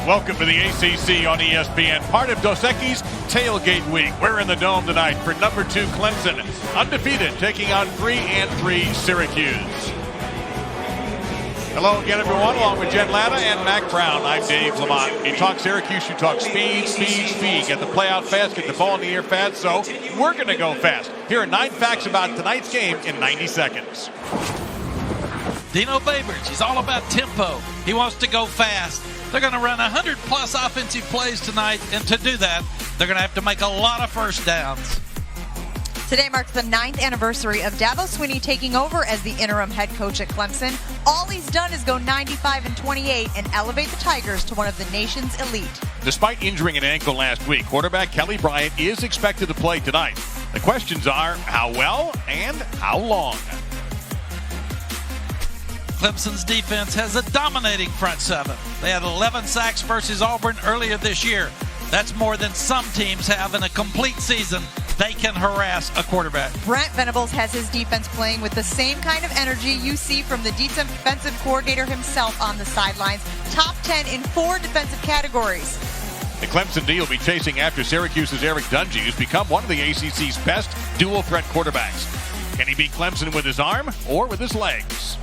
Welcome to the ACC on ESPN, part of Dos Equis Tailgate Week. We're in the Dome tonight for number 2 Clemson, undefeated, taking on 3-3 Syracuse. Hello again, everyone, along with Jen Latta and Mac Brown. I'm Dave Lamont. You talk Syracuse, you talk speed, speed, speed. Get the play out fast, get the ball in the air fast, so we're going to go fast. Here are 9 facts about tonight's game in 90 seconds. Dino Babers, he's all about tempo. He wants to go fast. They're going to run 100-plus offensive plays tonight, and to do that, they're going to have to make a lot of first downs. Today marks the 9th anniversary of Dabo Swinney taking over as the interim head coach at Clemson. All he's done is go 95-28 and elevate the Tigers to one of the nation's elite. Despite injuring an ankle last week, quarterback Kelly Bryant is expected to play tonight. The questions are how well and how long. Clemson's defense has a dominating front seven. They had 11 sacks versus Auburn earlier this year. That's more than some teams have in a complete season. They can harass a quarterback. Brent Venables has his defense playing with the same kind of energy you see from the defensive coordinator himself on the sidelines. Top 10 in 4 defensive categories. The Clemson D will be chasing after Syracuse's Eric Dungey, who's become one of the ACC's best dual-threat quarterbacks. Can he beat Clemson with his arm or with his legs?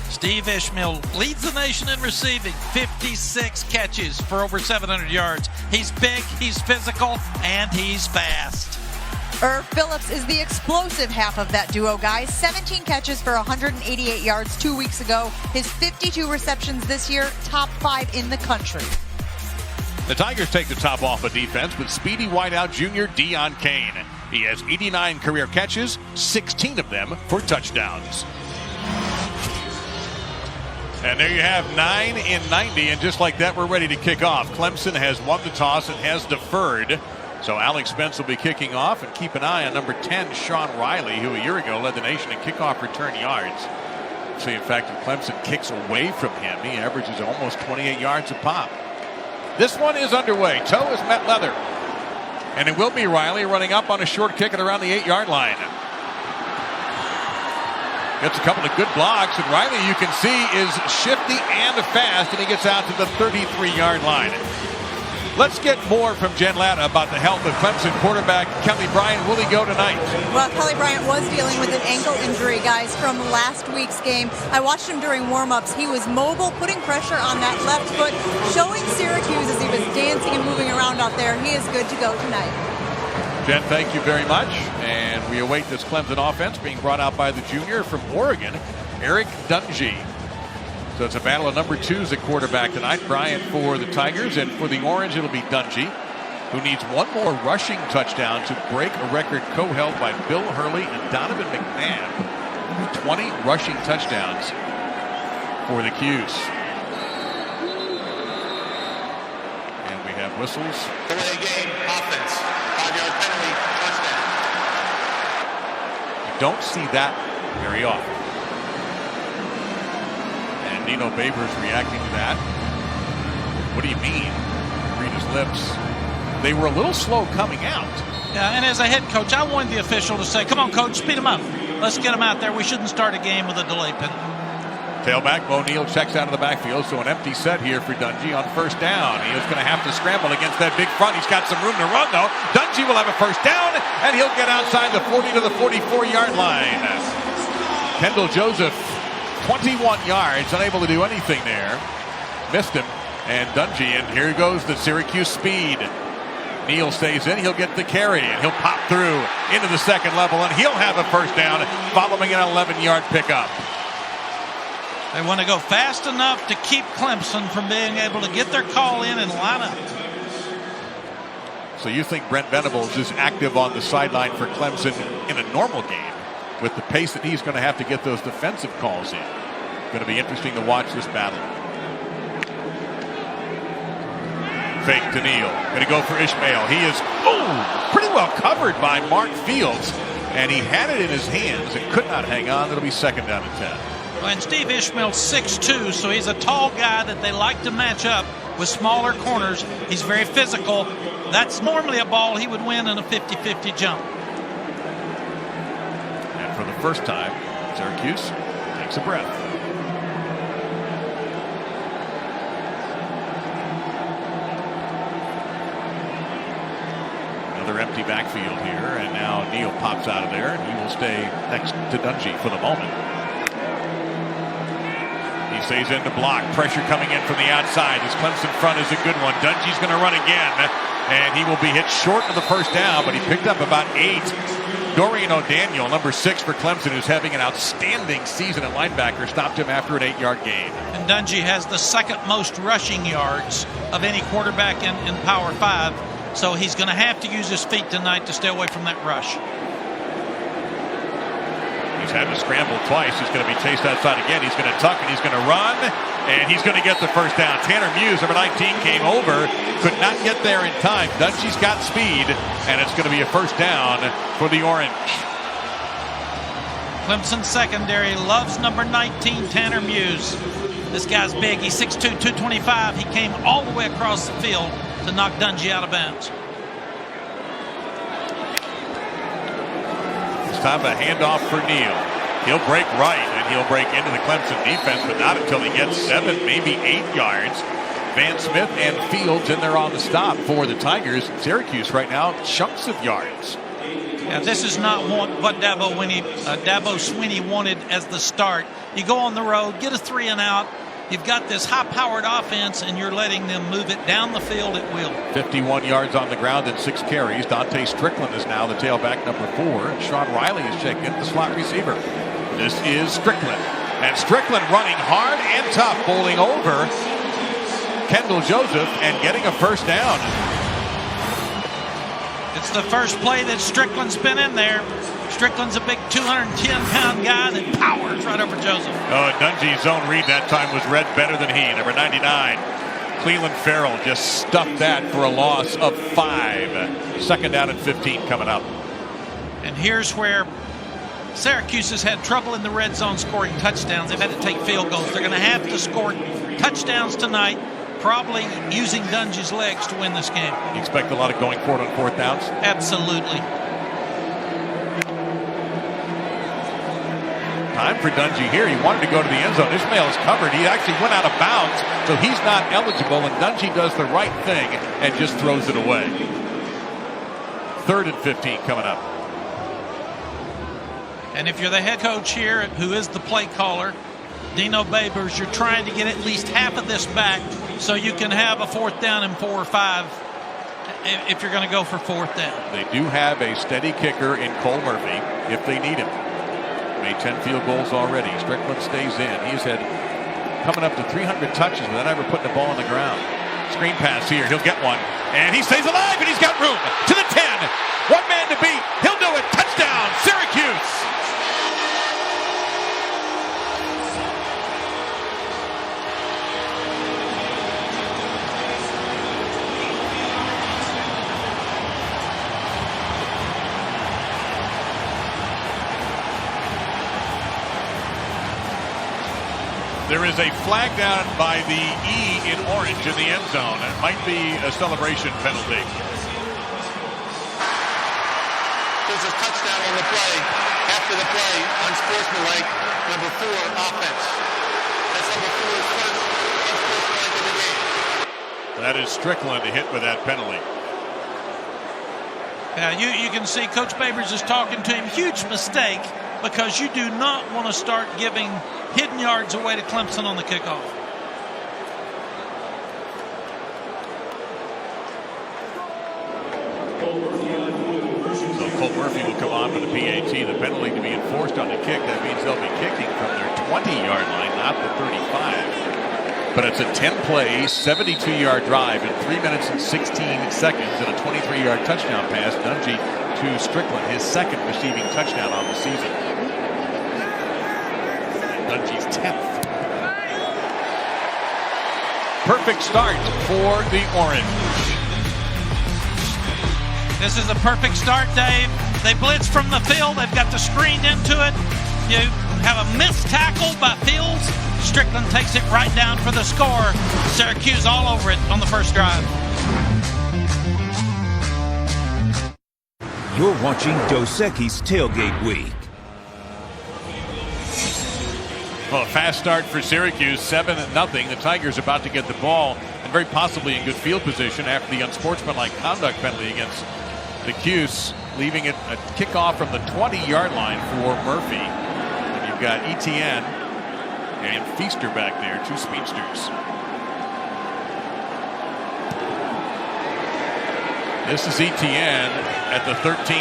Steve Ishmael leads the nation in receiving, 56 catches for over 700 yards. He's big, he's physical, and he's fast. Ervin Phillips is the explosive half of that duo, guys. 17 catches for 188 yards 2 weeks ago. His 52 receptions this year, top 5 in the country. The Tigers take the top off of defense with speedy wideout junior Deon Cain. He has 89 career catches, 16 of them for touchdowns. And there you have 9 in 90, and just like that, we're ready to kick off. Clemson has won the toss and has deferred. So Alex Spence will be kicking off, and keep an eye on number 10, Sean Riley, who a year ago led the nation in kickoff return yards. See, in fact, if Clemson kicks away from him, he averages almost 28 yards a pop. This one is underway. Toe has met leather. And it will be Riley running up on a short kick at around the 8-yard line. Gets a couple of good blocks, and Riley, you can see, is shifty and fast, and he gets out to the 33-yard line. Let's get more from Jen Latta about the health of Clemson quarterback Kelly Bryant. Will he go tonight? Well, Kelly Bryant was dealing with an ankle injury, guys, from last week's game. I watched him during warm-ups. He was mobile, putting pressure on that left foot, showing Syracuse as he was dancing and moving around out there. He is good to go tonight. Jen, thank you very much. And we await this Clemson offense being brought out by the junior from Oregon, Eric Dungey. So it's a battle of number 2s at quarterback tonight. Bryant for the Tigers, and for the Orange, it'll be Dungey, who needs one more rushing touchdown to break a record co-held by Bill Hurley and Donovan McNabb. 20 rushing touchdowns for the CUSE. And we have whistles. Delay game, offense. 5-yard penalty, touchdown. You don't see that very often. And Dino Babers reacting to that. What do you mean? Read his lips. They were a little slow coming out. Yeah, and as a head coach, I wanted the official to say, come on, coach, speed him up. Let's get him out there. We shouldn't start a game with a delay penalty. Tailback Bo Neal checks out of the backfield, so an empty set here for Dungey on first down. He is going to have to scramble against that big front. He's got some room to run, though. Dungey will have a first down, and he'll get outside the 40 to the 44-yard line. Kendall Joseph, 21 yards, unable to do anything there. Missed him, and Dungey, and here goes the Syracuse speed. Neal stays in, he'll get the carry, and he'll pop through into the second level, and he'll have a first down following an 11-yard pickup. They want to go fast enough to keep Clemson from being able to get their call in and line up. So you think Brent Venables is active on the sideline for Clemson in a normal game with the pace that he's going to have to get those defensive calls in. Going to be interesting to watch this battle. Fake to Neal. Going to go for Ishmael. He is pretty well covered by Mark Fields, and he had it in his hands and could not hang on. It'll be second down and 10. And Steve Ishmael's 6'2", so he's a tall guy that they like to match up with smaller corners. He's very physical. That's normally a ball he would win in a 50-50 jump. And for the first time, Syracuse takes a breath. Another empty backfield here, and now Neal pops out of there, and he will stay next to Dungey for the moment. He stays in to block. Pressure coming in from the outside. This Clemson front is a good one. Dungey's going to run again, and he will be hit short of the first down, but he picked up about 8. Dorian O'Daniel, number 6 for Clemson, who's having an outstanding season at linebacker, stopped him after an 8-yard gain. And Dungey has the second most rushing yards of any quarterback in Power 5, so he's going to have to use his feet tonight to stay away from that rush. He's had to scramble twice. He's going to be chased outside again. He's going to tuck and he's going to run, and he's going to get the first down. Tanner Muse, number 19, came over, could not get there in time. Dungey's got speed, and it's going to be a first down for the Orange. Clemson secondary loves number 19, Tanner Muse. This guy's big. He's 6'2", 225. He came all the way across the field to knock Dungey out of bounds. It's time for a handoff for Neal. He'll break right, and he'll break into the Clemson defense, but not until he gets 7, maybe 8 yards. Van Smith and Fields in there on the stop for the Tigers. Syracuse right now, chunks of yards. Yeah, this is not what Dabo Swinney wanted as the start. You go on the road, get a 3 and out. You've got this high-powered offense, and you're letting them move it down the field at will. 51 yards on the ground and 6 carries. Dontae Strickland is now the tailback, number 4. Sean Riley is checked in, the slot receiver. This is Strickland. And Strickland running hard and tough, bowling over Kendall Joseph and getting a first down. It's the first play that Strickland's been in there. Strickland's a big 210-pound guy that powers right over Joseph. Oh, Dungey's zone read that time was read better than he. Number 99, Cleveland Farrell just stuffed that for a loss of 5. Second down and 15 coming up. And here's where Syracuse has had trouble in the red zone scoring touchdowns. They've had to take field goals. They're going to have to score touchdowns tonight, probably using Dungey's legs to win this game. You expect a lot of going for it on 4th downs? Absolutely. Time for Dungey here. He wanted to go to the end zone. Ishmael is covered. He actually went out of bounds, so he's not eligible, and Dungey does the right thing and just throws it away. 3rd and 15 coming up. And if you're the head coach here, who is the play caller, Dino Babers, you're trying to get at least half of this back so you can have a 4th down and 4 or 5 if you're going to go for 4th down. They do have a steady kicker in Cole Murphy if they need him. Made 10 field goals already. Strickland stays in. He's had coming up to 300 touches without ever putting the ball on the ground. Screen pass here. He'll get one. And he stays alive, and he's got room to the 10. One man to beat. He'll do it. Touchdown, Syracuse. There is a flag down by the E in orange in the end zone. It might be a celebration penalty. There's a touchdown on the play. After the play, unsportsmanlike, number 4, offense. That's number 4's first unsportsmanlike of the game. That is Strickland hit with that penalty. Now you can see Coach Babers is talking to him. Huge mistake, because you do not want to start giving hidden yards away to Clemson on the kickoff. So Cole Murphy will come on for the PAT. The penalty to be enforced on the kick. That means they'll be kicking from their 20-yard line, not the 35. But it's a 10-play, 72-yard drive in 3 minutes and 16 seconds and a 23-yard touchdown pass. Dungey to Strickland, his second receiving touchdown on the season. Dungey's 10th. Perfect start for the Orange. This is a perfect start, Dave. They blitz from the field. They've got the screen into it. You have a missed tackle by Fields. Strickland takes it right down for the score. Syracuse all over it on the first drive. You're watching Dos Equis Tailgate Week. Well, a fast start for Syracuse, 7-0. The Tigers about to get the ball and very possibly in good field position after the unsportsmanlike conduct penalty against The CUSE leaving it a kickoff from the 20-yard line for Murphy. And you've got Etinne and Feaster back there, two speedsters. This is Etinne at the 13.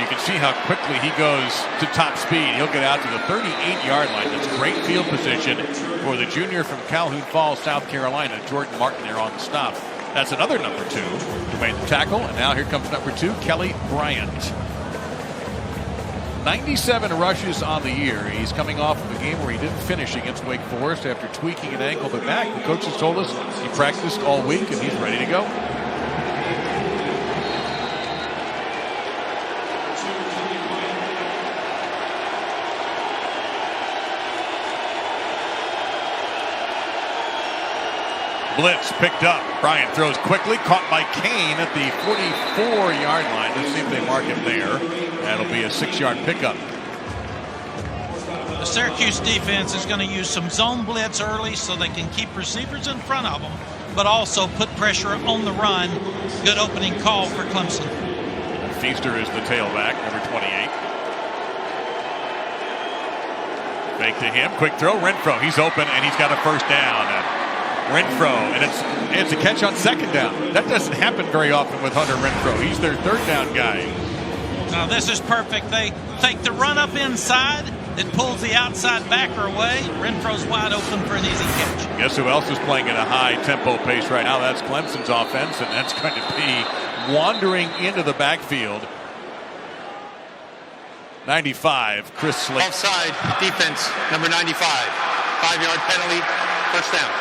You can see how quickly he goes to top speed. He'll get out to the 38-yard line. That's great field position for the junior from Calhoun Falls, South Carolina. Jordan Martin there on the stop. That's another number 2 who made the tackle. And now here comes number 2, Kelly Bryant. 97 rushes on the year. He's coming off of a game where he didn't finish against Wake Forest after tweaking an ankle. But back, the coaches told us he practiced all week and he's ready to go. Blitz picked up. Bryant throws quickly, caught by Kane at the 44-yard line. Let's see if they mark him there. That'll be a 6-yard pickup. The Syracuse defense is going to use some zone blitz early so they can keep receivers in front of them, but also put pressure on the run. Good opening call for Clemson. Feaster is the tailback, number 28. Fake to him, quick throw, Renfro. He's open and he's got a first down. Renfro, and it's a catch on second down. That doesn't happen very often with Hunter Renfro. He's their third down guy. Now this is perfect. They take the run up inside. It pulls the outside backer away. Renfro's wide open for an easy catch. Guess who else is playing at a high tempo pace right now? That's Clemson's offense, and that's going to be wandering into the backfield. 95, Chris Slick. Offside defense, number 95. 5-yard penalty, first down.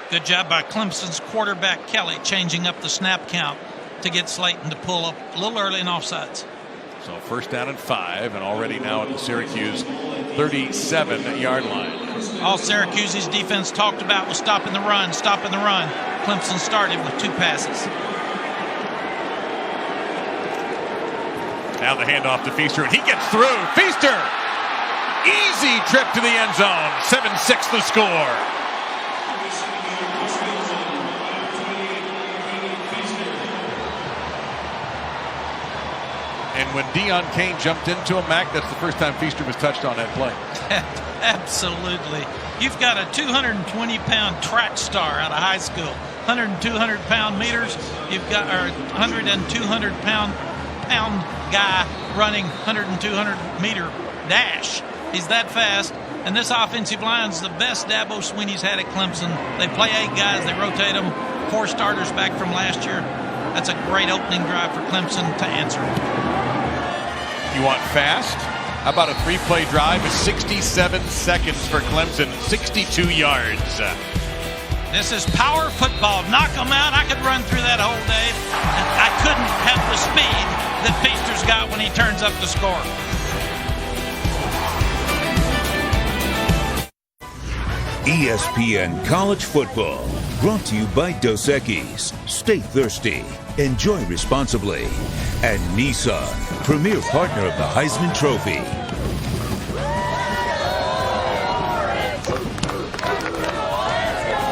Good job by Clemson's quarterback Kelly changing up the snap count to get Slayton to pull up a little early in offsides. So first down and 5, and already now at the Syracuse 37-yard line. All Syracuse's defense talked about was stopping the run, stopping the run. Clemson started with 2 passes. Now the handoff to Feaster, and he gets through. Feaster! Easy trip to the end zone. 7-6 the score. And when Deion Kane jumped into him, Mac, that's the first time Feaster was touched on that play. Absolutely. You've got a 220-pound track star out of high school. 100 and 200-pound meters. You've got a 100 and 200-pound guy running 100 and 200-meter dash. He's that fast. And this offensive line is the best Dabo Swinney's had at Clemson. They play 8 guys. They rotate them. 4 starters back from last year. That's a great opening drive for Clemson to answer. You want fast? How about a 3-play drive with 67 seconds for Clemson, 62 yards. This is power football. Knock them out. I could run through that whole day. I couldn't have the speed that Feaster's got when he turns up the score. ESPN College Football, brought to you by Dos Equis. Stay thirsty. Enjoy responsibly. And Nissan, premier partner of the Heisman Trophy.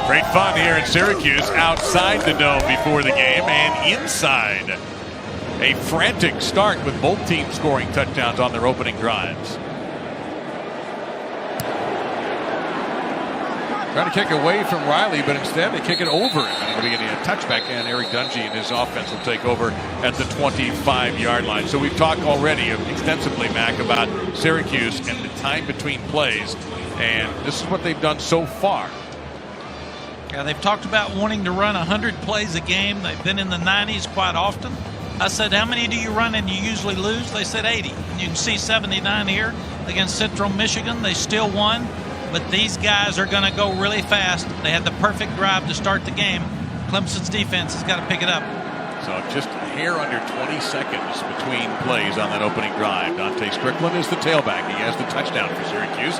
Great fun here in Syracuse, outside the dome before the game and inside. A frantic start with both teams scoring touchdowns on their opening drives. Trying to kick away from Riley, but instead they kick it over him. And it'll be getting a touchback, and Eric Dungey and his offense will take over at the 25-yard line. So we've talked already extensively, Mac, about Syracuse and the time between plays, and this is what they've done so far. Yeah, they've talked about wanting to run 100 plays a game. They've been in the 90s quite often. I said, how many do you run and you usually lose? They said 80. And you can see 79 here against Central Michigan. They still won. But these guys are going to go really fast. They had the perfect drive to start the game. Clemson's defense has got to pick it up. So just a hair under 20 seconds between plays on that opening drive. Dontae Strickland is the tailback. He has the touchdown for Syracuse.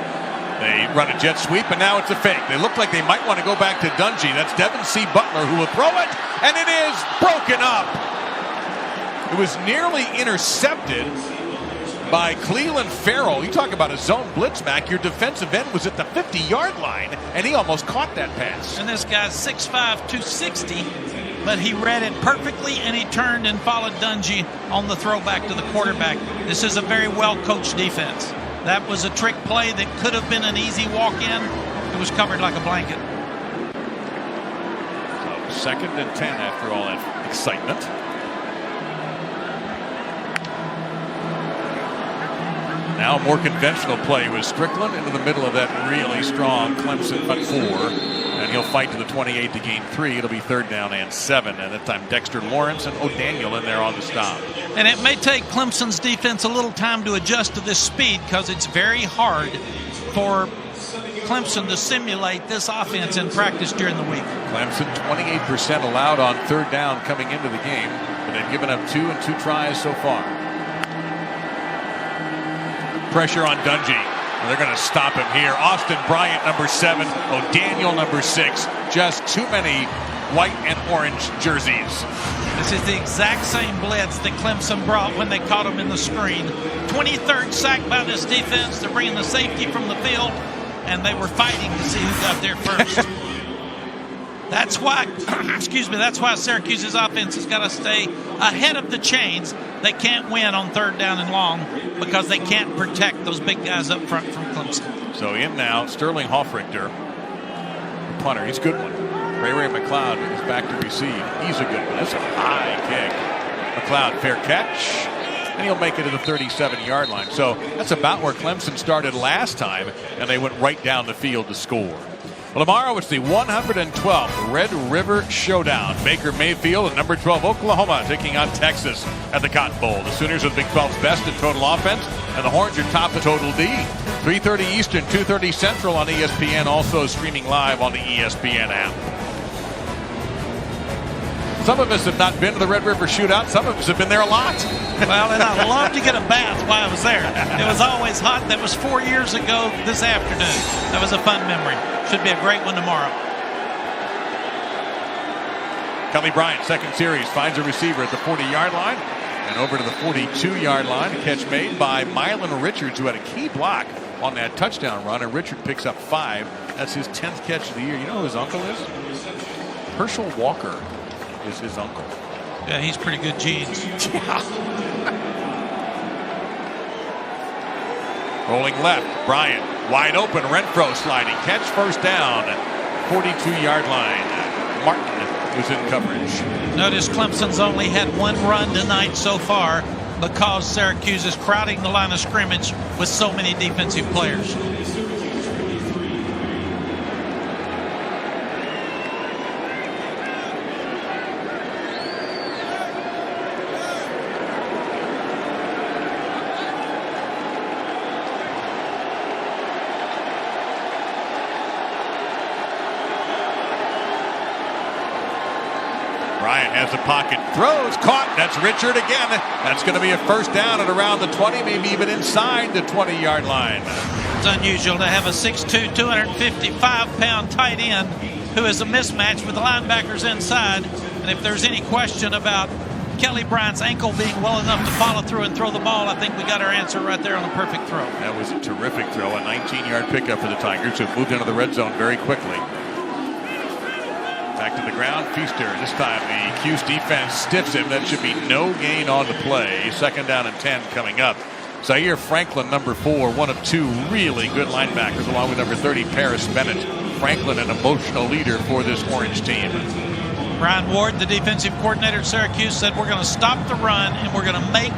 They run a jet sweep, and now it's a fake. They look like they might want to go back to Dungey. That's Devin C. Butler who will throw it, and it is broken up. It was nearly intercepted by Cleveland Farrell. You talk about a zone blitz, Mac. Your defensive end was at the 50-yard line, and he almost caught that pass. And this guy's 6'5", 260, but he read it perfectly, and he turned and followed Dungey on the throwback to the quarterback. This is a very well-coached defense. That was a trick play that could have been an easy walk-in. It was covered like a blanket. So 2nd and 10 after all that excitement. Now a more conventional play with Strickland into the middle of that really strong Clemson front 4. And he'll fight to the 28 to gain 3. It'll be 3rd down and 7. And that time Dexter Lawrence and O'Daniel in there on the stop. And it may take Clemson's defense a little time to adjust to this speed, because it's very hard for Clemson to simulate this offense in practice during the week. Clemson 28% allowed on 3rd down coming into the game, but they've given up 2 and 2 tries so far. Pressure on Dungey. They're going to stop him here. Austin Bryant, number 7. O'Daniel, number 6. Just too many white and orange jerseys. This is the exact same blitz that Clemson brought when they caught him in the screen. 23rd sack by this defense. They're bringing the safety from the field, and they were fighting to see who got there first. That's why, that's why Syracuse's offense has got to stay ahead of the chains. They can't win on 3rd down and long because they can't protect those big guys up front from Clemson. So in now, Sterling Hoffrichter, the punter. He's a good one. Ray McLeod is back to receive. He's a good one. That's a high kick. McLeod, fair catch. And he'll make it to the 37-yard line. So that's about where Clemson started last time, and they went right down the field to score. Well, tomorrow it's the 112th Red River Showdown. Baker Mayfield and number 12 Oklahoma taking on Texas at the Cotton Bowl. The Sooners are the Big 12's best in total offense, and the Horns are top in total D. 3:30 Eastern, 2:30 Central on ESPN, also streaming live on the ESPN app. Some of us have not been to the Red River Shootout. Some of us have been there a lot. Well, and I'd love to get a bath while I was there. It was always hot. That was 4 years ago this afternoon. That was a fun memory. Should be a great one tomorrow. Kelly Bryant, 2nd series, finds a receiver at the 40-yard line and over to the 42-yard line. A catch made by Mylan Richards, who had a key block on that touchdown run, and Richard picks up 5. That's his 10th catch of the year. You know who his uncle is? Herschel Walker is his uncle. Yeah, he's pretty good genes. Rolling left, Bryant, wide open, Renfro sliding, catch, 1st down, 42-yard line. Martin is in coverage. Notice Clemson's only had 1 run tonight so far because Syracuse is crowding the line of scrimmage with so many defensive players. Bryant has a pocket, throws, caught. That's Richard again. That's going to be a 1st down at around the 20, maybe even inside the 20-yard line. It's unusual to have a 6'2", 255-pound tight end who is a mismatch with the linebackers inside. And if there's any question about Kelly Bryant's ankle being well enough to follow through and throw the ball, I think we got our answer right there on a perfect throw. That was a terrific throw, a 19-yard pickup for the Tigers, who moved into the red zone very quickly. Back to the ground, Feaster. This time the CUSE defense stiffs him. That should be no gain on the play. 2nd down and 10 coming up. Zaire Franklin, number 4, one of 2 really good linebackers, along with number 30, Paris Bennett. Franklin, an emotional leader for this orange team. Brian Ward, the defensive coordinator at Syracuse, said we're going to stop the run and we're going to make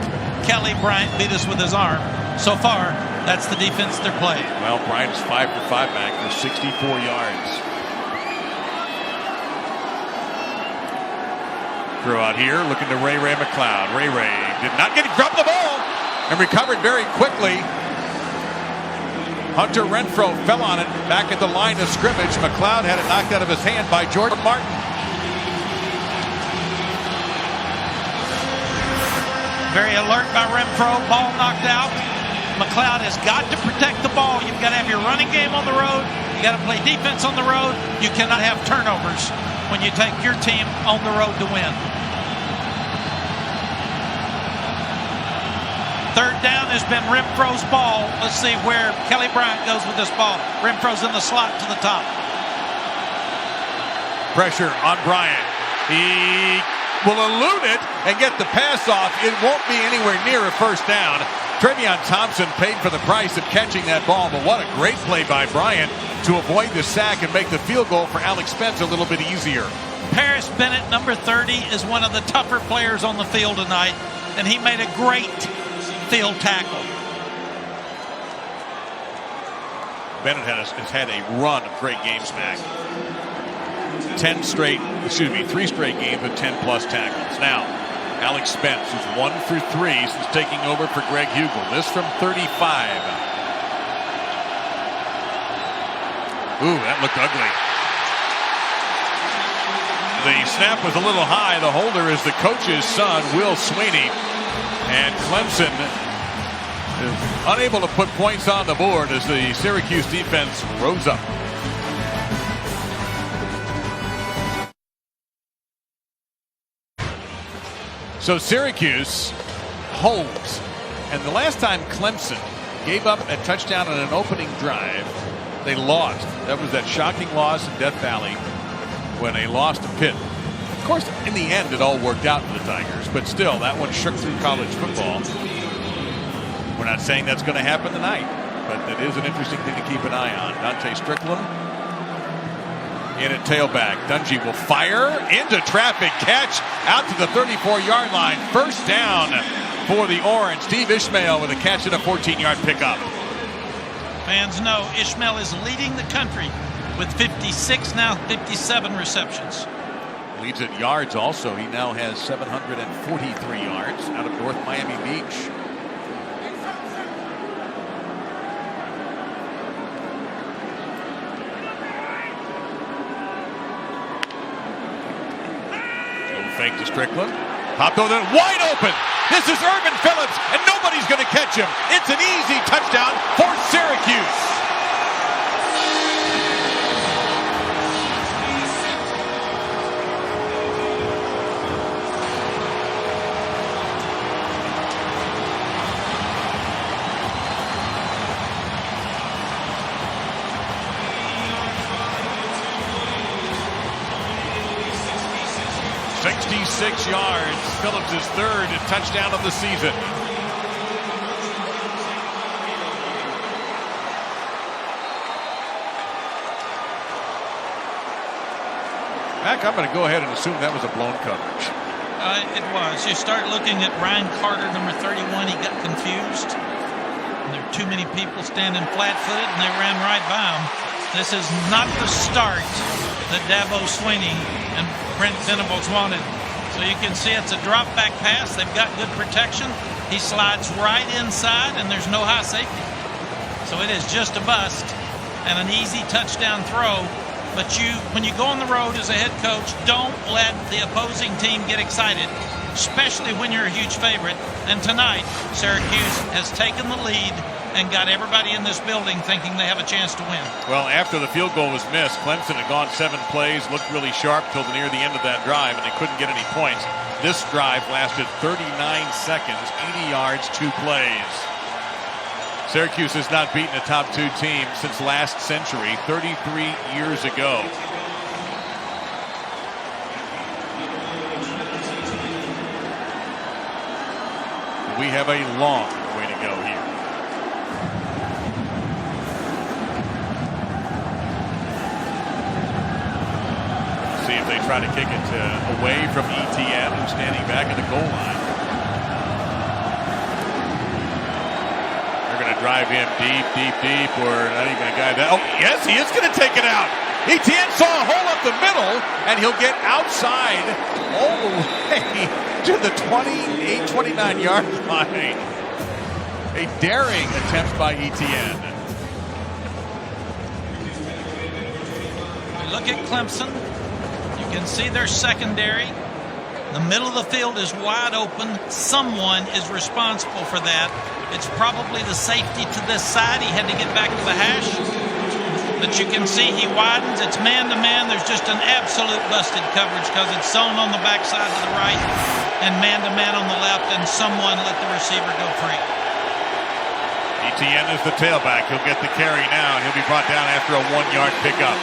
Kelly Bryant beat us with his arm. So far, that's the defense they're playing. Well, Bryant's 5-for-5 back for 64 yards. Throw out here, looking to Ray McLeod. Ray did not get it, dropped the ball, and recovered very quickly. Hunter Renfro fell on it back at the line of scrimmage. McLeod had it knocked out of his hand by Jordan Martin. Very alert by Renfro, ball knocked out. McLeod has got to protect the ball. You've got to have your running game on the road. You got to play defense on the road. You cannot have turnovers when you take your team on the road to win. 3rd down has been Renfro's ball. Let's see where Kelly Bryant goes with this ball. Renfro's in the slot to the top. Pressure on Bryant. He will elude it and get the pass off. It won't be anywhere near a first down. Tavien Thompson paid for the price of catching that ball, but what a great play by Bryant to avoid the sack and make the field goal for Alex Spence a little bit easier. Paris Bennett, number 30, is one of the tougher players on the field tonight, and he made a great field tackle. Bennett has had a run of great games back. 3 straight games with 10-plus tackles. Now, Alex Spence, who's 1 for 3 since taking over for Greg Hugel. This from 35. Ooh, that looked ugly. The snap was a little high. The holder is the coach's son, Will Sweeney. And Clemson is unable to put points on the board as the Syracuse defense rose up. So Syracuse holds. And the last time Clemson gave up a touchdown on an opening drive, they lost. That was that shocking loss in Death Valley when they lost to Pitt. Of course, in the end, it all worked out for the Tigers, but still, that one shook through college football. We're not saying that's going to happen tonight, but it is an interesting thing to keep an eye on. Dontae Strickland in at tailback. Dungey will fire into traffic, catch out to the 34-yard line. First down for the Orange. Steve Ishmael with a catch and a 14-yard pickup. Fans know Ishmael is leading the country with 56, now 57 receptions. Leads at yards also. He now has 743 yards out of North Miami Beach. Fake to Strickland. Popped over there, wide open. This is Ervin Phillips, and nobody's going to catch him. It's an easy touchdown for Syracuse. .66 yards. Phillips' third touchdown of the season. Mac, I'm going to go ahead and assume that was a blown coverage. It was. You start looking at Ryan Carter, number 31. He got confused. And there were too many people standing flat-footed, and they ran right by him. This is not the start that Dabo Swinney and Brent Venables wanted. So you can see it's a drop-back pass. They've got good protection. He slides right inside, and there's no high safety. So it is just a bust and an easy touchdown throw. But when you go on the road as a head coach, don't let the opposing team get excited, especially when you're a huge favorite. And tonight, Syracuse has taken the lead and got everybody in this building thinking they have a chance to win. Well, after the field goal was missed, Clemson had gone 7 plays, looked really sharp till near the end of that drive, and they couldn't get any points. This drive lasted 39 seconds, 80 yards, 2 plays. Syracuse has not beaten a top 2 team since last century, 33 years ago. We have a long way to go here. See if they try to kick it away from Etinne, who's standing back at the goal line. They're going to drive him deep, or not even a guy that. Oh, yes, he is going to take it out. Etinne saw a hole up the middle, and he'll get outside all the way to the 29-yard line. A daring attempt by Etinne. Look at Clemson. You can see their secondary. The middle of the field is wide open. Someone is responsible for that. It's probably the safety to this side. He had to get back to the hash. But you can see he widens. It's man-to-man. There's just an absolute busted coverage because it's zone on the backside to the right and man-to-man on the left, and someone let the receiver go free. Etinne is the tailback. He'll get the carry now, and he'll be brought down after a 1-yard pickup.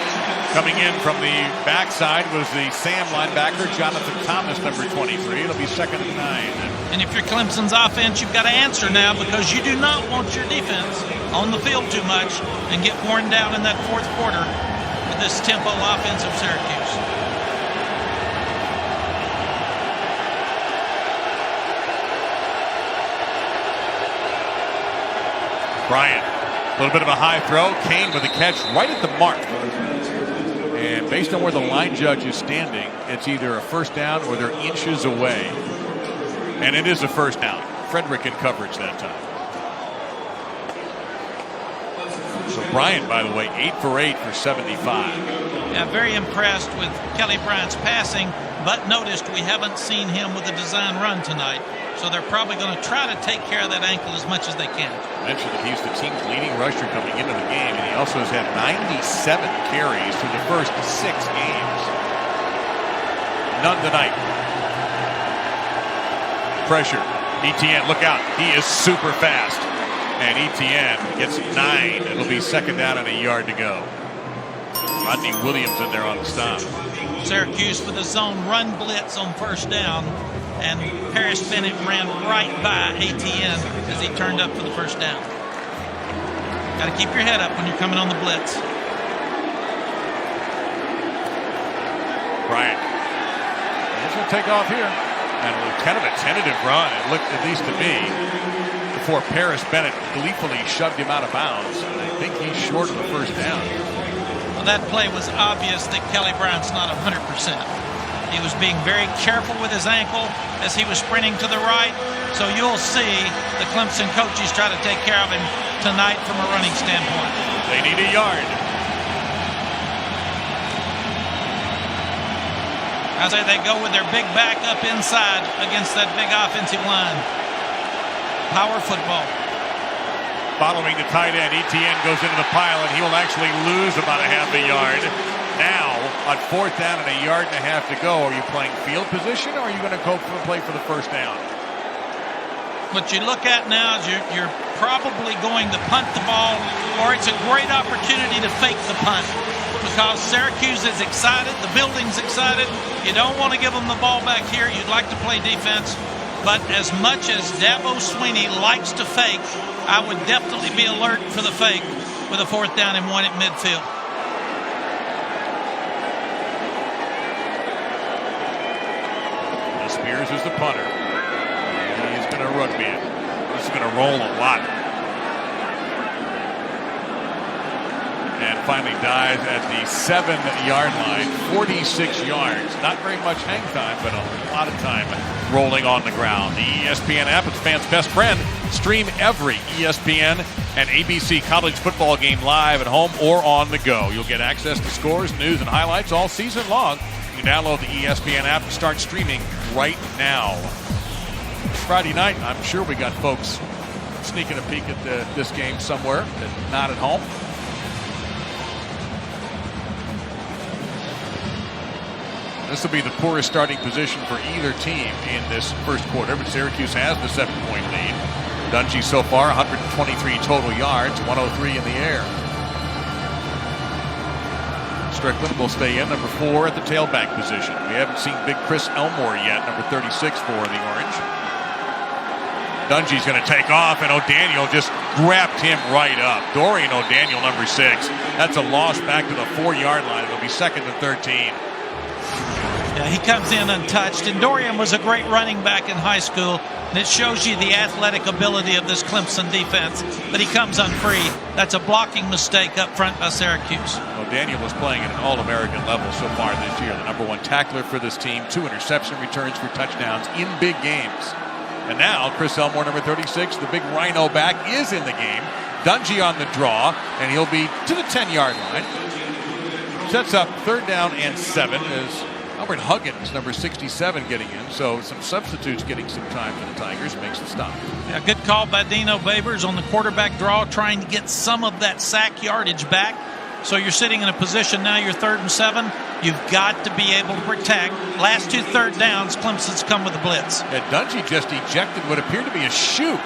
Coming in from the backside was the Sam linebacker, Jonathan Thomas, number 23. It'll be 2nd and 9. And if you're Clemson's offense, you've got to answer now, because you do not want your defense on the field too much and get worn down in that fourth quarter with this tempo offense of Syracuse. Bryant, a little bit of a high throw. Kane with a catch right at the mark. And based on where the line judge is standing, it's either a first down or they're inches away. And it is a first down. Frederick in coverage that time. So Bryant, by the way, 8 for 8 for 75. Yeah, very impressed with Kelly Bryant's passing, but noticed we haven't seen him with a design run tonight. So they're probably going to try to take care of that ankle as much as they can. I mentioned that he's the team's leading rusher coming into the game, and he also has had 97 carries through the first 6 games. None tonight. Pressure. Etienne, look out. He is super fast. And Etienne gets 9. It'll be 2nd down and a yard to go. Rodney Williams in there on the stop. Syracuse with a zone run blitz on first down. And Paris Bennett ran right by Etienne as he turned up for the first down. Got to keep your head up when you're coming on the blitz. Bryant. He's going to take off here. And kind of a tentative run, it looked, at least to me, before Paris Bennett gleefully shoved him out of bounds. And I think he's short of the first down. Well, that play was obvious that Kelly Bryant's not 100%. He was being very careful with his ankle as he was sprinting to the right. So you'll see the Clemson coaches try to take care of him tonight from a running standpoint. They need a yard. I say they go with their big back up inside against that big offensive line. Power football. Following the tight end, Etienne goes into the pile, and he will actually lose about a half a yard. Now, on 4th down and a yard and a half to go, are you playing field position, or are you going to go for the play for the first down? What you look at now is you're probably going to punt the ball, or it's a great opportunity to fake the punt. Because Syracuse is excited, the building's excited. You don't want to give them the ball back here. You'd like to play defense. But as much as Dabo Swinney likes to fake, I would definitely be alert for the fake with a 4th down and 1 at midfield. Spears is the punter. And he's going to rugby it. This is going to roll a lot. And finally dies at the 7-yard line, 46 yards. Not very much hang time, but a lot of time rolling on the ground. The ESPN app, it's fans' best friend. Stream every ESPN and ABC college football game live at home or on the go. You'll get access to scores, news, and highlights all season long. You can download the ESPN app and start streaming right now. Friday night, I'm sure we got folks sneaking a peek at this game somewhere, not at home. This will be the poorest starting position for either team in this first quarter, but Syracuse has the 7-point lead. Dungey so far, 123 total yards, 103 in the air. Strickland will stay in, number 4 at the tailback position. We haven't seen big Chris Elmore yet, number 36 for the Orange. Dungey's going to take off, and O'Daniel just wrapped him right up. Dorian O'Daniel, number 6. That's a loss back to the 4-yard line. It'll be 2nd and 13. Yeah, he comes in untouched, and Dorian was a great running back in high school, and it shows you the athletic ability of this Clemson defense, but he comes unfree. That's a blocking mistake up front by Syracuse. Daniel was playing at an All-American level so far this year, the number 1 tackler for this team, 2 interception returns for touchdowns in big games. And now, Chris Elmore, number 36, the big Rhino back, is in the game. Dungey on the draw, and he'll be to the 10-yard line. Sets up 3rd down and 7 as Albert Huggins, number 67, getting in. So some substitutes getting some time for the Tigers, makes the stop. Yeah, good call by Dino Babers on the quarterback draw, trying to get some of that sack yardage back. So you're sitting in a position now, you're 3rd and 7. You've got to be able to protect. Last 2 3rd downs, Clemson's come with a blitz. Yeah, Dungey just ejected what appeared to be a shoe.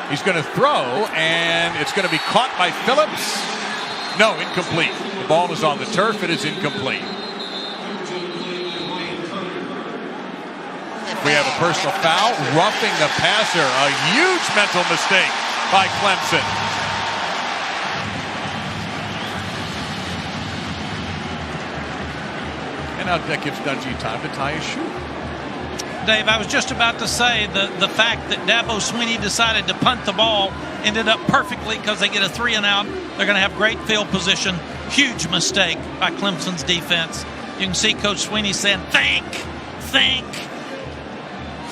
He's going to throw, and it's going to be caught by Phillips. No, incomplete. The ball is on the turf. It is incomplete. We have a personal foul, roughing the passer. A huge mental mistake by Clemson. And now that gives Dungey time to tie his shoe. Dave, I was just about to say the fact that Dabo Swinney decided to punt the ball ended up perfectly because they get a 3 and out. They're going to have great field position. Huge mistake by Clemson's defense. You can see Coach Swinney saying, think.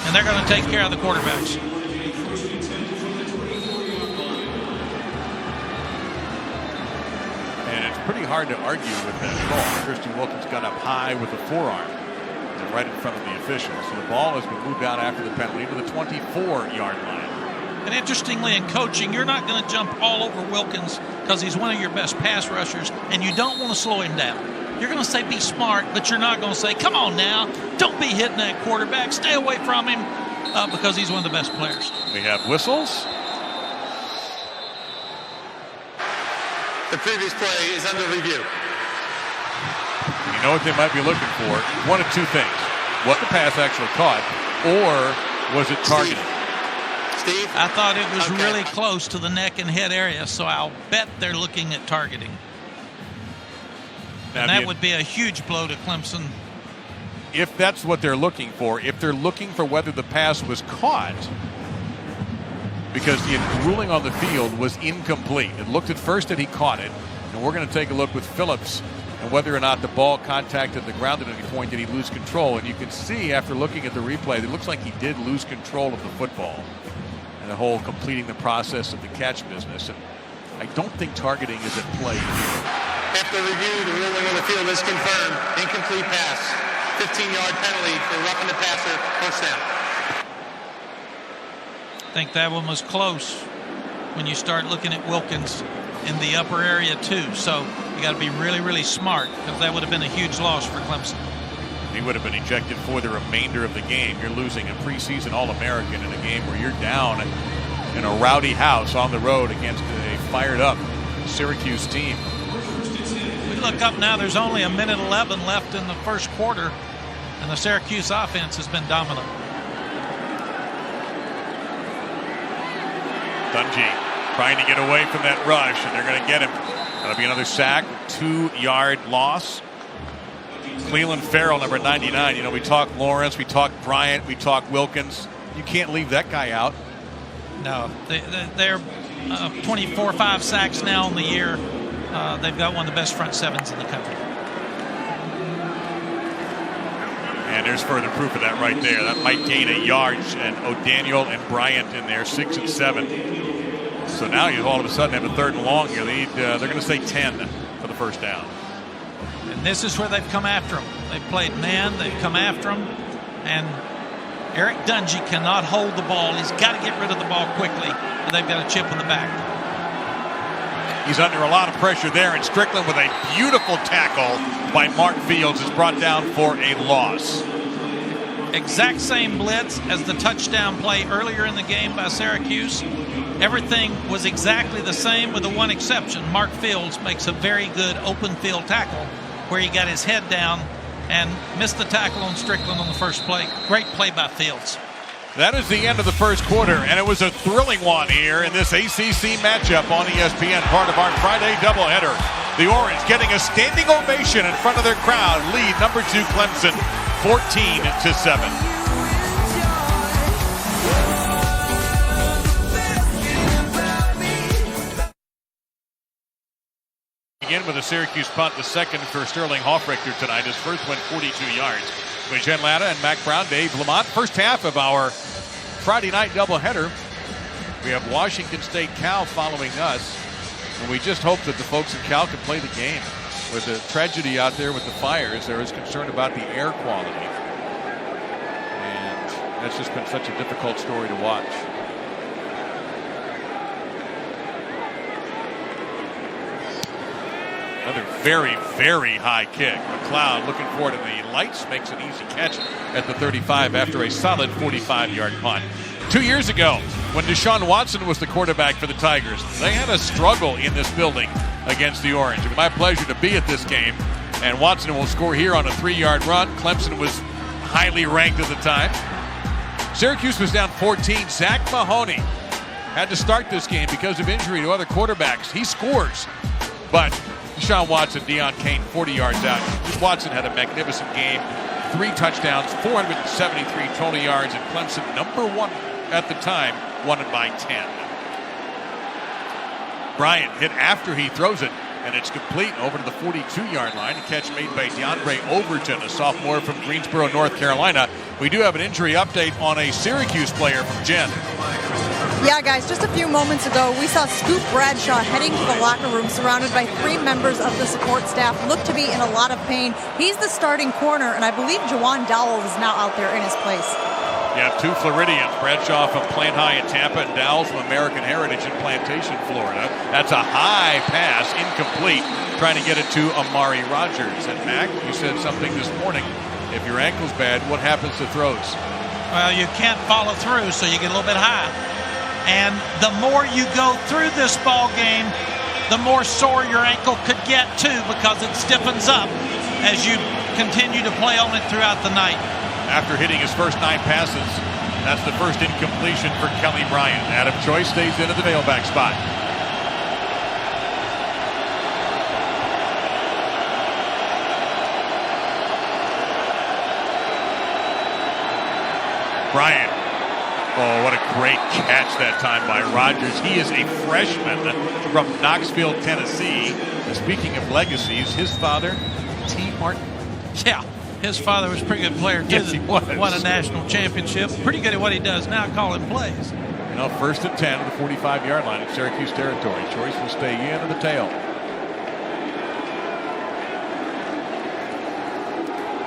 And they're going to take care of the quarterbacks. And it's pretty hard to argue with that call. Christian Wilkins got up high with a forearm and right in front of the official. So the ball has been moved out after the penalty to the 24-yard line. And interestingly, in coaching, you're not going to jump all over Wilkins because he's one of your best pass rushers, and you don't want to slow him down. You're going to say be smart, but you're not going to say, come on now, don't be hitting that quarterback. Stay away from him because he's one of the best players. We have whistles. The previous play is under review. You know what they might be looking for? One of two things. Was the pass actually caught, or was it targeted? Steve? I thought it was really close to the neck and head area, so I'll bet they're looking at targeting. Now, and that would be a huge blow to Clemson. If that's what they're looking for, if they're looking for whether the pass was caught, because the ruling on the field was incomplete. It looked at first that he caught it, and we're going to take a look with Phillips and whether or not the ball contacted the ground at any point. Did he lose control? And you can see after looking at the replay, it looks like he did lose control of the football and the whole completing the process of the catch business. And I don't think targeting is at play here. After review, the ruling on the field is confirmed. Incomplete pass. 15-yard penalty for roughing the passer. First down. I think that one was close when you start looking at Wilkins in the upper area too. So you got to be really, really smart because that would have been a huge loss for Clemson. He would have been ejected for the remainder of the game. You're losing a preseason All-American in a game where you're down in a rowdy house on the road against a fired-up Syracuse team. We look up now, there's only 1:11 left in the first quarter, and the Syracuse offense has been dominant. Dungey trying to get away from that rush, and they're going to get him. That'll be another sack, 2-yard loss. Cleveland Farrell, number 99. You know, we talk Lawrence, we talk Bryant, we talk Wilkins. You can't leave that guy out. No, they're 24-5 sacks now in the year. They've got one of the best front sevens in the country. And there's further proof of that right there. That might gain a yard. And O'Daniel and Bryant in there, 6 and 7. So now you all of a sudden have a 3rd and long here. They're going to say 10 for the first down. And this is where they've come after him. They've played man. They've come after him. And Eric Dungey cannot hold the ball. He's got to get rid of the ball quickly. And they've got a chip in the back. He's under a lot of pressure there, and Strickland with a beautiful tackle by Mark Fields is brought down for a loss. Exact same blitz as the touchdown play earlier in the game by Syracuse. Everything was exactly the same with the one exception. Mark Fields makes a very good open field tackle where he got his head down and missed the tackle on Strickland on the first play. Great play by Fields. That is the end of the first quarter, and it was a thrilling one here in this ACC matchup on ESPN, part of our Friday doubleheader. The Orange getting a standing ovation in front of their crowd, lead number 2 Clemson, 14-7. Again with a Syracuse punt, the second for Sterling Hoffrichter tonight. His first went 42 yards. With Jen Latta and Mac Brown, Dave Lamont. First half of our Friday night doubleheader. We have Washington State Cal following us. And we just hope that the folks in Cal can play the game. With the tragedy out there with the fires, there is concern about the air quality. And that's just been such a difficult story to watch. Another very, very high kick. McLeod looking for it in the lights, makes an easy catch at the 35 after a solid 45-yard punt. 2 years ago, when Deshaun Watson was the quarterback for the Tigers, they had a struggle in this building against the Orange. It was my pleasure to be at this game, and Watson will score here on a 3-yard run. Clemson was highly ranked at the time. Syracuse was down 14. Zach Mahoney had to start this game because of injury to other quarterbacks. He scores, but Deshaun Watson, Deion Kane, 40 yards out. Watson had a magnificent game. 3 touchdowns, 473 total yards, and Clemson, number 1 at the time, won it by 10. Bryant hit after he throws it, and it's complete over to the 42-yard line. A catch made by DeAndre Overton, a sophomore from Greensboro, North Carolina. We do have an injury update on a Syracuse player from Jen. Yeah, guys, just a few moments ago, we saw Scoop Bradshaw heading to the locker room surrounded by 3 members of the support staff, looked to be in a lot of pain. He's the starting corner, and I believe Jawan Dowell is now out there in his place. You have 2 Floridians, Bradshaw from Plant High in Tampa and Dowell from American Heritage in Plantation, Florida. That's a high pass, incomplete, trying to get it to Amari Rogers. And Mac, you said something this morning. If your ankle's bad, what happens to throws? Well, you can't follow through, so you get a little bit high. And the more you go through this ball game, the more sore your ankle could get too, because it stiffens up as you continue to play on it throughout the night. After hitting his first 9 passes, that's the first incompletion for Kelly Bryant. Adam Choice stays in at the tailback spot. Bryant. Oh, what a great catch that time by Rogers. He is a freshman from Knoxville, Tennessee. And speaking of legacies, his father, T. Martin. Yeah, his father was a pretty good player, too. Yes, he was. Won a national championship. Pretty good at what he does now, calling plays. You know, 1st and 10 at the 45-yard line in Syracuse territory. Choice will stay in at the tail.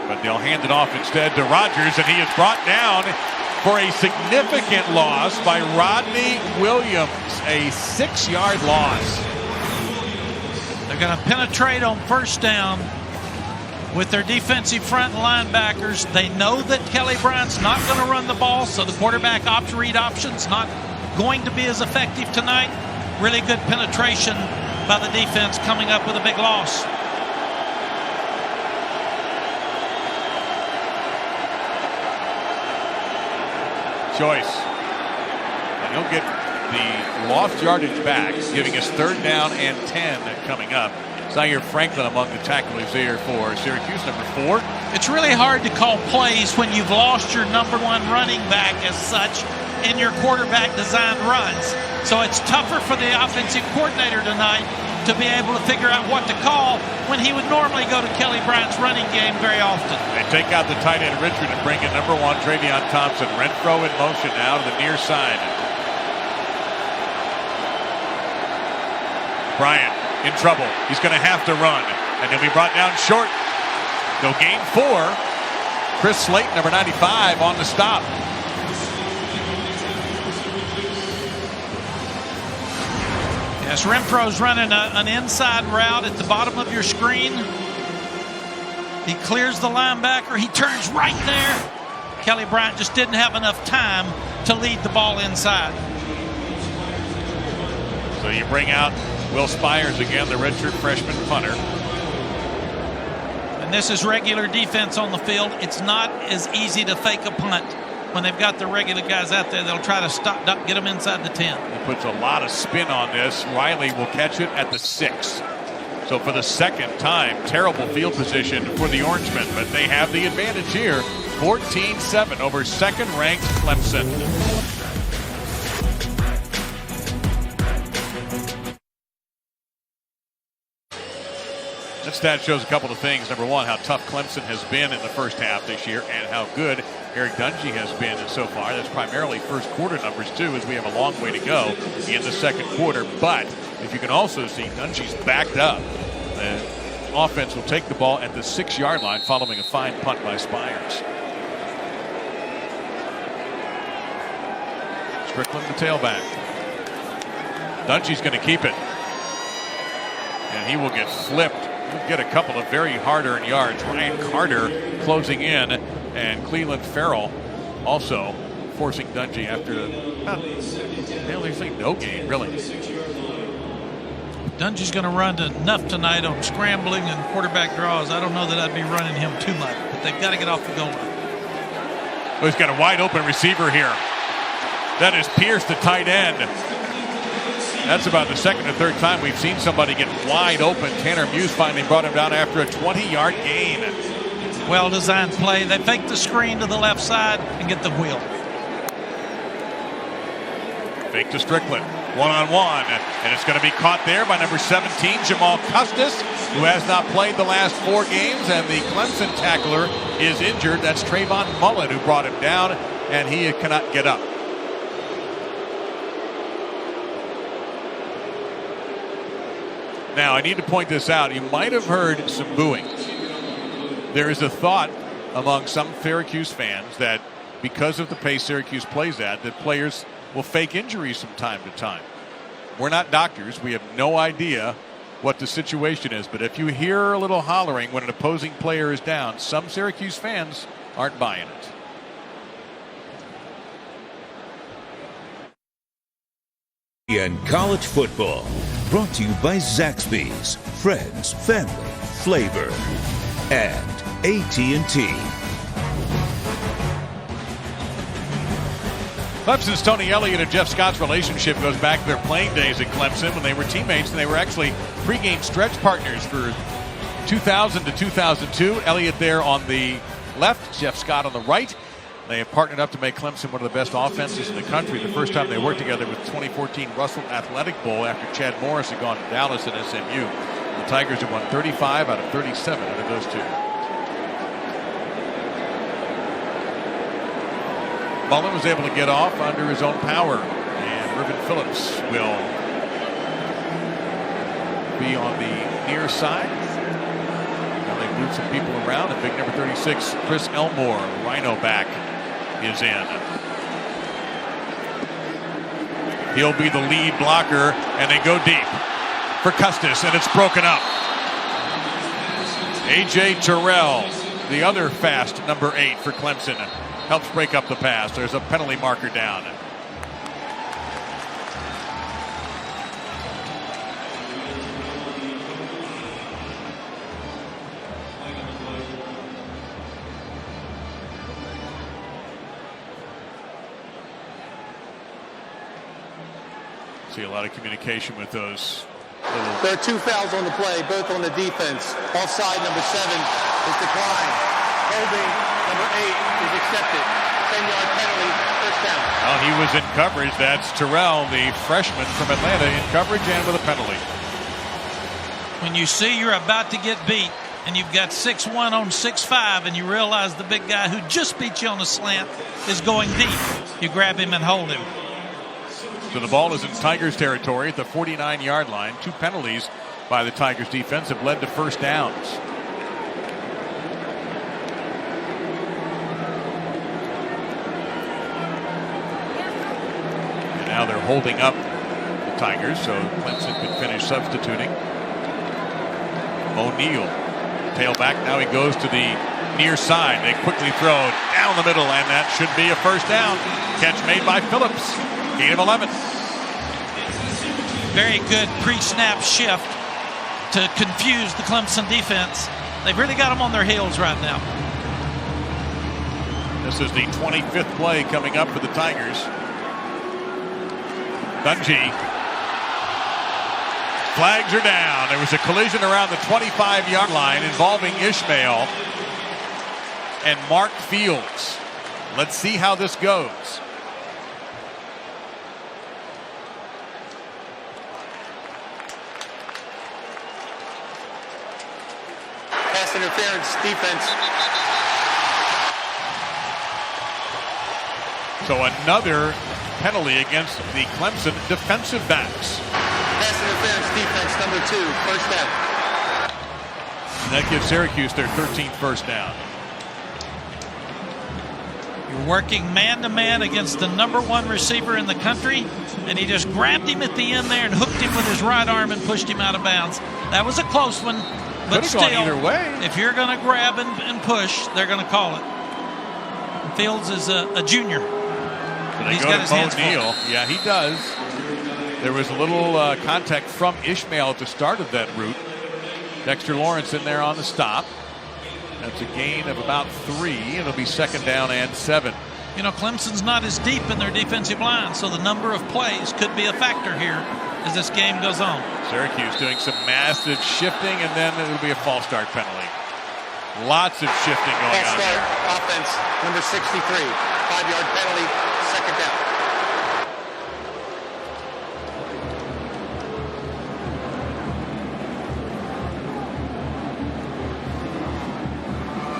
But they'll hand it off instead to Rogers, and he is brought down for a significant loss by Rodney Williams, a 6-yard loss. They're going to penetrate on 1st down with their defensive front linebackers. They know that Kelly Bryant's not going to run the ball, so the quarterback read option's not going to be as effective tonight. Really good penetration by the defense, coming up with a big loss. Choice. And he'll get the lost yardage back, giving us 3rd down and 10 coming up. Zaire Franklin among the tacklers there for Syracuse, number 4. It's really hard to call plays when you've lost your number 1 running back as such in your quarterback designed runs. So it's tougher for the offensive coordinator tonight to be able to figure out what to call when he would normally go to Kelly Bryant's running game very often. They take out the tight end Richard and bring in number 1 Travion Thompson. Renfro in motion now to the near side. Bryant in trouble. He's going to have to run, and he'll be brought down short. They'll gain 4. Chris Slayton, number 95, on the stop. Yes, Renfro's running an inside route at the bottom of your screen. He clears the linebacker. He turns right there. Kelly Bryant just didn't have enough time to lead the ball inside. So you bring out Will Spires again, the redshirt freshman punter. And this is regular defense on the field. It's not as easy to fake a punt. When they've got the regular guys out there, they'll try to get them inside the 10. He puts a lot of spin on this. Riley will catch it at the 6. So for the 2nd time, terrible field position for the Orangemen, but they have the advantage here. 14-7 over 2nd-ranked Clemson. That stat shows a couple of things. Number 1, how tough Clemson has been in the first half this year, and how good Eric Dungey has been so far. That's primarily first quarter numbers too, as we have a long way to go in the 2nd quarter. But if you can also see, Dungey's backed up. The offense will take the ball at the 6-yard line following a fine punt by Spires. Strickland, the tailback. Dungey's going to keep it, and he will get flipped. He'll get a couple of very hard-earned yards. Ryan Carter closing in, and Cleveland Farrell also forcing Dungey after they say no gain, really. Dungey's going to run enough tonight on scrambling and quarterback draws. I don't know that I'd be running him too much, but they've got to get off the goal line. Well, he's got a wide open receiver here. That is Pierce, the tight end. That's about the second or third time we've seen somebody get wide open. Tanner Muse finally brought him down after a 20-yard gain. Well-designed play. They fake the screen to the left side and get the wheel. Fake to Strickland. One-on-one. And it's going to be caught there by number 17, Jamal Custis, who has not played the last 4 games. And the Clemson tackler is injured. That's Trayvon Mullen who brought him down, and he cannot get up. Now, I need to point this out. You might have heard some booing. There is a thought among some Syracuse fans that because of the pace Syracuse plays at, that players will fake injuries from time to time. We're not doctors. We have no idea what the situation is. But if you hear a little hollering when an opposing player is down, some Syracuse fans aren't buying it. And college football, brought to you by Zaxby's, friends, family, flavor, and AT&T. Clemson's Tony Elliott and Jeff Scott's relationship goes back to their playing days at Clemson when they were teammates, and they were actually pregame stretch partners for 2000 to 2002. Elliott there on the left, Jeff Scott on the right. They have partnered up to make Clemson one of the best offenses in the country. The first time they worked together was the 2014 Russell Athletic Bowl after Chad Morris had gone to Dallas and SMU. The Tigers have won 35 out of 37 out of those 2. Mullen was able to get off under his own power, and Ervin Phillips will be on the near side. Now they've moved some people around, and big number 36, Chris Elmore, Rhino back, is in. He'll be the lead blocker, and they go deep for Custis, and it's broken up. A.J. Terrell, the other fast number 8 for Clemson, helps break up the pass. There's a penalty marker down. See a lot of communication with those. There are 2 fouls on the play, both on the defense. Offside number 7 is declined. Holding number 8 is accepted. 10-yard penalty, first down. Well, he was in coverage. That's Terrell, the freshman from Atlanta, in coverage and with a penalty. When you see you're about to get beat and you've got 6'1" on 6'5", and you realize the big guy who just beat you on a slant is going deep, you grab him and hold him. So the ball is in Tigers territory at the 49-yard line. 2 penalties by the Tigers defense have led to first downs. And now they're holding up the Tigers, so Clemson could finish substituting. O'Neal, tailback, now he goes to the near side. They quickly throw down the middle, and that should be a first down. Catch made by Phillips. Gain of 11. Very good pre-snap shift to confuse the Clemson defense. They've really got them on their heels right now. This is the 25th play coming up for the Tigers. Dungey. Flags are down. There was a collision around the 25-yard line involving Ishmael and Mark Fields. Let's see how this goes. Pass interference, defense. So another penalty against the Clemson defensive backs. Pass interference, defense, number 2, first down. And that gives Syracuse their 13th first down. You're working man-to-man against the number 1 receiver in the country, and he just grabbed him at the end there and hooked him with his right arm and pushed him out of bounds. That was a close one, but Could've still, gone either way. If you're going to grab and push, they're going to call it. Fields is a junior. So they He's go got to his hands full. O'Neal. Yeah, he does. There was a little contact from Ishmael at the start of that route. Dexter Lawrence in there on the stop. That's a gain of about 3. It'll be 2nd down and 7. You know, Clemson's not as deep in their defensive line, so the number of plays could be a factor here as this game goes on. Syracuse doing some massive shifting, and then it'll be a false start penalty. Lots of shifting going on. False start, offense, number 63. 5-yard penalty, 2nd down.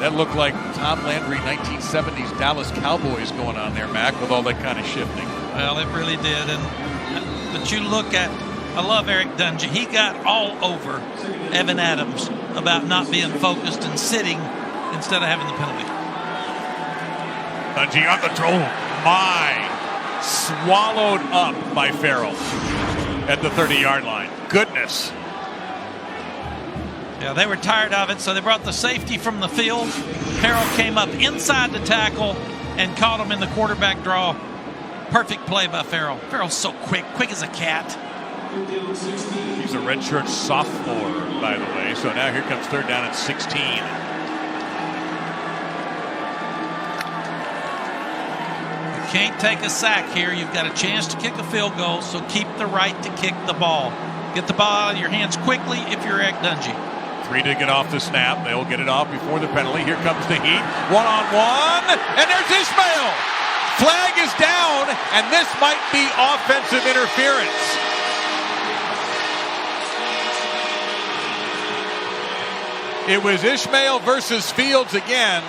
That looked like Tom Landry 1970s Dallas Cowboys going on there, Mac, with all that kind of shifting. Well, it really did. But you look at, I love Eric Dungey. He got all over Evan Adams about not being focused and sitting instead of having the penalty. Dungey on the throw. Swallowed up by Farrell at the 30-yard line. Goodness. Yeah, they were tired of it, so they brought the safety from the field. Farrell came up inside the tackle and caught him in the quarterback draw. Perfect play by Farrell. Farrell's so quick as a cat. He's a redshirt sophomore, by the way. So now here comes 3rd down and 16. You can't take a sack here. You've got a chance to kick a field goal, so keep the right to kick the ball. Get the ball out of your hands quickly if you're Eric Dungey. 3 to get off the snap. They'll get it off before the penalty. Here comes the heat. 1-on-1. And there's Ishmael. Flag is down, and this might be offensive interference. It was Ishmael versus Fields again,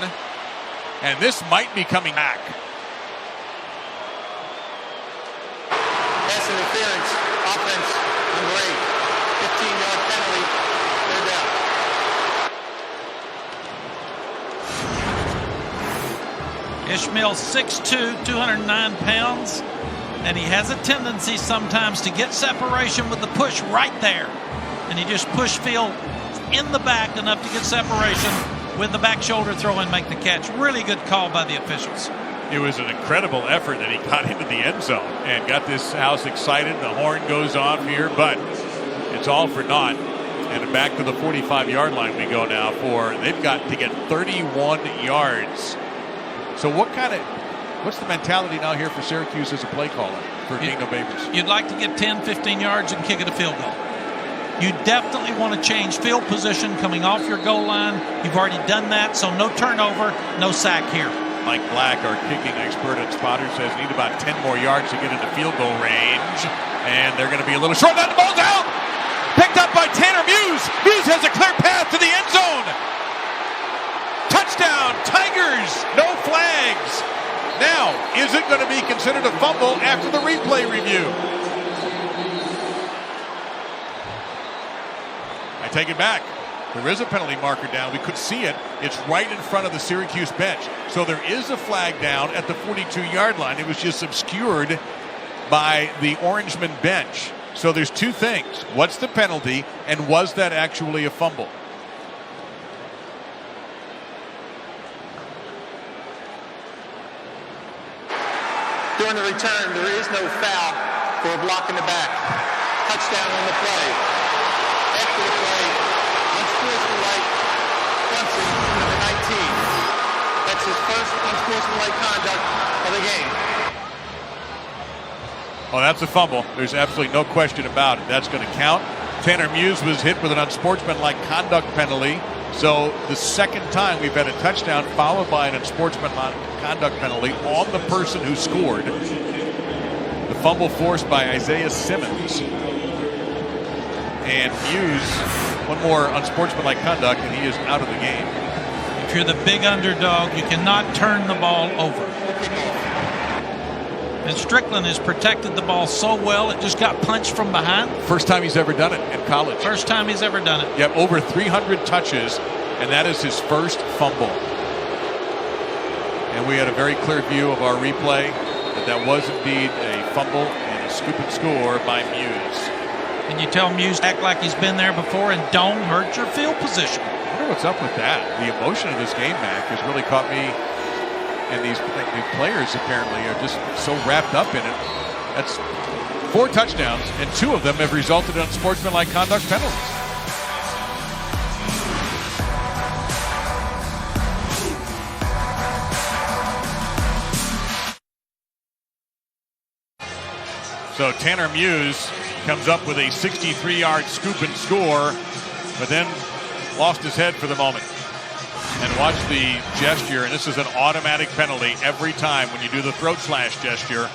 and this might be coming back. Pass interference, offense, number 8. 15-yard penalty, 3rd down. Ishmael's 6'2", 209 pounds, and he has a tendency sometimes to get separation with the push right there. And he just pushed Field in the back enough to get separation with the back shoulder throw and make the catch. Really good call by the officials. It was an incredible effort that he got into the end zone and got this house excited. The horn goes off here, but it's all for naught. And back to the 45-yard line we go now they've got to get 31 yards. So what's the mentality now here for Syracuse as a play caller for Kingdom Babers? You'd like to get 10, 15 yards and kick it a field goal. You definitely want to change field position coming off your goal line. You've already done that, so no turnover, no sack here. Mike Black, our kicking expert and spotter, says need about 10 more yards to get into field goal range. And they're going to be a little short. Now the ball's out! Picked up by Tanner Muse. Muse has a clear path to the end zone. Touchdown, Tigers, no flags. Now, is it going to be considered a fumble after the replay review? I take it back. There is a penalty marker down. We could see it. It's right in front of the Syracuse bench. So there is a flag down at the 42-yard line. It was just obscured by the Orangeman bench. So there's 2 things. What's the penalty, and was that actually a fumble? During the return, there is no foul for a block in the back. Touchdown on the play. After the play, unsportsmanlike Clemson, number 19. That's his first unsportsmanlike conduct of the game. Oh, that's a fumble. There's absolutely no question about it. That's going to count. Tanner Muse was hit with an unsportsmanlike conduct penalty. So the second time we've had a touchdown followed by an unsportsmanlike conduct penalty on the person who scored. The fumble forced by Isaiah Simmons. And Muse, one more unsportsmanlike conduct, and he is out of the game. If you're the big underdog, you cannot turn the ball over. And Strickland has protected the ball so well, it just got punched from behind. First time he's ever done it in college. First time he's ever done it. Yep, over 300 touches, and that is his first fumble. And we had a very clear view of our replay that was indeed a fumble and a scoop and score by Muse. And you tell Muse to act like he's been there before and don't hurt your field position. I wonder what's up with that. The emotion of this game, Mac, has really caught me. And these players apparently are just so wrapped up in it. That's 4 touchdowns, and 2 of them have resulted in unsportsmanlike conduct penalties. So Tanner Muse comes up with a 63-yard scoop and score, but then lost his head for the moment. And watch the gesture, and this is an automatic penalty every time when you do the throat slash gesture.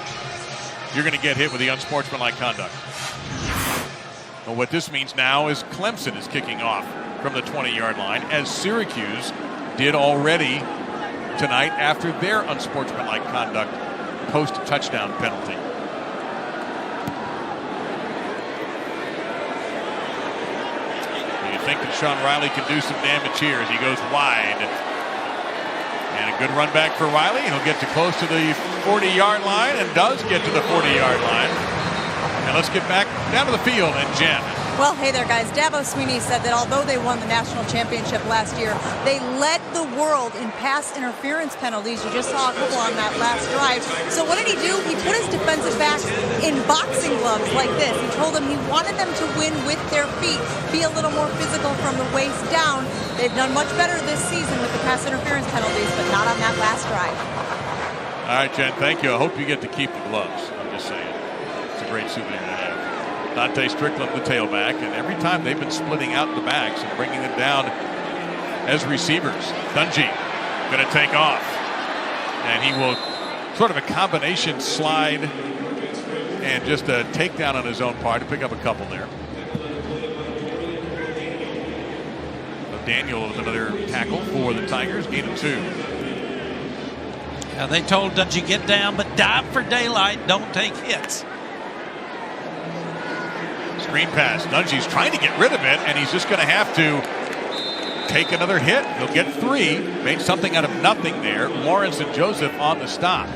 You're going to get hit with the unsportsmanlike conduct. Well, what this means now is Clemson is kicking off from the 20-yard line, as Syracuse did already tonight after their unsportsmanlike conduct post-touchdown penalty. I think that Sean Riley can do some damage here as he goes wide. And a good run back for Riley. He'll get to close to the 40-yard line and does get to the 40-yard line. And let's get back down to the field and Jen. Well, hey there, guys. Dabo Swinney said that although they won the national championship last year, they led the world in pass interference penalties. You just saw a couple on that last drive. So what did he do? He put his defensive backs in boxing gloves like this. He told them he wanted them to win with their feet, be a little more physical from the waist down. They've done much better this season with the pass interference penalties, but not on that last drive. All right, Jen, thank you. I hope you get to keep the gloves. I'm just saying. It's a great souvenir to have. Dontae Strickland, the tailback, and every time they've been splitting out the backs and bringing them down as receivers. Dungey going to take off, and he will sort of a combination slide and just a takedown on his own part to pick up a couple there. So Daniel with another tackle for the Tigers, gain of 2. Now they told Dungey, get down, but dive for daylight, don't take hits. Screen pass. Dungey's trying to get rid of it, and he's just going to have to take another hit. He'll get 3. Made something out of nothing there. Lawrence and Joseph on the stop.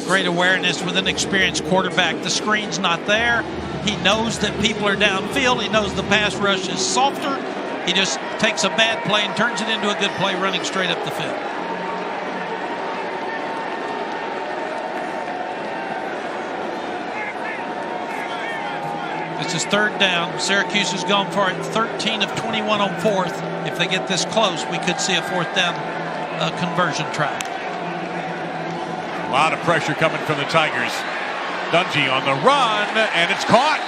Great awareness with an experienced quarterback. The screen's not there. He knows that people are downfield. He knows the pass rush is softer. He just takes a bad play and turns it into a good play running straight up the field. This is 3rd down. Syracuse has gone for it 13 of 21 on 4th. If they get this close, we could see a 4th down conversion try. A lot of pressure coming from the Tigers. Dungey on the run, and it's caught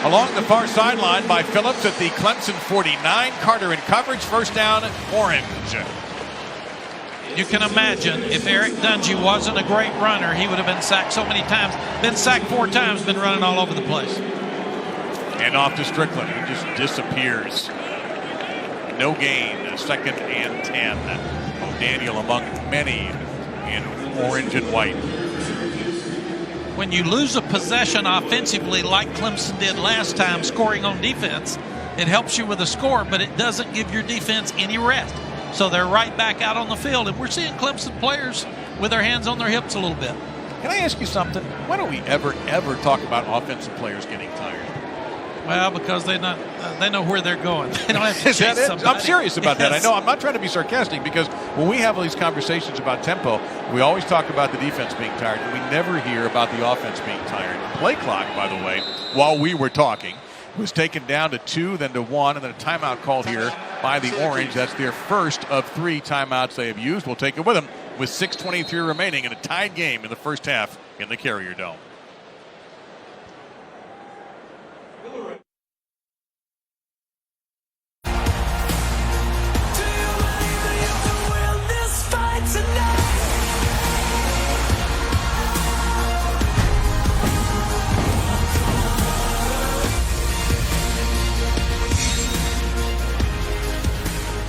along the far sideline by Phillips at the Clemson 49. Carter in coverage, 1st down, Orange. You can imagine if Eric Dungey wasn't a great runner, he would have been sacked so many times. Been sacked 4 times, been running all over the place. And off to Strickland, who just disappears. No gain, 2nd and 10. Daniel among many in orange and white. When you lose a possession offensively like Clemson did last time, scoring on defense, it helps you with a score, but it doesn't give your defense any rest. So they're right back out on the field, and we're seeing Clemson players with their hands on their hips a little bit. Can I ask you something? Why don't we ever talk about offensive players getting tired? Well, because they know where they're going. They don't have to chase somebody. I'm serious about that. I Yes. know I'm not trying to be sarcastic, because when we have all these conversations about tempo, we always talk about the defense being tired, and we never hear about the offense being tired. Play clock, by the way, while we were talking, was taken down to 2, then to 1, and then a timeout called here by the Orange. That's their first of 3 timeouts they have used. We'll take it with them with 6:23 remaining in a tied game in the first half in the Carrier Dome.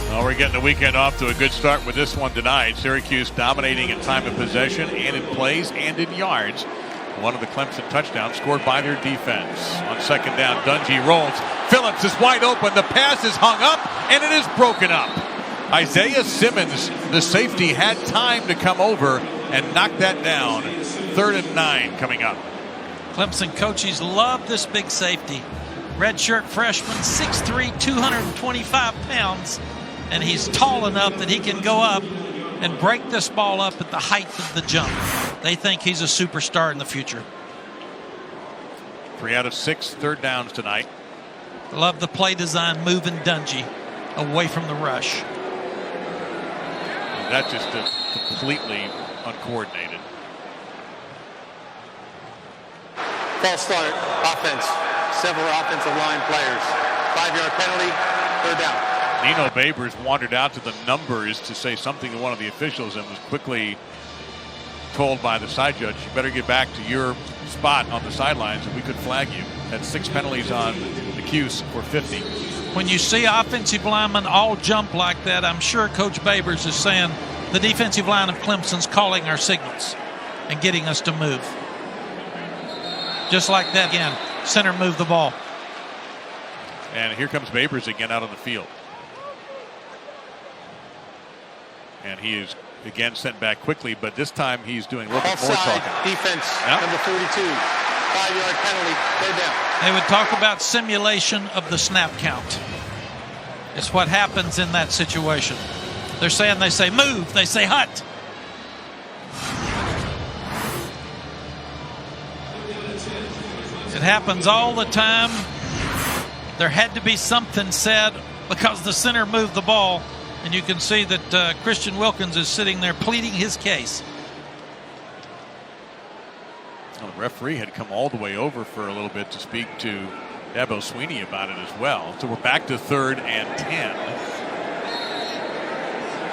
Well, we're getting the weekend off to a good start with this one tonight. Syracuse dominating in time of possession and in plays and in yards. One of the Clemson touchdowns scored by their defense. On 2nd down, Dungey rolls. Phillips is wide open. The pass is hung up, and it is broken up. Isaiah Simmons, the safety, had time to come over and knock that down. 3rd and 9 coming up. Clemson coaches love this big safety. Redshirt freshman, 6'3", 225 pounds. And he's tall enough that he can go up and break this ball up at the height of the jump. They think he's a superstar in the future. 3 out of 6 third downs tonight. Love the play design, moving Dungey away from the rush. And that just completely uncoordinated. False start, offense. Several offensive line players. 5-yard penalty, third down. Nino Babers wandered out to the numbers to say something to one of the officials and was quickly told by the side judge, you better get back to your spot on the sidelines and we could flag you. Had 6 penalties on the CUSE for 50. When you see offensive linemen all jump like that, I'm sure Coach Babers is saying the defensive line of Clemson's calling our signals and getting us to move. Just like that again, center move the ball. And here comes Babers again out on the field. And he is again sent back quickly, but this time he's doing a little bit more talking. Defense, number 42, 5-yard penalty, third down. They would talk about simulation of the snap count. It's what happens in that situation. They're saying, they say move, they say hut. It happens all the time. There had to be something said because the center moved the ball, and you can see that Christian Wilkins is sitting there pleading his case. Well, the referee had come all the way over for a little bit to speak to Dabo Sweeney about it as well. So we're back to 3rd and 10.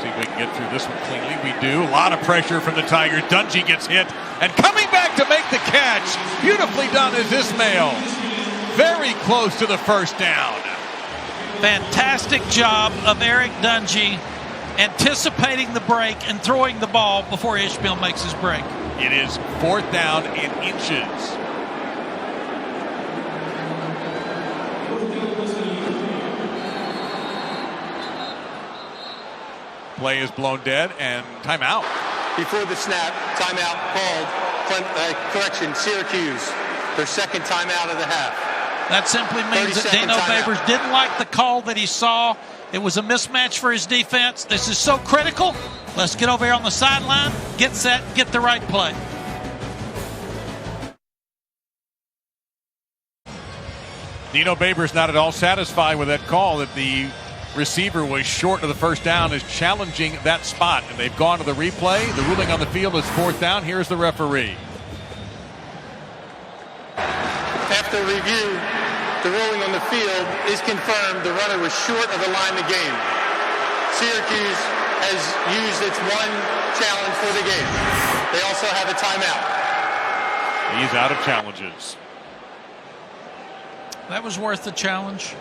See if we can get through this one cleanly. We do. A lot of pressure from the Tigers. Dungey gets hit and coming back to make the catch. Beautifully done is Ishmael. Very close to the first down. Fantastic job of Eric Dungey anticipating the break and throwing the ball before Ishmael makes his break. It is 4th down in inches. Play is blown dead and timeout. Before the snap, timeout called. Correction, Syracuse. Their second timeout of the half. That simply means that Dino Babers didn't like the call that he saw. It was a mismatch for his defense. This is so critical. Let's get over here on the sideline, get set, get the right play. Dino Babers not at all satisfied with that call that the receiver was short of the first down, is challenging that spot, and they've gone to the replay. The ruling on the field is 4th down. Here's the referee. After review, the ruling on the field is confirmed. The runner was short of the line of game. Syracuse has used its one challenge for the game. They also have a timeout. He's out of challenges. That was worth the challenge.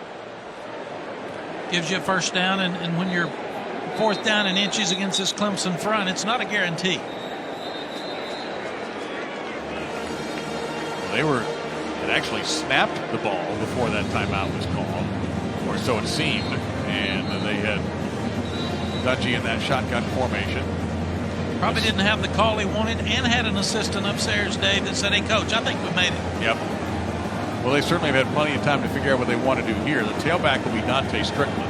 Gives you a first down, and when you're 4th down in inches against this Clemson front, it's not a guarantee. They had actually snapped the ball before that timeout was called, or so it seemed, and they had Dungey in that shotgun formation. Probably didn't have the call he wanted, and had an assistant upstairs, Dave, that said, hey, coach, I think we made it. Yep. Well, they certainly have had plenty of time to figure out what they want to do here. The tailback will be Dontae Strickland.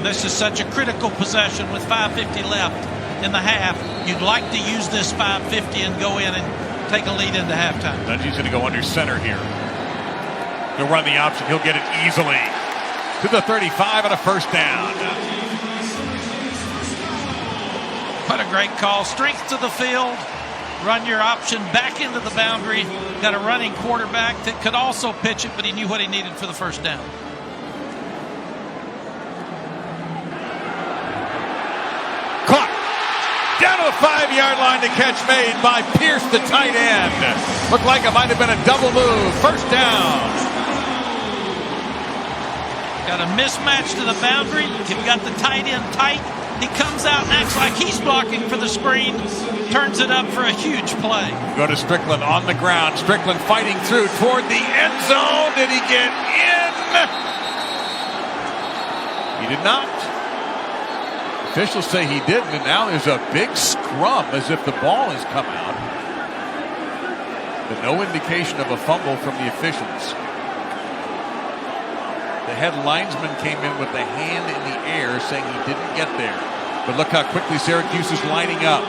This is such a critical possession with 5:50 left in the half. You'd like to use this 5:50 and go in and take a lead into halftime. Dungey's going to go under center here. He'll run the option. He'll get it easily to the 35 on a first down. What a great call. Strength to the field. Run your option back into the boundary. Got a running quarterback that could also pitch it, but he knew what he needed for the first down. Caught. Down to the 5-yard line to catch made by Pierce, the tight end. Looked like it might have been a double move. First down. Got a mismatch to the boundary. You've got the tight end tight. He comes out and acts like he's blocking for the screen. Turns it up for a huge play. Go to Strickland on the ground. Strickland fighting through toward the end zone. Did he get in? He did not. Officials say he didn't, and now there's a big scrum as if the ball has come out. But no indication of a fumble from the officials. The head linesman came in with the hand in the air saying he didn't get there. But look how quickly Syracuse is lining up.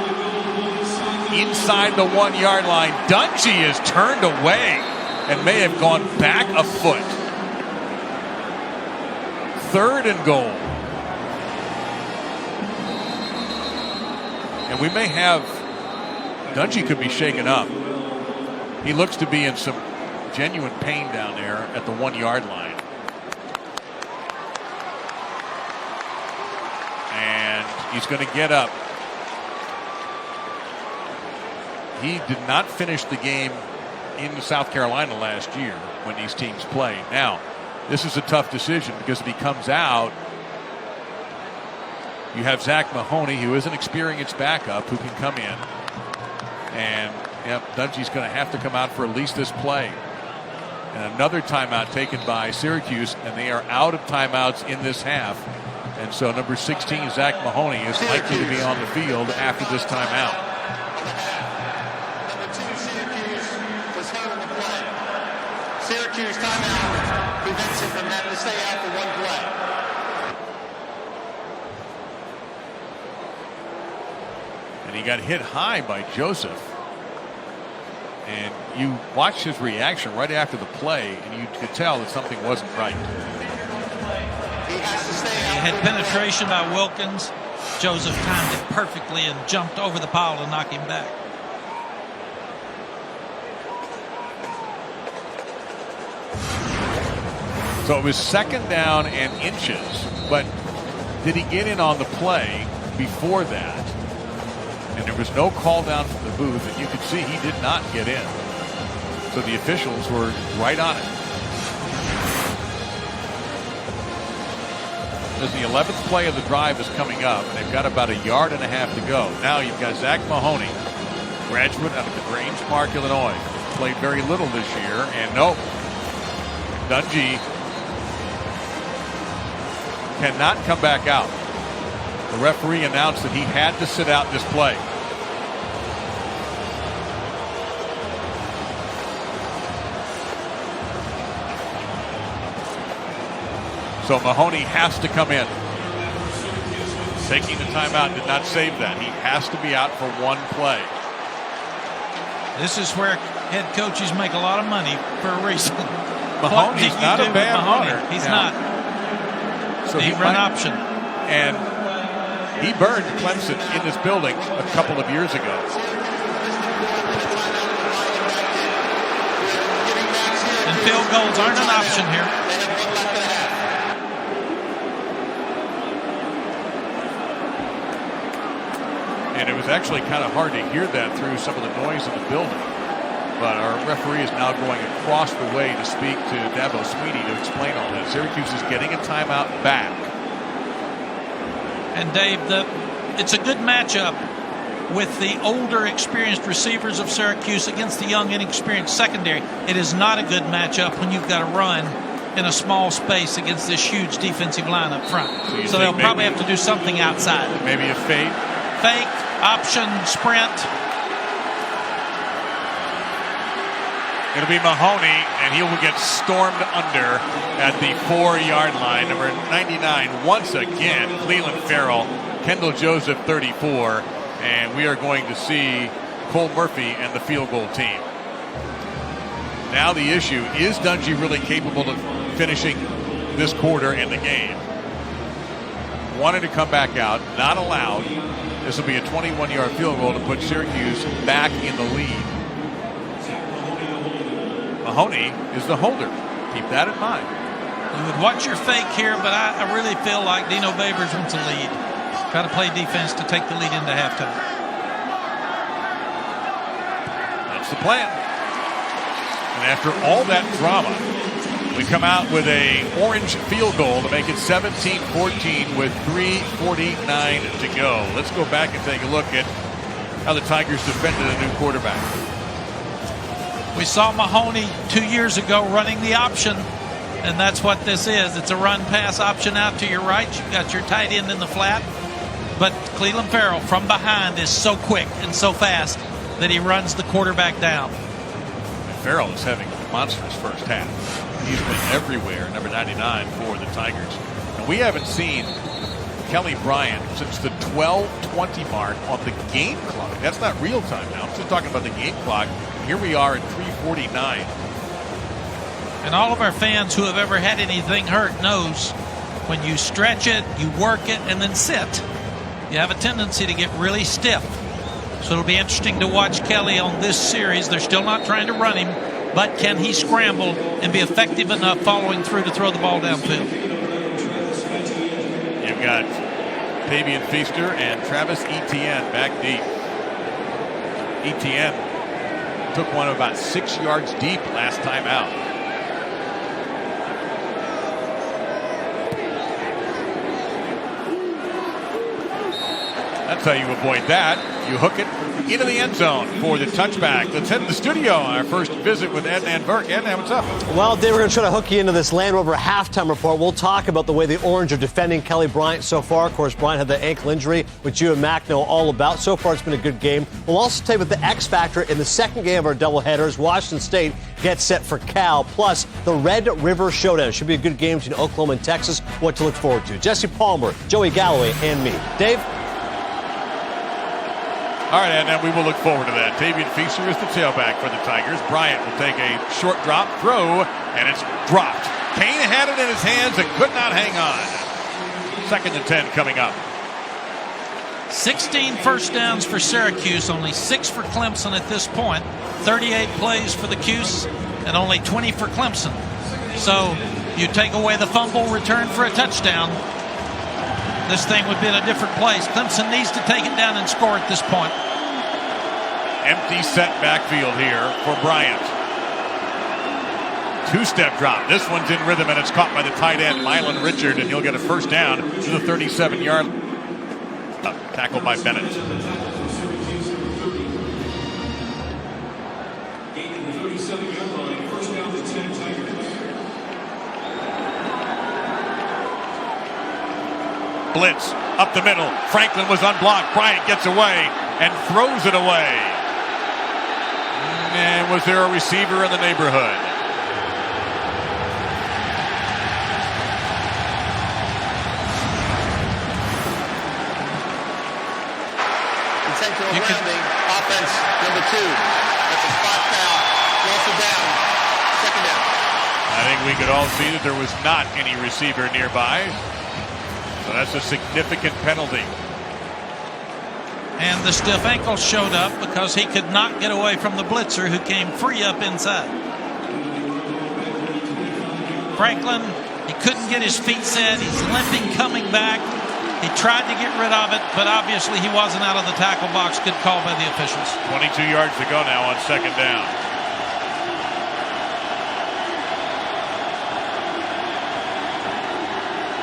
inside the 1 yard line. Dungey is turned away and may have gone back a foot. 3rd and goal. And we may have, Dungey could be shaken up. He looks to be in some genuine pain down there at the 1 yard line. And he's going to get up. He did not finish the game in South Carolina last year when these teams played. Now, this is a tough decision because if he comes out, you have Zach Mahoney, who is an experienced backup, who can come in. And Dungey's going to have to come out for at least this play. And another timeout taken by Syracuse, and they are out of timeouts in this half. And so number 16, Zach Mahoney, is likely to be on the field after this timeout. Number 2, Syracuse was hurt on the play. Syracuse timeout prevents him from having to stay out for 1 play. And he got hit high by Joseph. And you watched his reaction right after the play, and you could tell that something wasn't right. He has to stay He out. had penetration by Wilkins. Joseph timed it perfectly and jumped over the pile to knock him back. So it was 2nd down and inches, but did he get in on the play before that? And there was no call down from the booth, and you could see he did not get in. So the officials were right on it. As the 11th play of the drive is coming up, and they've got about 1.5 yards to go. Now you've got Zach Mahoney, graduate out of the Grange Park, Illinois. Played very little this year, and nope. Dungey cannot come back out. The referee announced that he had to sit out this play. So Mahoney has to come in. Taking the timeout did not save that. He has to be out for 1 play. This is where head coaches make a lot of money for a reason. Mahoney's not a bad runner. He's Yeah. not. So He run option. And he burned Clemson in this building a couple of years ago. And field goals aren't an option here. And it was actually kind of hard to hear that through some of the noise in the building. But our referee is now going across the way to speak to Dabo Sweeney to explain all that. Syracuse is getting a timeout back. And Dave, it's a good matchup with the older, experienced receivers of Syracuse against the young, inexperienced secondary. It is not a good matchup when you've got to run in a small space against this huge defensive line up front. So they'll probably have to do something outside. Maybe a fake. Fake, option, sprint. It'll be Mahoney, and he will get stormed under at the 4-yard line. Number 99, once again, Cleveland Farrell, Kendall Joseph, 34. And we are going to see Cole Murphy and the field goal team. Now the issue, is Dungey really capable of finishing this quarter and the game? Wanted to come back out, not allowed. This will be a 21-yard field goal to put Syracuse back in the lead. Mahoney is the holder. Keep that in mind. You would watch your fake here, but I really feel like Dino Babers wants a lead. Try to play defense to take the lead into halftime. That's the plan. And after all that drama, we come out with a orange field goal to make it 17-14 with 3:49 to go. Let's go back and take a look at how the Tigers defended a new quarterback. We saw Mahoney 2 years ago running the option, and that's what this is. It's a run-pass option out to your right. You've got your tight end in the flat. But Cleveland Farrell from behind is so quick and so fast that he runs the quarterback down. And Farrell is having a monstrous first half. He's been everywhere, number 99 for the Tigers. And we haven't seen Kelly Bryant since the 12:20 mark on the game clock. That's not real time now. I'm just talking about the game clock. Here we are at 3:49. And all of our fans who have ever had anything hurt knows when you stretch it, you work it, and then sit, you have a tendency to get really stiff. So it'll be interesting to watch Kelly on this series. They're still not trying to run him, but can he scramble and be effective enough following through to throw the ball downfield? You've got Tavien Feaster and Travis Etienne back deep. Etienne took one about 6 yards deep last time out. That's how you avoid that. You hook it into the end zone for the touchback. Let's head to the studio. Our first visit with Etinne and Burke. Etinne, what's up? Well, Dave, we're going to try to hook you into this Land Rover halftime report. We'll talk about the way the Orange are defending Kelly Bryant so far. Of course, Bryant had the ankle injury, which you and Mac know all about. So far, it's been a good game. We'll also tell you about the X factor in the second game of our doubleheaders. Washington State gets set for Cal, plus the Red River Showdown. Should be a good game between Oklahoma and Texas. What to look forward to. Jesse Palmer, Joey Galloway, and me. Dave? All right, and we will look forward to that. Tavien Feaster is the tailback for the Tigers. Bryant will take a short drop throw, and it's dropped. Kane had it in his hands and could not hang on. 2nd and 10 coming up. 16 first downs for Syracuse, only 6 for Clemson at this point. 38 plays for the CUSE, and only 20 for Clemson. So you take away the fumble return for a touchdown, this thing would be in a different place. Clemson needs to take it down and score at this point. Empty set backfield here for Bryant. 2-step drop. This one's in rhythm, and it's caught by the tight end, Mylan Richard, and he'll get a first down to the 37-yard tackle by Bennett. Blitz up the middle. Franklin was unblocked. Bryant gets away and throws it away. And was there a receiver in the neighborhood? Central rounding, offense number 2. That's a spot foul. Also down. 2nd down. I think we could all see that there was not any receiver nearby. So that's a significant penalty. And the stiff ankle showed up because he could not get away from the blitzer who came free up inside. Franklin, he couldn't get his feet set. He's limping coming back. He tried to get rid of it, but obviously he wasn't out of the tackle box. Good call by the officials. 22 yards to go now on 2nd down.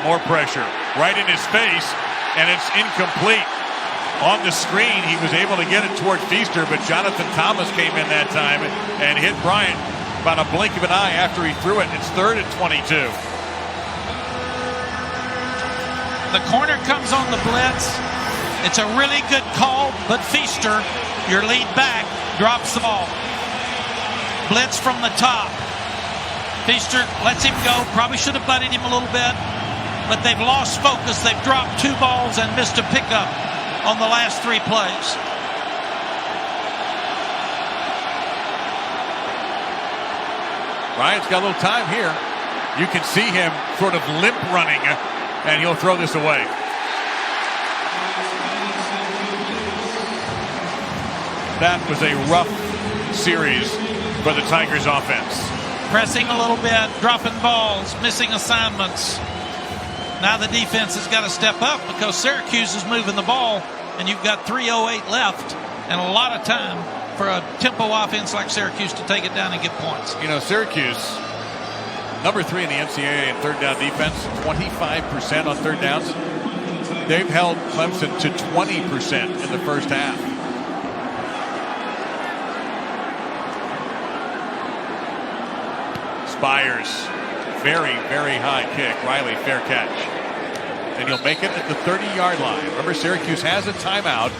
More pressure right in his face, and it's incomplete. On the screen, he was able to get it toward Feaster, but Jonathan Thomas came in that time and hit Bryant about a blink of an eye after he threw it. It's 3rd and 22. The corner comes on the blitz. It's a really good call, but Feaster, your lead back, drops the ball. Blitz from the top. Feaster lets him go. Probably should have butted him a little bit, but they've lost focus. They've dropped 2 balls and missed a pickup on the last 3 plays. Bryant's got a little time here. You can see him sort of limp running, and he'll throw this away. That was a rough series for the Tigers offense. Pressing a little bit, dropping balls, missing assignments. Now the defense has got to step up because Syracuse is moving the ball, and you've got 3:08 left and a lot of time for a tempo offense like Syracuse to take it down and get points. You know, Syracuse, number 3 in the NCAA in 3rd down defense, 25% on 3rd downs. They've held Clemson to 20% in the first half. Spires, very, very high kick. Riley, fair catch. And he'll make it at the 30-yard line. Remember, Syracuse has a timeout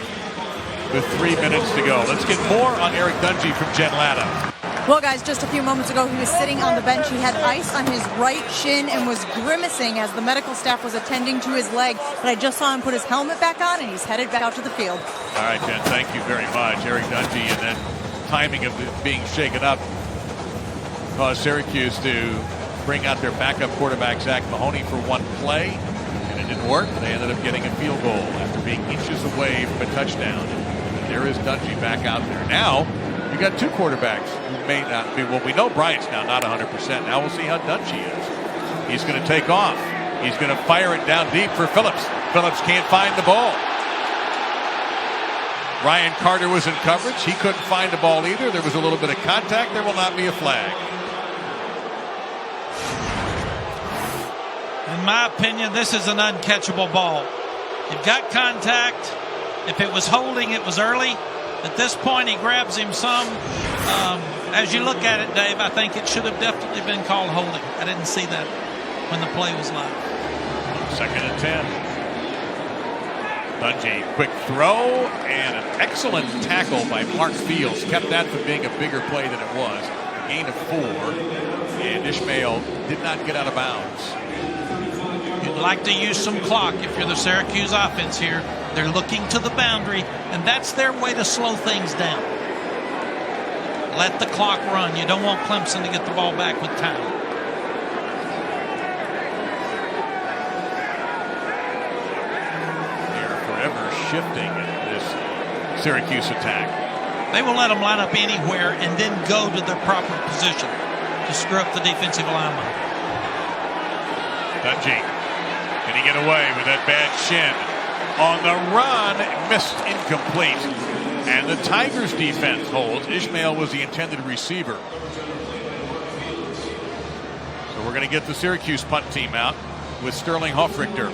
with 3 minutes to go. Let's get more on Eric Dungey from Jen Latta. Well, guys, just a few moments ago, he was sitting on the bench. He had ice on his right shin and was grimacing as the medical staff was attending to his leg. But I just saw him put his helmet back on, and he's headed back out to the field. All right, Jen, thank you very much. Eric Dungey, and then timing of it being shaken up caused Syracuse to bring out their backup quarterback, Zach Mahoney, for one play, and it didn't work. They ended up getting a field goal after being inches away from a touchdown. And there is Dungey back out there. Now, you got two quarterbacks who may not be. Well, we know Bryant's now not 100%. Now we'll see how Dungey is. He's going to take off. He's going to fire it down deep for Phillips. Phillips can't find the ball. Ryan Carter was in coverage. He couldn't find the ball either. There was a little bit of contact. There will not be a flag. In my opinion, this is an uncatchable ball. You've got contact. If it was holding, it was early. At this point, he grabs him some. As you look at it, Dave, I think it should have definitely been called holding. I didn't see that when the play was live. 2nd and 10. Dungey, quick throw, and an excellent tackle by Mark Fields. Kept that from being a bigger play than it was. A gain of 4, and Ishmael did not get out of bounds. You'd like to use some clock if you're the Syracuse offense here. They're looking to the boundary, and that's their way to slow things down. Let the clock run. You don't want Clemson to get the ball back with time. They're forever shifting this Syracuse attack. They will let them line up anywhere and then go to their proper position to screw up the defensive lineman. Dungey, can he get away with that bad shin? On the run, missed, incomplete. And the Tigers defense holds. Ishmael was the intended receiver. So we're going to get the Syracuse punt team out with Sterling Hofrichter.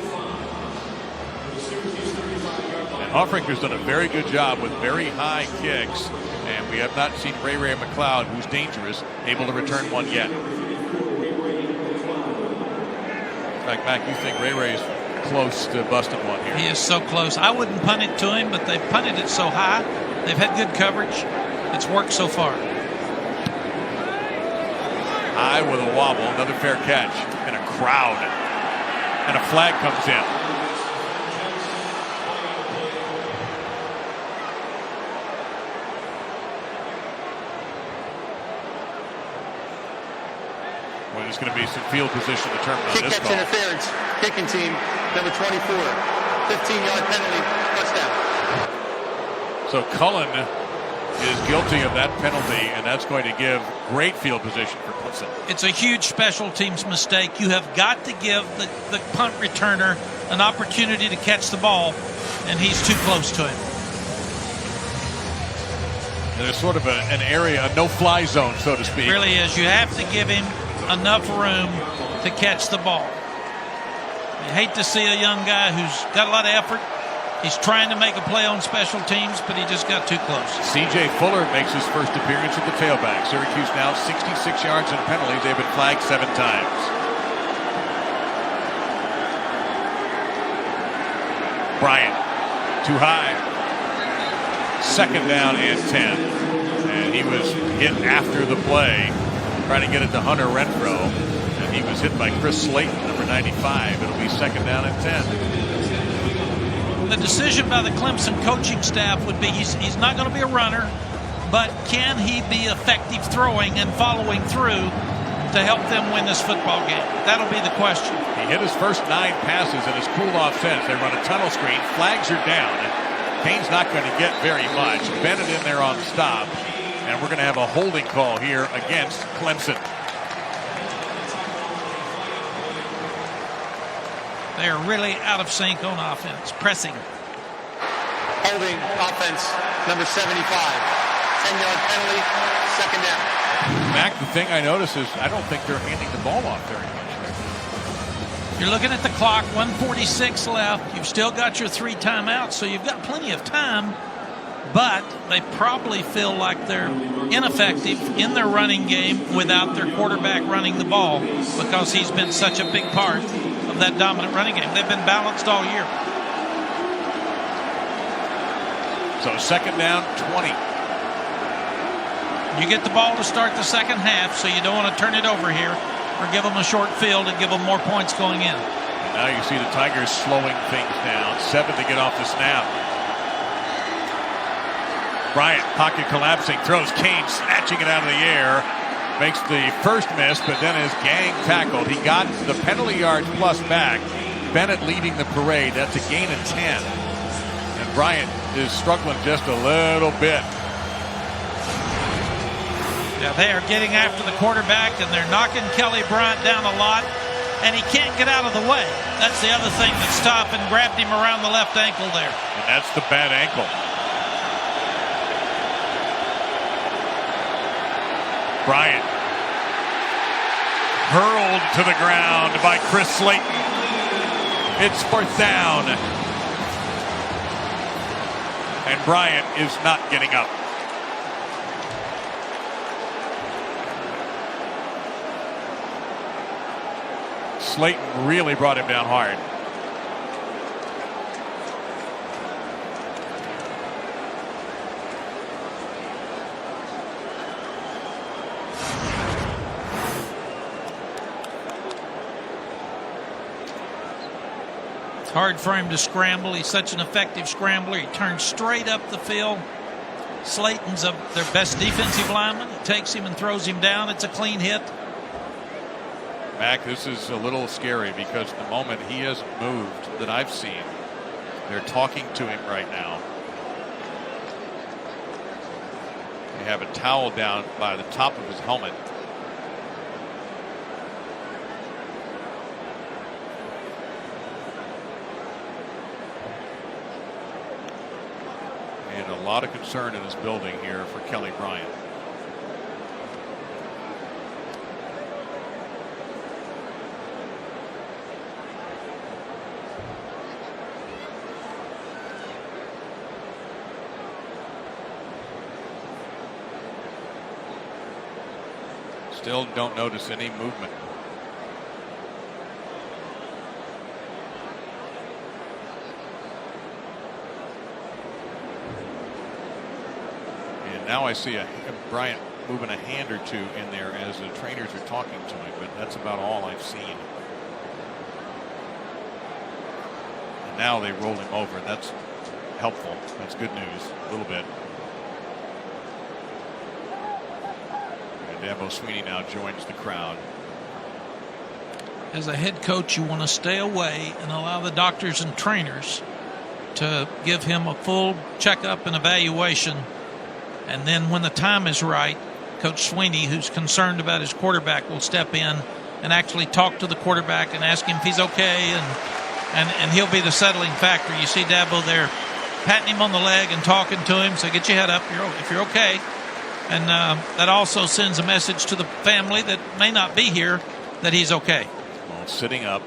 And Hofrichter's done a very good job with very high kicks. And we have not seen Ray McLeod, who's dangerous, able to return one yet. In fact, Mac, you think Ray's close to busting one here? He is so close. I wouldn't punt it to him, but they've punted it so high. They've had good coverage. It's worked so far. High with a wobble, another fair catch, and a crowd. And a flag comes in. Well, there's going to be some field position determined on this call. Interference. Kicking team, number 24. 15-yard penalty, touchdown. So Cullen is guilty of that penalty, and that's going to give great field position for Clemson. It's a huge special teams mistake. You have got to give the punt returner an opportunity to catch the ball, and he's too close to him. And there's sort of an area, a no-fly zone, so to speak. It really is. You have to give him enough room to catch the ball. You hate to see a young guy who's got a lot of effort. He's trying to make a play on special teams, but he just got too close. C.J. Fuller makes his first appearance at the tailback. Syracuse now 66 yards in penalties. They've been flagged 7 times. Bryant, too high. 2nd down and 10. And he was hit after the play, trying to get it to Hunter Renfro. And he was hit by Chris Slayton, number 95. It'll be 2nd down and 10. The decision by the Clemson coaching staff would be he's not going to be a runner, but can he be effective throwing and following through to help them win this football game? That'll be the question. He hit his first 9 passes and has cooled off since. They run a tunnel screen. Flags are down. Kane's not going to get very much. Bennett in there on stop. And we're going to have a holding call here against Clemson. They're really out of sync on offense. Pressing. Holding offense, number 75. 10-yard penalty, 2nd down. Mac, the thing I notice is I don't think they're handing the ball off very much. You're looking at the clock, 1:46 left. You've still got your 3 timeouts, so you've got plenty of time. But they probably feel like they're ineffective in their running game without their quarterback running the ball because he's been such a big part of that dominant running game. They've been balanced all year. So 2nd down, 20. You get the ball to start the second half, so you don't want to turn it over here or give them a short field and give them more points going in. And now you see the Tigers slowing things down. 7 to get off the snap. Bryant, pocket collapsing, throws. Kane snatching it out of the air. Makes the first miss, but then is gang tackled. He got the penalty yards plus back. Bennett leading the parade. That's a gain of 10. And Bryant is struggling just a little bit. Yeah, they are getting after the quarterback, and they're knocking Kelly Bryant down a lot, and he can't get out of the way. That's the other thing that stopped and grabbed him around the left ankle there. And that's the bad ankle. Bryant hurled to the ground by Chris Slayton. It's 4th down. And Bryant is not getting up. Slayton really brought him down hard. It's hard for him to scramble. He's such an effective scrambler. He turns straight up the field. Slayton's their best defensive lineman. He takes him and throws him down. It's a clean hit. Mac, this is a little scary because the moment he hasn't moved that I've seen, they're talking to him right now. They have a towel down by the top of his helmet. And a lot of concern in this building here for Kelly Bryant. Still don't notice any movement. And now I see a Bryant moving a hand or two in there as the trainers are talking to him, but that's about all I've seen. And now they roll him over, and that's helpful. That's good news, a little bit. Dabo Sweeney now joins the crowd. As a head coach, you want to stay away and allow the doctors and trainers to give him a full checkup and evaluation. And then when the time is right, Coach Sweeney, who's concerned about his quarterback, will step in and actually talk to the quarterback and ask him if he's okay, and he'll be the settling factor. You see Dabo there patting him on the leg and talking to him, so get your head up if you're okay. And that also sends a message to the family that may not be here that he's okay. Well, sitting up.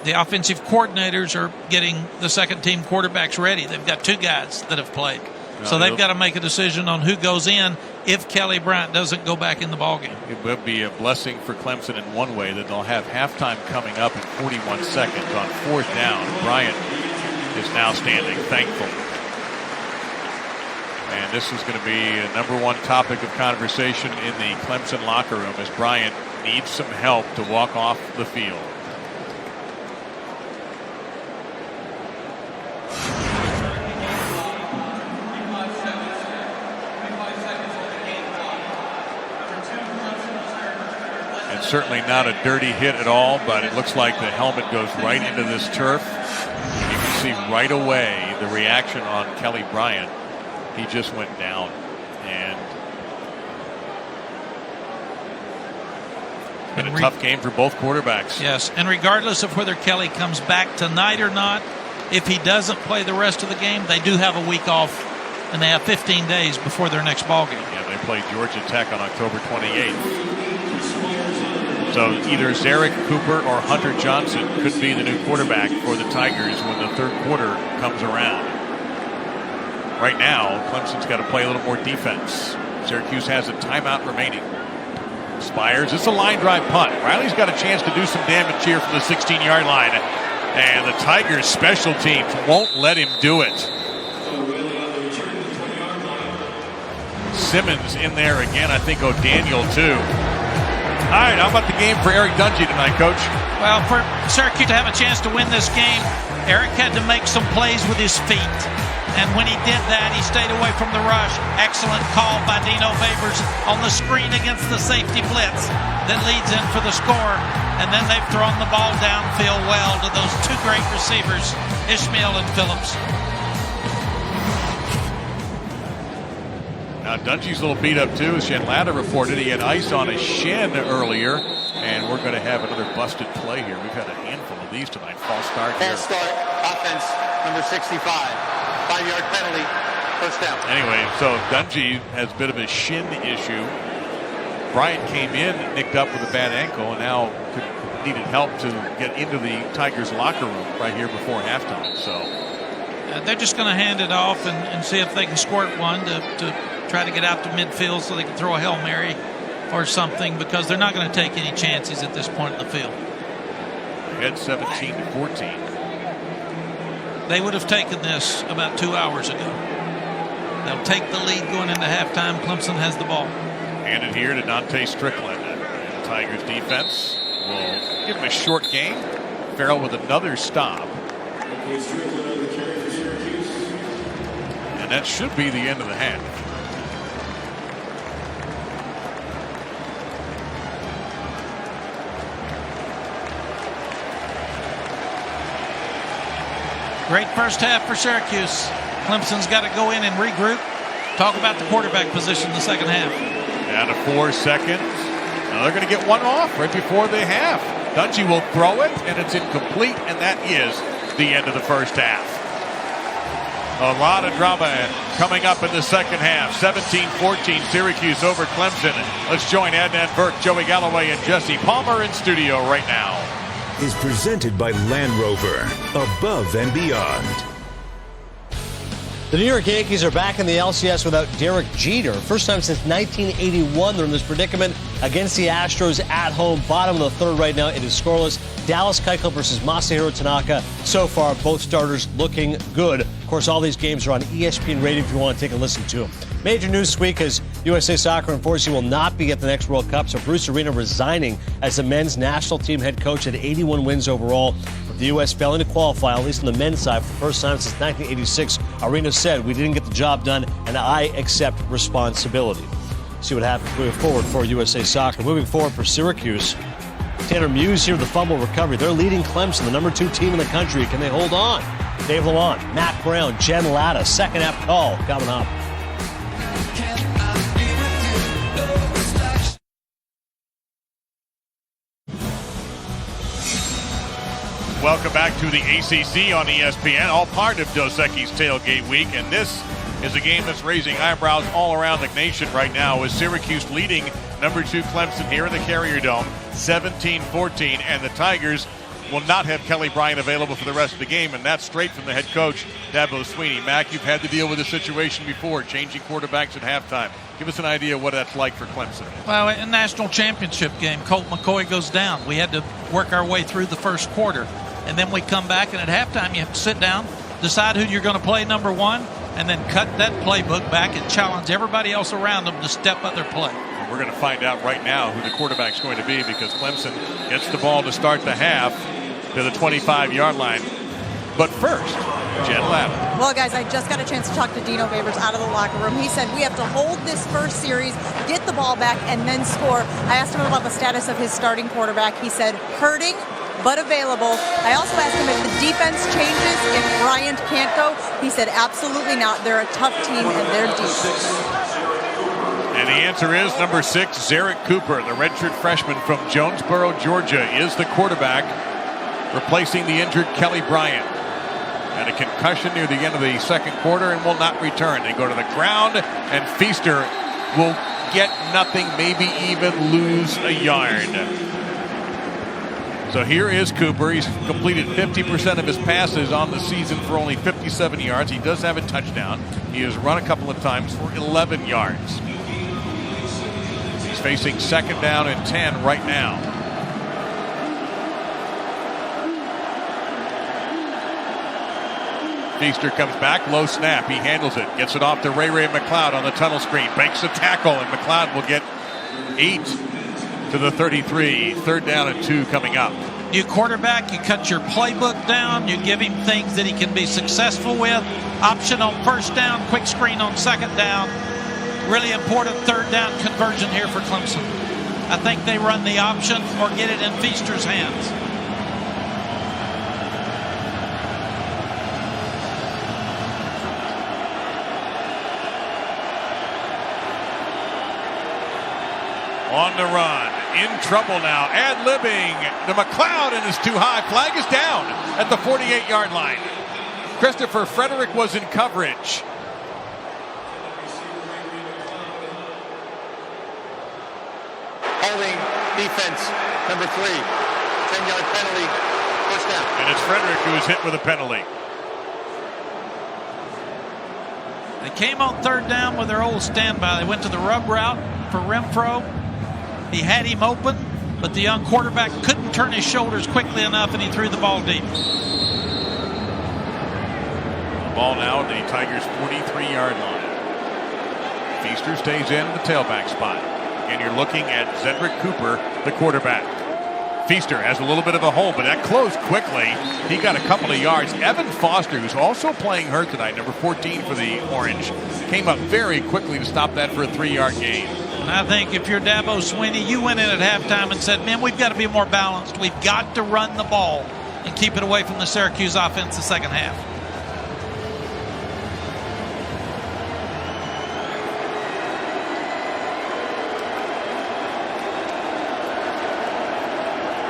The offensive coordinators are getting the second team quarterbacks ready. They've got 2 guys that have played. So they've got to make a decision on who goes in if Kelly Bryant doesn't go back in the ballgame. It will be a blessing for Clemson in one way that they'll have halftime coming up in 41 seconds on 4th down. Bryant is now standing, thankful. And this is going to be a #1 topic of conversation in the Clemson locker room as Bryant needs some help to walk off the field. And certainly not a dirty hit at all, but it looks like the helmet goes right into this turf. You can see right away the reaction on Kelly Bryant. He just went down, and it's been a tough game for both quarterbacks. Yes, and regardless of whether Kelly comes back tonight or not, if he doesn't play the rest of the game, they do have a week off, and they have 15 days before their next ball game. Yeah, they play Georgia Tech on October 28th. So either Zarek Cooper or Hunter Johnson could be the new quarterback for the Tigers when the third quarter comes around. Right now, Clemson's got to play a little more defense. Syracuse has a timeout remaining. Spires, it's a line drive punt. Riley's got a chance to do some damage here from the 16-yard line. And the Tigers' special teams won't let him do it. Simmons in there again. I think O'Daniel too. All right, how about the game for Eric Dungey tonight, Coach? Well, for Syracuse to have a chance to win this game, Eric had to make some plays with his feet. And when he did that, he stayed away from the rush. Excellent call by Dino Babers on the screen against the safety blitz that leads in for the score. And then they've thrown the ball downfield well to those two great receivers, Ishmael and Phillips. Now, Dungey's a little beat up too. As Shenlata reported, he had ice on his shin earlier. And we're going to have another busted play here. We've had a handful of these tonight. False start here. False start, offense, number 65. 5-yard penalty, first down. Anyway, so Dungey has a bit of a shin issue. Bryant came in, nicked up with a bad ankle, and now needed help to get into the Tigers locker room right here before halftime. So they're just going to hand it off and see if they can squirt one to try to get out to midfield so they can throw a Hail Mary or something, because they're not going to take any chances at this point in the field. They had 17-14. They would have taken this about 2 hours ago. They'll take the lead going into halftime. Clemson has the ball. Handed here to Dontae Strickland. The Tigers defense will give him a short game. Farrell with another stop. And that should be the end of the half. Great first half for Syracuse. Clemson's got to go in and regroup. Talk about the quarterback position in the second half. Down to 4 seconds. Now they're going to get one off right before the half. Dungey will throw it, and it's incomplete, and that is the end of the first half. A lot of drama coming up in the second half. 17-14, Syracuse over Clemson. Let's join Adnan Burke, Joey Galloway, and Jesse Palmer in studio right now. Is presented by Land Rover, above and beyond. The New York Yankees are back in the LCS without Derek Jeter. First time since 1981 they're in this predicament against the Astros at home. Bottom of the third right now. It is scoreless. Dallas Keuchel versus Masahiro Tanaka. So far, both starters looking good. Of course, all these games are on ESPN Radio if you want to take a listen to them. Major news this week is USA Soccer unfortunately will not be at the next World Cup. So Bruce Arena resigning as the men's national team head coach at 81 wins overall. With the U.S. failing to qualify, at least on the men's side, for the first time since 1986. Arena said, "We didn't get the job done, and I accept responsibility." See what happens moving forward for USA Soccer. Moving forward for Syracuse, Tanner Muse here with the fumble recovery. They're leading Clemson, the number 2 team in the country. Can they hold on? Dave Lamont, Matt Brown, Jen Latta, second half call coming up. Welcome back to the ACC on ESPN, all part of Dos Equis Tailgate Week, and this is a game that's raising eyebrows all around the nation right now, with Syracuse leading number 2 Clemson here in the Carrier Dome, 17-14, and the Tigers will not have Kelly Bryant available for the rest of the game, and that's straight from the head coach, Dabo Swinney. Mac, you've had to deal with this situation before, changing quarterbacks at halftime. Give us an idea of what that's like for Clemson. Well, in a national championship game, Colt McCoy goes down. We had to work our way through the first quarter, and then we come back, and at halftime you have to sit down, decide who you're going to play number 1, and then cut that playbook back and challenge everybody else around them to step up their play. We're going to find out right now who the quarterback's going to be, because Clemson gets the ball to start the half to the 25-yard line. But first, Jen Latta. Well, guys, I just got a chance to talk to Dino Babers out of the locker room. He said we have to hold this first series, get the ball back, and then score. I asked him about the status of his starting quarterback. He said hurting, but available. I also asked him if the defense changes if Bryant can't go. He said absolutely not. They're a tough team, and they're deep. And the answer is number 6, Zarek Cooper, the redshirt freshman from Jonesboro, Georgia, is the quarterback, replacing the injured Kelly Bryant. And a concussion near the end of the second quarter and will not return. They go to the ground, and Feaster will get nothing, maybe even lose a yard. So here is Cooper. He's completed 50% of his passes on the season for only 57 yards. He does have a touchdown. He has run a couple of times for 11 yards. He's facing second down and 10 right now. Feaster comes back, low snap. He handles it, gets it off to Ray McLeod on the tunnel screen. Breaks the tackle, and McLeod will get 8 to the 33. 3rd down and 2 coming up. New quarterback, you cut your playbook down. You give him things that he can be successful with. Option on 1st down, quick screen on 2nd down. Really important 3rd down conversion here for Clemson. I think they run the option or get it in Feaster's hands. On the run, in trouble now, ad-libbing to McLeod, and it's too high. Flag is down at the 48-yard line. Christopher Frederick was in coverage. Holding defense, number 3. 10-yard penalty, 1st down. And it's Frederick who is hit with a penalty. They came on 3rd down with their old standby. They went to the rub route for Renfro. He had him open, but the young quarterback couldn't turn his shoulders quickly enough, and he threw the ball deep. The ball now at the Tigers' 43-yard line. Feaster stays in the tailback spot. And you're looking at Zedrick Cooper, the quarterback. Feaster has a little bit of a hole, but that closed quickly. He got a couple of yards. Evan Foster, who's also playing hurt tonight, number 14 for the Orange, came up very quickly to stop that for a 3-yard gain. And I think if you're Dabo Swinney, you went in at halftime and said, man, we've got to be more balanced. We've got to run the ball and keep it away from the Syracuse offense the second half.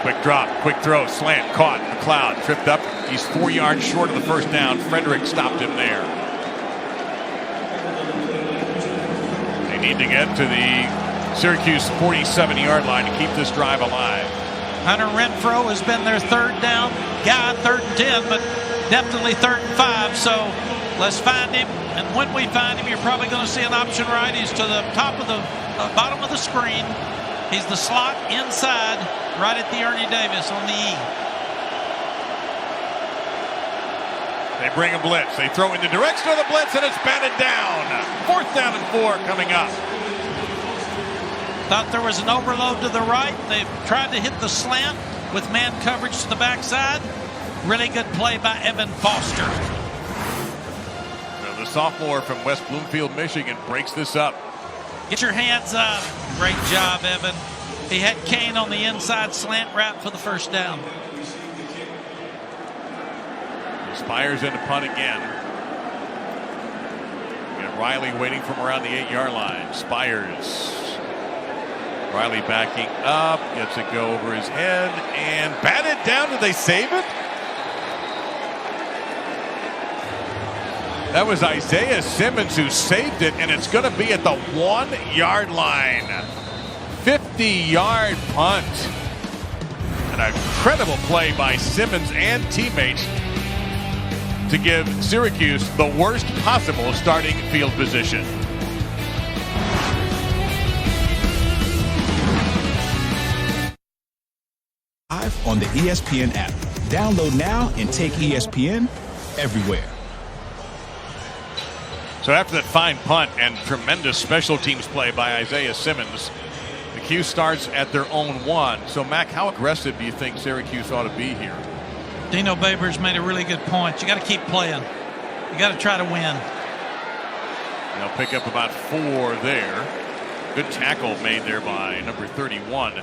Quick drop, quick throw, slant, caught. McLeod tripped up. He's 4 yards short of the 1st down. Frederick stopped him there. They need to get to the Syracuse 47-yard line to keep this drive alive. Hunter Renfro has been their 3rd down guy, 3rd and 10, but definitely 3rd and 5. So let's find him. And when we find him, you're probably going to see an option right. He's to the top of the bottom of the screen. He's the slot inside, right at the Ernie Davis on the E. They bring a blitz. They throw in the direction of the blitz, and it's batted down. 4th down and 4 coming up. Thought there was an overload to the right. They tried to hit the slant with man coverage to the backside. Really good play by Evan Foster. Now the sophomore from West Bloomfield, Michigan, breaks this up. Get your hands up. Great job, Evan. He had Kane on the inside slant route for the 1st down. Spires into punt again. And Riley waiting from around the 8-yard line. Spires. Riley backing up. Gets it go over his head. And batted down. Did they save it? That was Isaiah Simmons who saved it, and it's going to be at the 1-yard line. 50-yard punt. An incredible play by Simmons and teammates to give Syracuse the worst possible starting field position. Live on the ESPN app. Download now and take ESPN everywhere. So after that fine punt and tremendous special teams play by Isaiah Simmons, the CUSE starts at their own 1. So, Mac, how aggressive do you think Syracuse ought to be here? Dino Babers made a really good point. You got to keep playing. You got to try to win. They'll pick up about 4 there. Good tackle made there by number 31.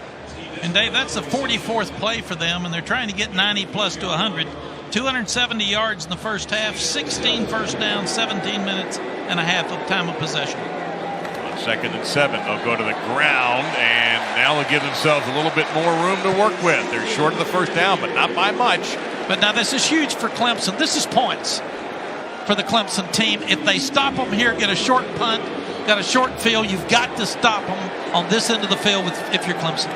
And, Dave, that's the 44th play for them, and they're trying to get 90 plus to 100. 270 yards in the 1st half, 16 1st downs, 17 minutes and a half of time of possession. On 2nd and 7, they'll go to the ground, and now they'll give themselves a little bit more room to work with. They're short of the 1st down, but not by much. But now this is huge for Clemson. This is points for the Clemson team. If they stop them here, get a short punt, got a short field, you've got to stop them on this end of the field if you're Clemson.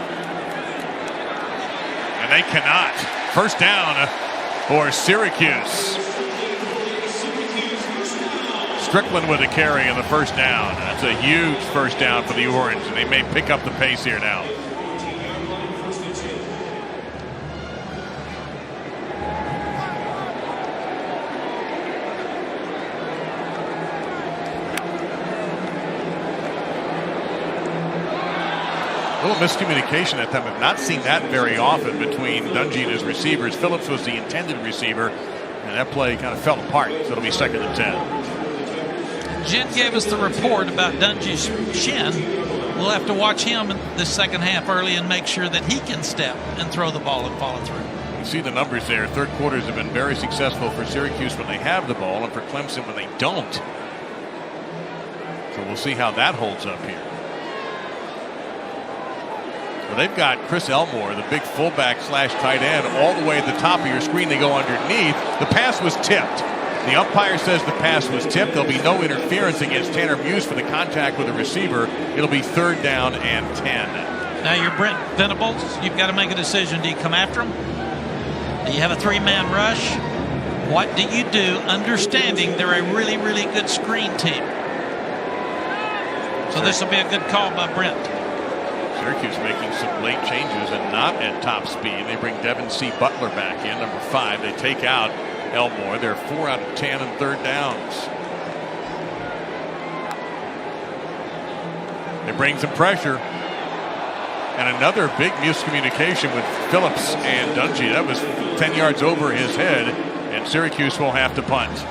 And they cannot. 1st down for Syracuse. Strickland with a carry in the 1st down. That's a huge 1st down for the Orange, and they may pick up the pace here now. A little miscommunication at them. I've not seen that very often between Dungey and his receivers. Phillips was the intended receiver, and that play kind of fell apart, so it'll be 2nd and 10. Jen gave us the report about Dungey's shin. We'll have to watch him in the second half early and make sure that he can step and throw the ball and follow through. You see the numbers there. Third quarters have been very successful for Syracuse when they have the ball, and for Clemson when they don't. So we'll see how that holds up here. Well, they've got Chris Elmore, the big fullback slash tight end, all the way at the top of your screen. They go underneath. The pass was tipped. The umpire says the pass was tipped. There'll be no interference against Tanner Muse for the contact with the receiver. It'll be 3rd down and 10. Now you're Brent Venables. You've got to make a decision. Do you come after him? Do you have a 3-man rush? What do you do, understanding they're a really, really good screen team? So this will be a good call by Brent. Syracuse making some late changes and not at top speed. They bring Devin C. Butler back in, number 5. They take out Elmore. They're 4 out of 10 and 3rd downs. They bring some pressure. And another big miscommunication with Phillips and Dungey. That was 10 yards over his head, and Syracuse will have to punt.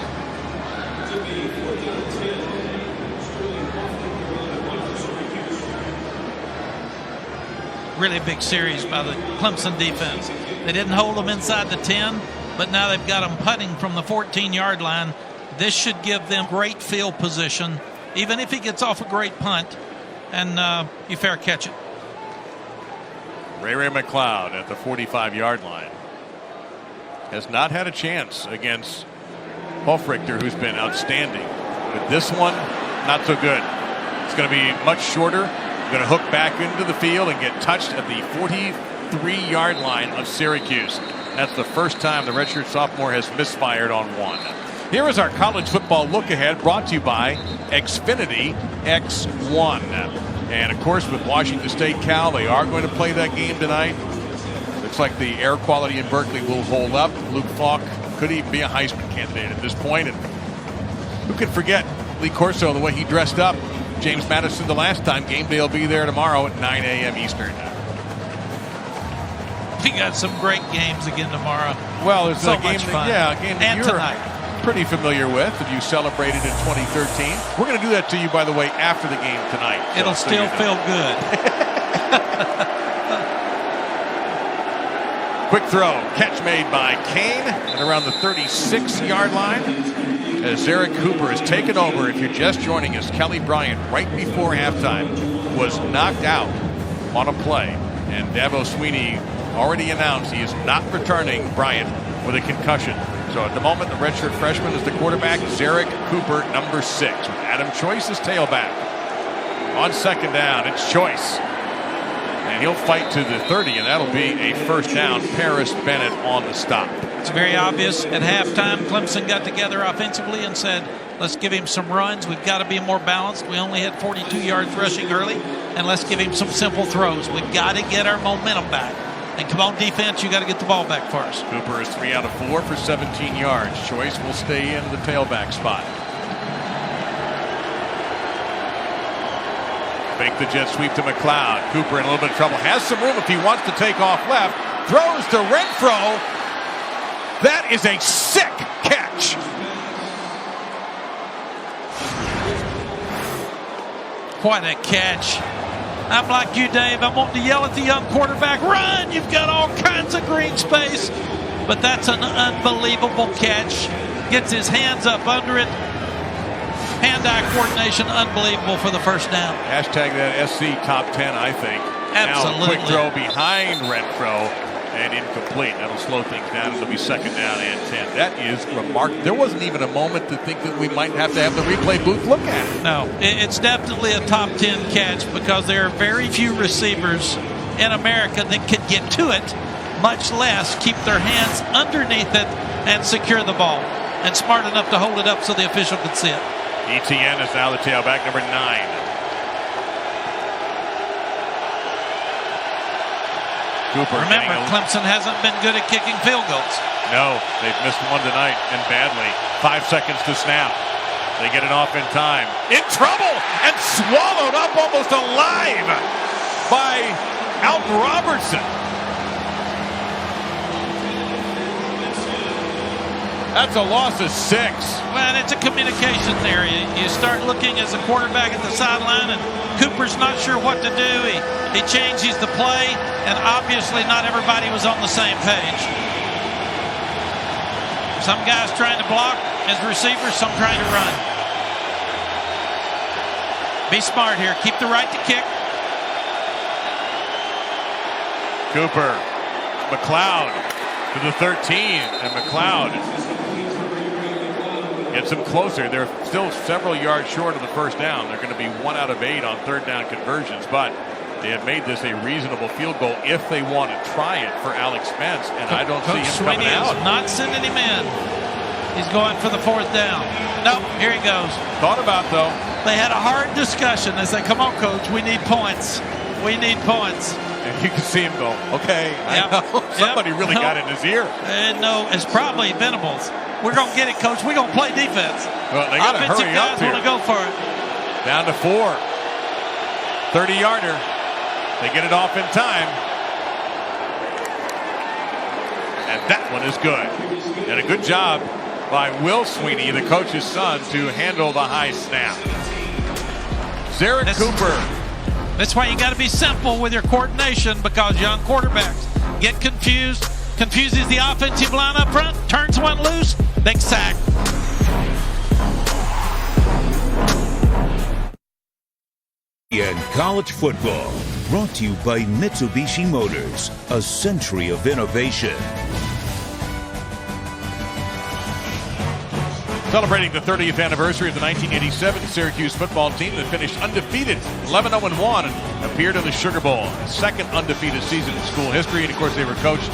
Really big series by the Clemson defense. They didn't hold them inside the 10, but now they've got them punting from the 14-yard line. This should give them great field position, even if he gets off a great punt, and you fair catch it. Ray McLeod at the 45-yard line has not had a chance against Hofrichter, who's been outstanding. But this one, not so good. It's going to be much shorter. Going to hook back into the field and get touched at the 43-yard line of Syracuse. That's the first time the redshirt sophomore has misfired on one. Here is our college football look ahead, brought to you by Xfinity X1. And of course, with Washington State Cal, they are going to play that game tonight. Looks like the air quality in Berkeley will hold up. Luke Falk could even be a Heisman candidate at this point. And who can forget Lee Corso, the way he dressed up? James Madison the last time. Game day will be there tomorrow at 9 a.m. Eastern. We got some great games again tomorrow. Well, there's so a game, much fun. yeah, a game that and you're tonight. Pretty familiar with that you celebrated in 2013. We're going to do that to you, by the way, after the game tonight. It'll still feel good. Quick throw, catch made by Kane at around the 36-yard line. As Eric Cooper is taken over, if you're just joining us, Kelly Bryant, right before halftime, was knocked out on a play. And Dabo Sweeney already announced he is not returning Bryant with a concussion. So at the moment, the redshirt freshman is the quarterback, Zarek Cooper, number 6, with Adam Choice as tailback. On 2nd down, it's Choice. And he'll fight to the 30, and that'll be a first down. Paris Bennett on the stop. It's very obvious. At halftime, Clemson got together offensively and said, let's give him some runs. We've got to be more balanced. We only had 42 yards rushing early, and let's give him some simple throws. We've got to get our momentum back. And come on, defense, you got to get the ball back first. Cooper is 3 out of 4 for 17 yards. Choice will stay in the tailback spot. Fake the jet sweep to McLeod. Cooper in a little bit of trouble. Has some room if he wants to take off left. Throws to Renfro. That is a sick catch. Quite a catch. I'm like you, Dave. I want to yell at the young quarterback, run! You've got all kinds of green space. But that's an unbelievable catch. Gets his hands up under it. Hand-eye coordination, unbelievable for the first down. Hashtag that SC top 10, I think. Absolutely. Now, quick throw behind Renfro and incomplete. That'll slow things down. It'll be 2nd down and 10. That is remarkable. There wasn't even a moment to think that we might have to have the replay booth look at it. No, it's definitely a top 10 catch because there are very few receivers in America that could get to it, much less keep their hands underneath it and secure the ball. And smart enough to hold it up so the official could see it. Etinne is now the tailback, number 9. Cooper. Remember, Clemson hasn't been good at kicking field goals. No, they've missed one tonight, and badly. 5 seconds to snap. They get it off in time. In trouble and swallowed up almost alive by Alton Robertson. That's a loss of 6. Well, it's a communication there. You start looking as a quarterback at the sideline, and Cooper's not sure what to do. He changes the play, and obviously not everybody was on the same page. Some guys trying to block as receivers, some trying to run. Be smart here. Keep the right to kick. Cooper, McLeod to the 13, and McLeod gets them closer. They're still several yards short of the first down. They're going to be 1 out of 8 on third down conversions, but they have made this a reasonable field goal if they want to try it for Alex Spence, and I don't see him coming out. Not sending him in. He's going for the 4th down. Nope, here he goes. Thought about, though. They had a hard discussion. They said, come on, coach, we need points. We need points. And you can see him go, okay, Yep. I know. Somebody really got in his ear. No, it's probably Venables. We're going to get it, coach. We're going to play defense. Well, they got to hurry up here. Want to go for it. Down to 4. 30-yarder. They get it off in time. And that one is good. And a good job by Will Sweeney, the coach's son, to handle the high snap. Zarek Cooper. That's why you got to be simple with your coordination, because young quarterbacks get confused. Confuses the offensive line up front. Turns one loose. Big sack. And college football, brought to you by Mitsubishi Motors, a century of innovation. Celebrating the 30th anniversary of the 1987 Syracuse football team that finished undefeated, 11-0-1, and appeared in the Sugar Bowl. Second undefeated season in school history, and of course they were coached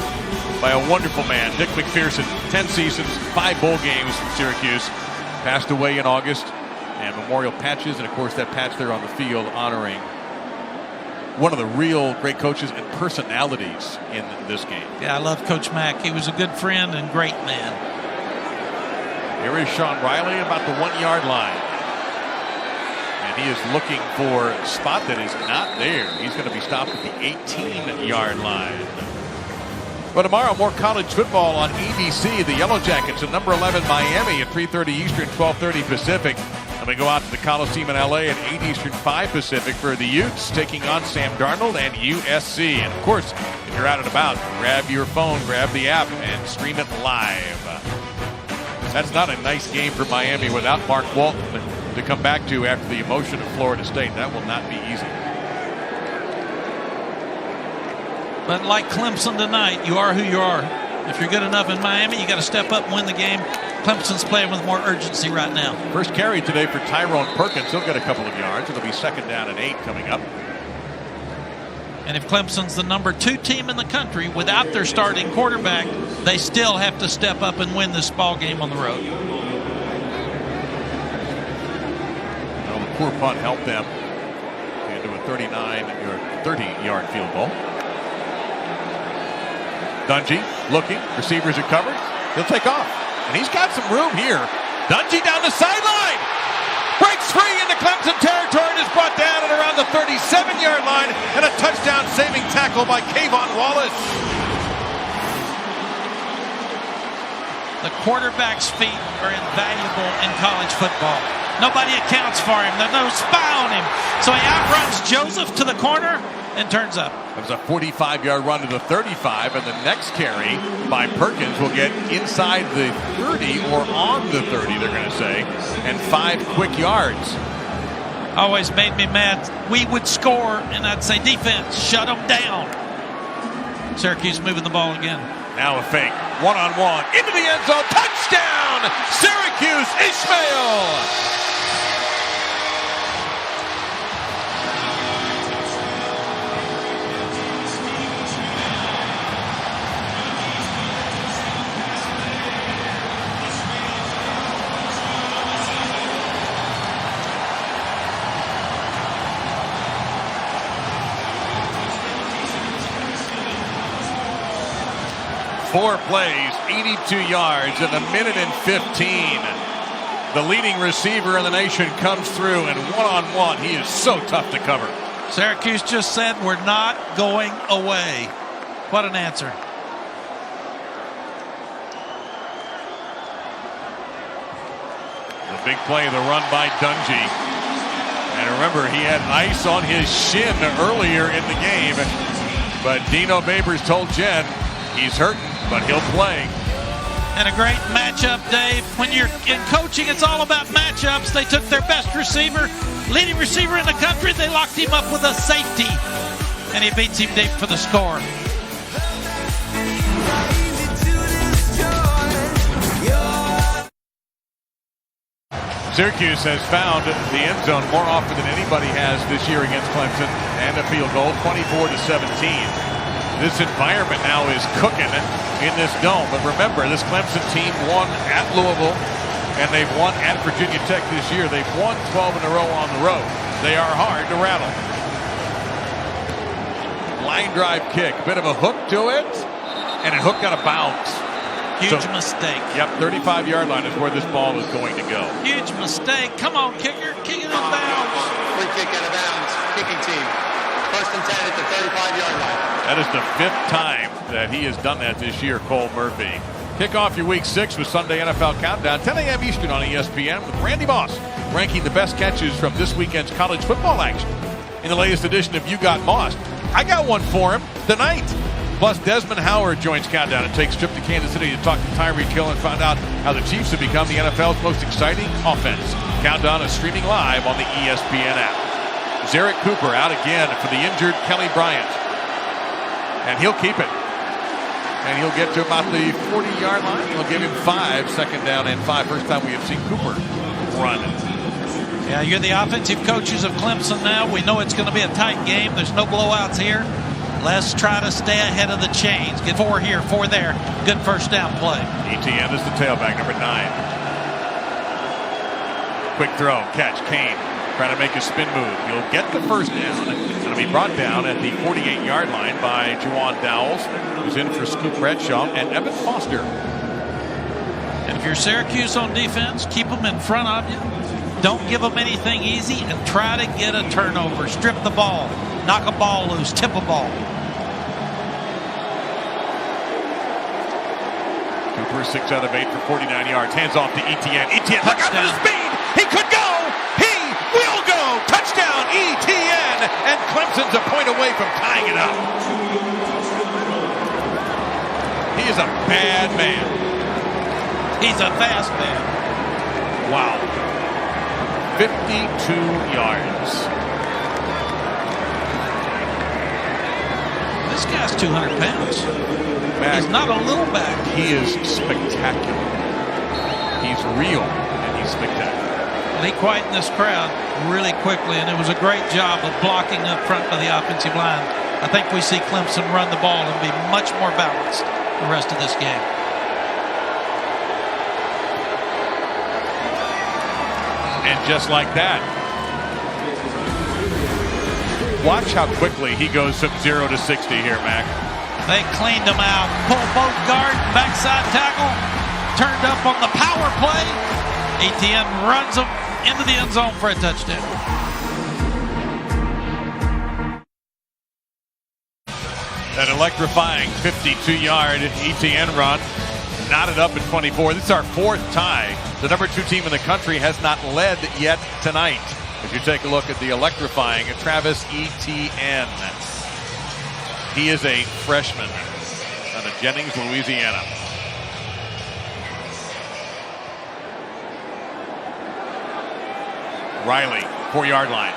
by a wonderful man, Dick McPherson. 10 seasons, 5 bowl games from Syracuse. Passed away in August, and memorial patches, and of course that patch there on the field honoring one of the real great coaches and personalities in this game. Yeah, I love Coach Mack. He was a good friend and great man. Here is Sean Riley about the 1-yard line. And he is looking for a spot that is not there. He's going to be stopped at the 18-yard line. But tomorrow, more college football on ABC. The Yellow Jackets at number 11 Miami at 3:30 Eastern, 12:30 Pacific. And we go out to the Coliseum in LA at 8 Eastern, 5 Pacific for the Utes taking on Sam Darnold and USC. And of course, if you're out and about, grab your phone, grab the app, and stream it live. That's not a nice game for Miami without Mark Walton to come back to after the emotion of Florida State. That will not be easy. But like Clemson tonight, you are who you are. If you're good enough in Miami, you got to step up and win the game. Clemson's playing with more urgency right now. First carry today for Tyrone Perkins. He'll get a couple of yards. It'll be 2nd down and 8 coming up. And if Clemson's the number 2 team in the country without their starting quarterback, they still have to step up and win this ball game on the road. Well, the poor punt helped them into a 30-yard field goal. Dungey looking, receivers are covered. He'll take off, and he's got some room here. Dungey down the sideline, breaks free into Clemson territory, and is brought down at around the 37-yard line, and a touchdown-saving tackle by Kayvon Wallace. The quarterback's feet are invaluable in college football. Nobody accounts for him. There's no spy on him. So he outruns Joseph to the corner and turns up. It was a 45-yard run to the 35, and the next carry by Perkins will get inside the 30 or on the 30, they're going to say, and 5 quick yards. Always made me mad. We would score, and I'd say, defense, shut them down. Syracuse moving the ball again. Now a fake, one-on-one, into the end zone, touchdown, Syracuse, Ishmael. 4 plays, 82 yards in a minute and 15. The leading receiver in the nation comes through, and one-on-one, he is so tough to cover. Syracuse just said we're not going away. What an answer. The big play, the run by Dungey. And remember, he had ice on his shin earlier in the game. But Dino Babers told Jen he's hurting, but he'll play. And a great matchup, Dave. When you're in coaching, it's all about matchups. They took their best receiver, leading receiver in the country. They locked him up with a safety, and he beats him deep for the score. Syracuse has found the end zone more often than anybody has this year against Clemson, and a field goal, 24-17. This environment now is cooking in this dome. But remember, this Clemson team won at Louisville, and they've won at Virginia Tech this year. They've won 12 in a row on the road. They are hard to rattle. Line drive kick, bit of a hook to it, and a hook out of bounds. Huge mistake. Yep, 35-yard line is where this ball is going to go. Huge mistake. Come on, kicker. Kick it out of bounds. Free kick out of bounds. Kicking team. First and 10 at the 35-yard line. That is the 5th time that he has done that this year, Cole Murphy. Kick off your Week 6 with Sunday NFL Countdown, 10 a.m. Eastern on ESPN with Randy Moss ranking the best catches from this weekend's college football action. In the latest edition of You Got Moss, I got one for him tonight. Plus, Desmond Howard joins Countdown and takes a trip to Kansas City to talk to Tyreek Hill and find out how the Chiefs have become the NFL's most exciting offense. Countdown is streaming live on the ESPN app. Zarek Cooper out again for the injured Kelly Bryant. And he'll keep it. And he'll get to about the 40-yard line. He'll give him 5, second down and 5. First time we have seen Cooper run. Yeah, you're the offensive coaches of Clemson now. We know it's going to be a tight game. There's no blowouts here. Let's try to stay ahead of the chains. Get 4 here, 4 there. Good first down play. Etinne is the tailback, number 9. Quick throw, catch, Kane. Trying to make a spin move. He'll get the first down. It'll be brought down at the 48-yard line by Juwan Dowles, who's in for Scoop Bradshaw, and Evan Foster. And if you're Syracuse on defense, keep them in front of you. Don't give them anything easy and try to get a turnover. Strip the ball. Knock a ball loose. Tip a ball. Cooper 6 out of 8 for 49 yards. Hands off to Etienne. Etienne, look out for the speed. He could go. He will go. Touchdown, Etienne. And Clemson's a point away from tying it up. He is a bad man. He's a fast man. Wow. 52 yards. This guy's 200 pounds. Back. He's not a little back. He is spectacular. He's real, and he's spectacular. And he quietened this crowd really quickly, and it was a great job of blocking up front by the offensive line. I think we see Clemson run the ball and be much more balanced the rest of this game. And just like that, watch how quickly he goes from 0 to 60 here, Mac. They cleaned him out. Pull both guard, backside tackle, turned up on the power play. Etienne runs him into the end zone for a touchdown. That electrifying 52-yard Etienne run knotted up at 24. This is our 4th tie. The number 2 team in the country has not led yet tonight. If you take a look at the electrifying Travis Etienne. He is a freshman out of Jennings, Louisiana. Riley, 4-yard line.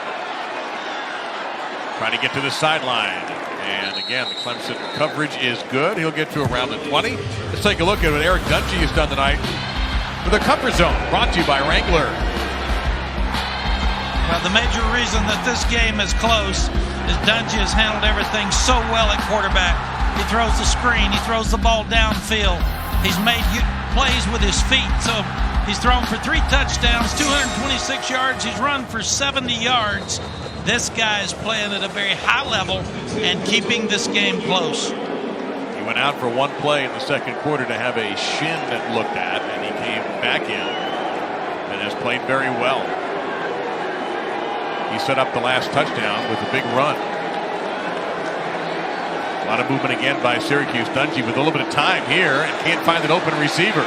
Trying to get to the sideline. And again, the Clemson coverage is good. He'll get to around the 20. Let's take a look at what Eric Dungey has done tonight for the Comfort Zone, brought to you by Wrangler. Well, the major reason that this game is close is Dungey has handled everything so well at quarterback. He throws the screen. He throws the ball downfield. He's made plays with his feet. So he's thrown for 3 touchdowns, 226 yards. He's run for 70 yards. This guy is playing at a very high level and keeping this game close. He went out for 1 play in the second quarter to have a shin looked at, and he came back in and has played very well. He set up the last touchdown with a big run. A lot of movement again by Syracuse. Dungey with a little bit of time here and can't find an open receiver.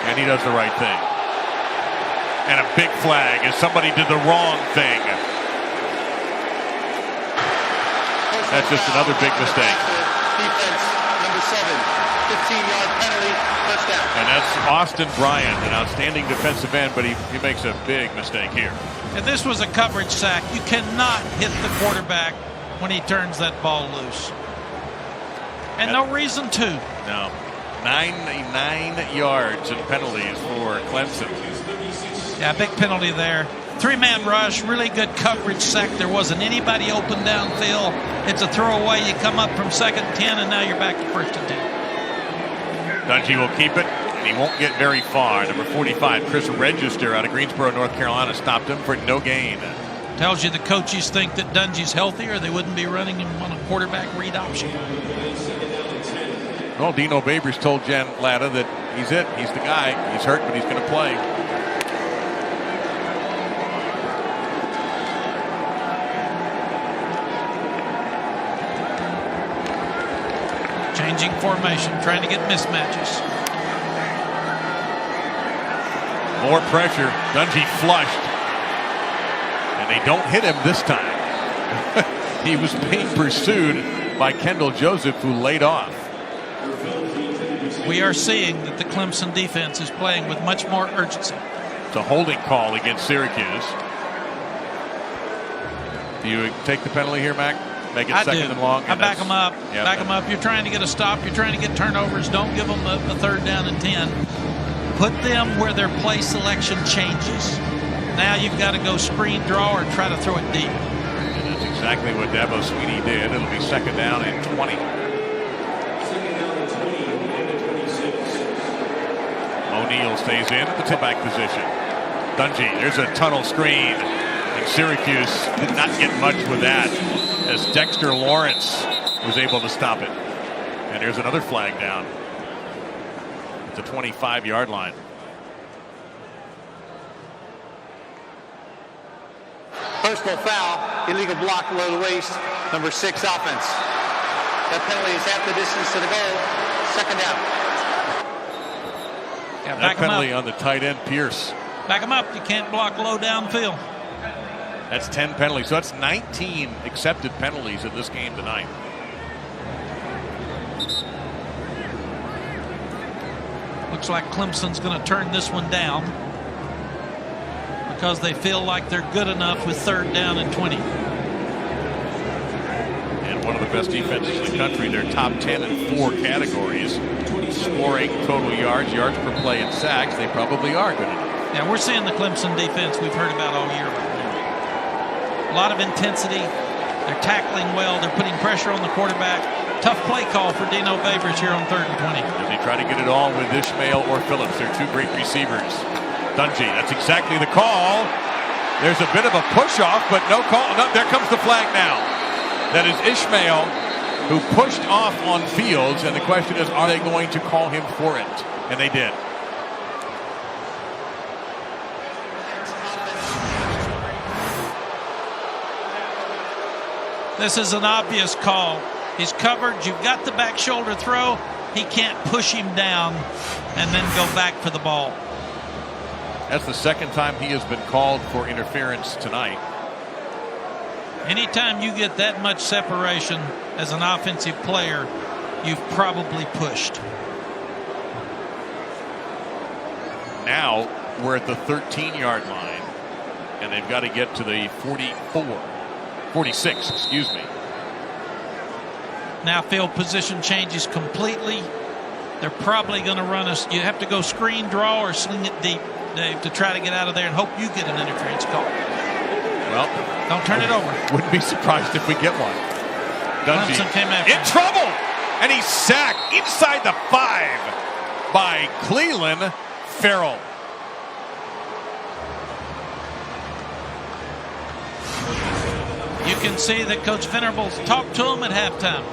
And he does the right thing. And a big flag as somebody did the wrong thing. That's just another big mistake. Defense, number 7, 15-yard penalty, touchdown. And that's Austin Bryant, an outstanding defensive end, but he makes a big mistake here. And this was a coverage sack. You cannot hit the quarterback when he turns that ball loose. And no reason to. No. 9 yards and penalties for Clemson. Yeah, big penalty there. 3-man rush, really good coverage sack. There wasn't anybody open downfield. It's a throwaway. You come up from 2nd and 10, and now you're back to 1st and 10. Dungey will keep it, and he won't get very far. Number 45, Chris Register out of Greensboro, North Carolina, stopped him for no gain. Tells you the coaches think that Dungey's healthy, or they wouldn't be running him on a quarterback read option. Well, Dino Babers told Jen Latta that he's it. He's the guy. He's hurt, but he's going to play. Changing formation, trying to get mismatches. More pressure. Dungey flushed. And they don't hit him this time. He was being pursued by Kendall Joseph, who laid off. We are seeing that the Clemson defense is playing with much more urgency. It's a holding call against Syracuse. Do you take the penalty here, Mac? Make it second and long? I back them up. Yeah, back them up. You're trying to get a stop. You're trying to get turnovers. Don't give them a 3rd down and 10. Put them where their play selection changes. Now you've got to go screen draw or try to throw it deep. And that's exactly what Dabo Sweeney did. It'll be 2nd down and 20. O'Neal stays in at the tailback position. Dungey, there's a tunnel screen. And Syracuse did not get much with that, as Dexter Lawrence was able to stop it. And there's another flag down at the 25-yard line. Personal foul, illegal block below the waist, number 6 offense. That penalty is half the distance to the goal, 2nd down. Yeah, that penalty on the tight end, Pierce. Back them up. You can't block low downfield. That's 10 penalties. So that's 19 accepted penalties in this game tonight. Looks like Clemson's going to turn this one down because they feel like they're good enough with 3rd down and 20. And one of the best defenses in the country. They're top 10 in 4 categories. Scoring, total yards, yards per play, and sacks. They probably are good enough. Yeah, we're seeing the Clemson defense we've heard about all year. A lot of intensity. They're tackling well. They're putting pressure on the quarterback. Tough play call for Dino Babers here on 3rd and 20. As they try to get it all with Ishmael or Phillips. They're 2 great receivers. Dungey, that's exactly the call. There's a bit of a push-off, but no call. No, there comes the flag now. That is Ishmael, who pushed off on Fields, and the question is, are they going to call him for it? And they did. This is an obvious call. He's covered. You've got the back shoulder throw. He can't push him down and then go back for the ball. That's the 2nd time he has been called for interference tonight. Anytime you get that much separation as an offensive player, you've probably pushed. Now we're at the 13-yard line, and they've got to get to the 46, excuse me. Now field position changes completely. They're probably going to run us. You have to go screen draw or sling it deep, Dave, to try to get out of there and hope you get an interference call. Well, don't turn it over. Wouldn't be surprised if we get one. Dungey Clemson came after in trouble, and he's sacked inside the 5 by Clelin Ferrell. You can see that Coach Venables talked to him at halftime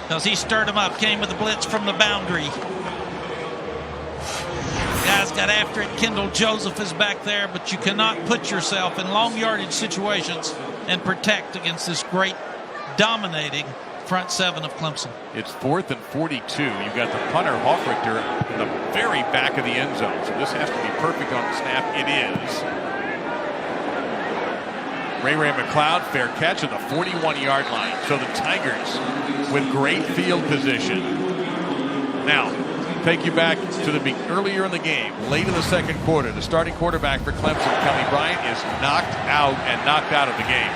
because he stirred him up, came with a blitz from the boundary. Guys got after it. Kendall Joseph is back there, but you cannot put yourself in long yardage situations and protect against this great dominating front seven of Clemson. It's 4th and 42. You've got the punter, Hoffrichter, in the very back of the end zone. So this has to be perfect on the snap. It is. Ray McLeod, fair catch at the 41-yard line. So the Tigers with great field position. Now, take you back to the earlier in the game, late in the second quarter. The starting quarterback for Clemson, Kelly Bryant, is knocked out of the game.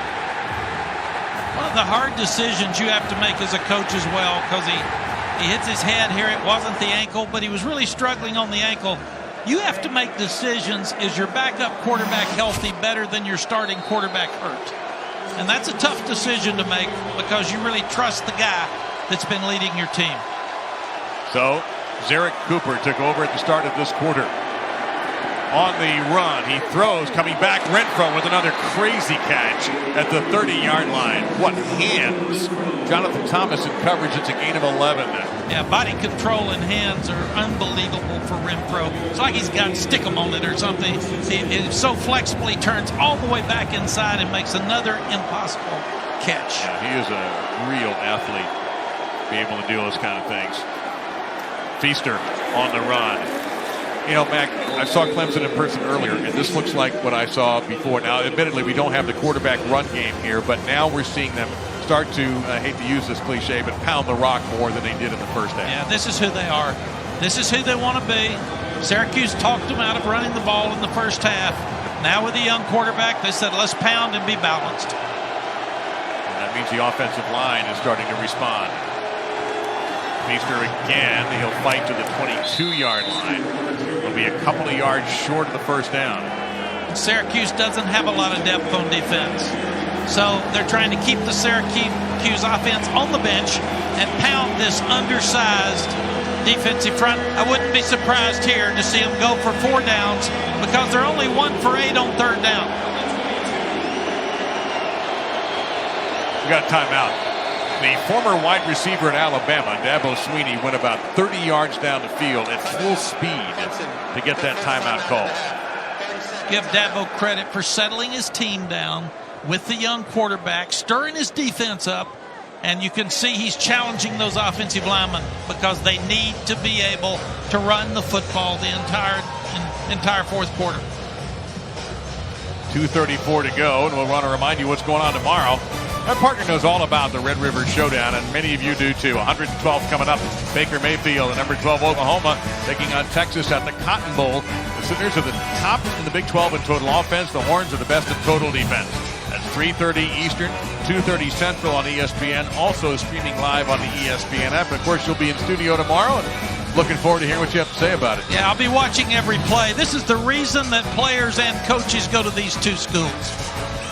One of the hard decisions you have to make as a coach as well, because he hits his head here. It wasn't the ankle, but he was really struggling on the ankle. You have to make decisions. Is your backup quarterback healthy better than your starting quarterback hurt? And that's a tough decision to make because you really trust the guy that's been leading your team. So Zarek Cooper took over at the start of this quarter. On the run, he throws, coming back, Renfro with another crazy catch at the 30-yard line. What hands! Jonathan Thomas in coverage. It's a gain of 11. Yeah, body control and hands are unbelievable for Renfro. It's like he's got stick-em on it or something. He so flexible, he turns all the way back inside and makes another impossible catch. Yeah, he is a real athlete, be able to do those kind of things. Feaster on the run. You know, Mac, I saw Clemson in person earlier, and this looks like what I saw before. Now, admittedly, we don't have the quarterback run game here, but now we're seeing them start to, I hate to use this cliche, but pound the rock more than they did in the first half. Yeah, this is who they are. This is who they want to be. Syracuse talked them out of running the ball in the first half. Now with a young quarterback, they said, let's pound and be balanced. And that means the offensive line is starting to respond. Feaster again. He'll fight to the 22-yard line. He'll be a couple of yards short of the first down. Syracuse doesn't have a lot of depth on defense. So they're trying to keep the Syracuse offense on the bench and pound this undersized defensive front. I wouldn't be surprised here to see them go for 4 downs because they're only 1 for 8 on 3rd down. We got a timeout. The former wide receiver at Alabama, Dabo Swinney, went about 30 yards down the field at full speed to get that timeout call. Give Dabo credit for settling his team down with the young quarterback, stirring his defense up, and you can see he's challenging those offensive linemen because they need to be able to run the football the entire fourth quarter. 2:34 to go, and we'll want to remind you what's going on tomorrow. Our partner knows all about the Red River Showdown, and many of you do too. 112 coming up. Baker Mayfield, the number 12 Oklahoma, taking on Texas at the Cotton Bowl. The Sooners are the top in the Big 12 in total offense. The Horns are the best in total defense. That's 3:30 Eastern, 2:30 Central on ESPN. Also streaming live on the ESPN app. And of course, you'll be in studio tomorrow. And looking forward to hearing what you have to say about it. Yeah, I'll be watching every play. This is the reason that players and coaches go to these two schools.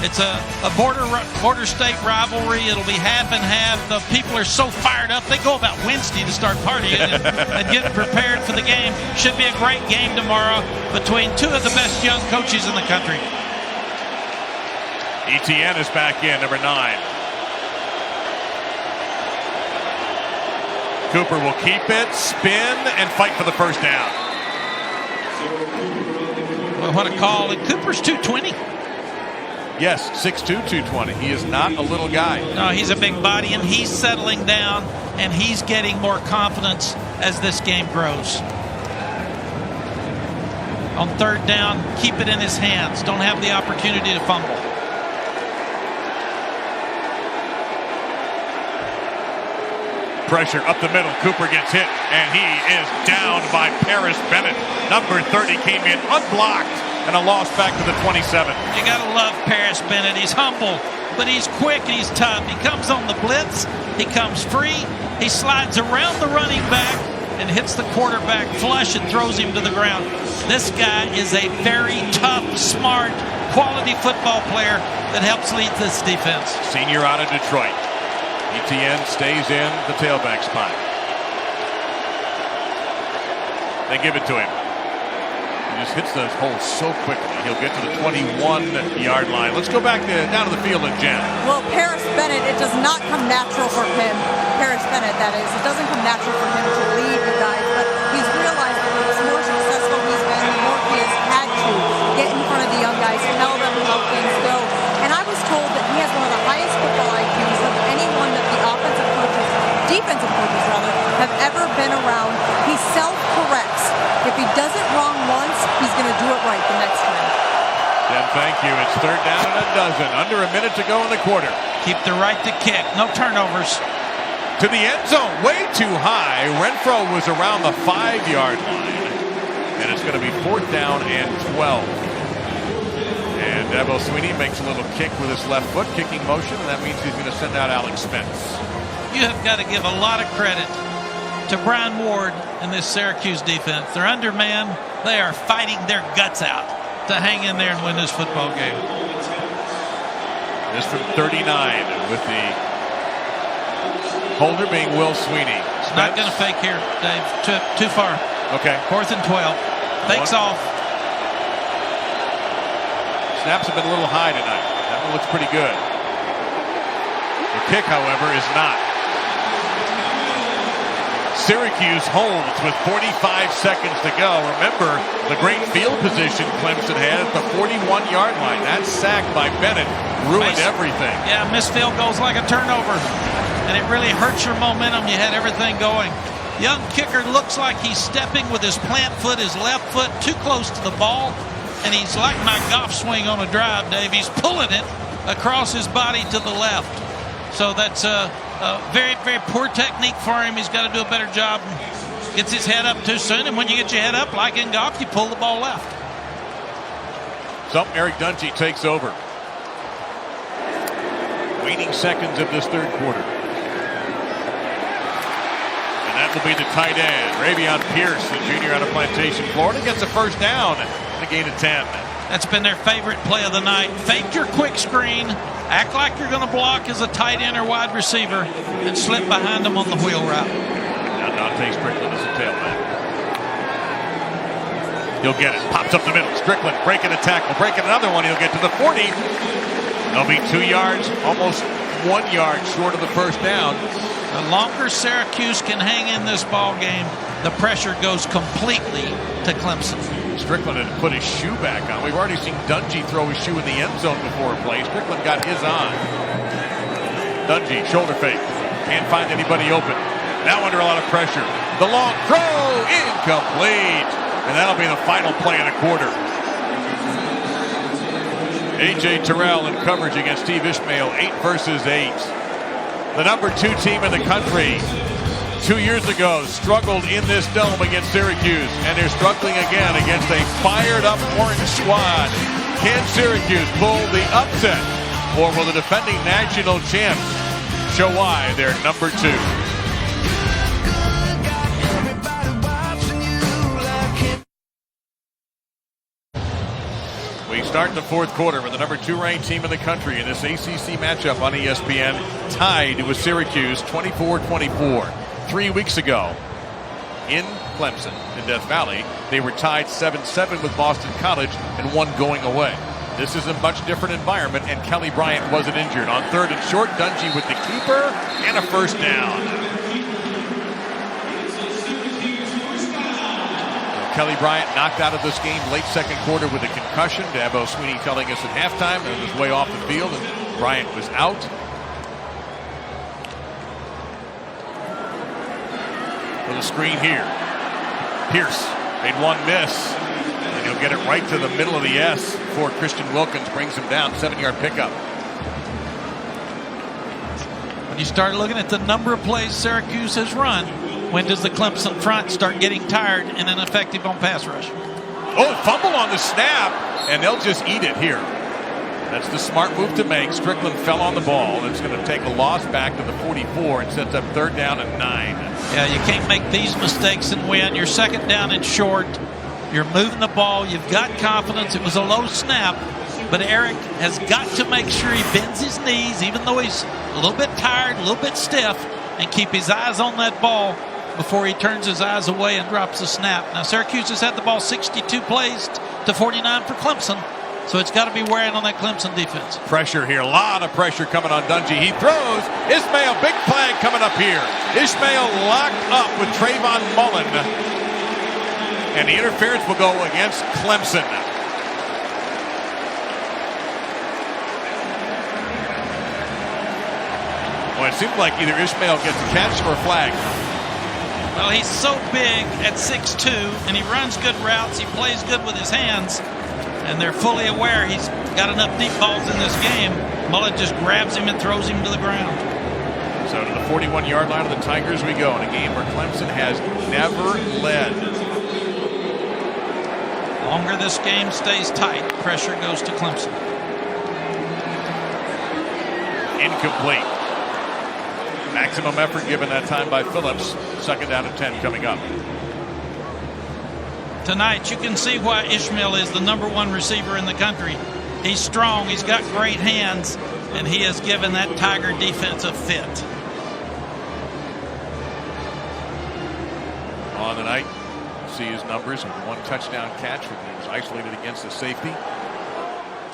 It's a border state rivalry. It'll be half and half. The people are so fired up. They go about Wednesday to start partying and getting prepared for the game. Should be a great game tomorrow between two of the best young coaches in the country. Etienne is back in, number 9. Cooper will keep it, spin, and fight for the first down. Well, what a call. And Cooper's 220. Yes, 6'2", 220. He is not a little guy. No, he's a big body, and he's settling down, and he's getting more confidence as this game grows. On 3rd down, keep it in his hands. Don't have the opportunity to fumble. Pressure up the middle. Cooper gets hit, and he is down by Paris Bennett. Number 30 came in unblocked, and a loss back to the 27. You got to love Paris Bennett. He's humble, but he's quick and he's tough. He comes on the blitz. He comes free. He slides around the running back and hits the quarterback flush and throws him to the ground. This guy is a very tough, smart, quality football player that helps lead this defense. Senior out of Detroit. Etienne stays in the tailback spot. They give it to him. He just hits those holes so quickly. He'll get to the 21-yard line. Let's go back down to the field and Jen. Well, Paris Bennett, it does not come natural for him. Paris Bennett, that is. It doesn't come natural for him to lead you guys, but he's realized that the more successful he's defensive coaches rather, have ever been around. He self-corrects. If he does it wrong once, he's going to do it right the next time. Jen, thank you. It's 3rd down and a dozen. Under a minute to go in the quarter. Keep the right to kick. No turnovers. To the end zone, way too high. Renfro was around the 5-yard line. And it's going to be 4th down and 12. And Dabo Swinney makes a little kick with his left foot, kicking motion, and that means he's going to send out Alex Spence. You have got to give a lot of credit to Brian Ward and this Syracuse defense. They're undermanned. They are fighting their guts out to hang in there and win this football game. This from 39 with the holder being Will Sweeney. Spence. Not going to fake here, Dave. Too far. Okay. 4th and 12. Fakes off. Snaps have been a little high tonight. That one looks pretty good. The kick, however, is not. Syracuse holds with 45 seconds to go. Remember the great field position Clemson had at the 41-yard line. That sack by Bennett ruined everything. Yeah, missed field goals like a turnover. And it really hurts your momentum. You had everything going. Young kicker looks like he's stepping with his plant foot, his left foot, too close to the ball. And he's like my golf swing on a drive, Dave. He's pulling it across his body to the left. So that's a very, very poor technique for him. He's got to do a better job. Gets his head up too soon. And when you get your head up, like in golf, you pull the ball left. So Eric Dungey takes over. Waning seconds of this 3rd quarter. And that will be the tight end. Ravion Pierce, the junior out of Plantation, Florida, gets a 1st down and a gain of 10. That's been their favorite play of the night. Fake your quick screen, act like you're going to block as a tight end or wide receiver, and slip behind them on the wheel route. Now Dontae Strickland is a tailback. He'll get it. Pops up the middle. Strickland breaking a tackle, breaking another one. He'll get to the 40. They'll be 2 yards, almost 1 yard short of the 1st down. The longer Syracuse can hang in this ball game, the pressure goes completely to Clemson. Strickland had put his shoe back on. We've already seen Dungey throw his shoe in the end zone before a play. Strickland got his on. Dungey, shoulder fake. Can't find anybody open. Now under a lot of pressure. The long throw, incomplete. And that'll be the final play of the quarter. A.J. Terrell in coverage against Steve Ishmael, 8 versus 8. The number 2 team in the country 2 years ago struggled in this dome against Syracuse, and they're struggling again against a fired-up orange squad. Can Syracuse pull the upset, or will the defending national champs show why they're number 2? We start the 4th quarter with the number 2 ranked team in the country in this ACC matchup on ESPN, tied with Syracuse 24-24. 3 weeks ago in Clemson, in Death Valley, they were tied 7-7 with Boston College and one going away. This is a much different environment, and Kelly Bryant wasn't injured. On 3rd and short, Dungey with the keeper and a 1st down. Kelly Bryant knocked out of this game late 2nd quarter with a concussion. Dabo Swinney telling us at halftime that he was way off the field and Bryant was out. Little screen here. Pierce made one miss, and he'll get it right to the middle of the S before Christian Wilkins brings him down. 7-yard pickup. When you start looking at the number of plays Syracuse has run, when does the Clemson front start getting tired and ineffective on pass rush? Oh, fumble on the snap, and they'll just eat it here. That's the smart move to make. Strickland fell on the ball. It's going to take a loss back to the 44 and sets up 3rd down and 9. Yeah, you can't make these mistakes and win. You're 2nd down and short. You're moving the ball. You've got confidence. It was a low snap, but Eric has got to make sure he bends his knees, even though he's a little bit tired, a little bit stiff, and keep his eyes on that ball before he turns his eyes away and drops the snap. Now, Syracuse has had the ball 62 plays to 49 for Clemson, so it's got to be wearing on that Clemson defense. Pressure here, a lot of pressure coming on Dungey. He throws. Ishmael, big flag coming up here. Ishmael locked up with Trayvon Mullen, and the interference will go against Clemson. Well, it seems like either Ishmael gets a catch or a flag. Well, he's so big at 6'2", and he runs good routes. He plays good with his hands, and they're fully aware he's got enough deep balls in this game. Mullet just grabs him and throws him to the ground. So to the 41-yard line of the Tigers we go in a game where Clemson has never led. The longer this game stays tight, pressure goes to Clemson. Incomplete. Maximum effort given that time by Phillips. Second down and 10 coming up. Tonight, you can see why Ishmael is the #1 receiver in the country. He's strong, he's got great hands, and he has given that Tiger defense a fit. On the night, see his numbers with 1 touchdown catch when he was isolated against the safety.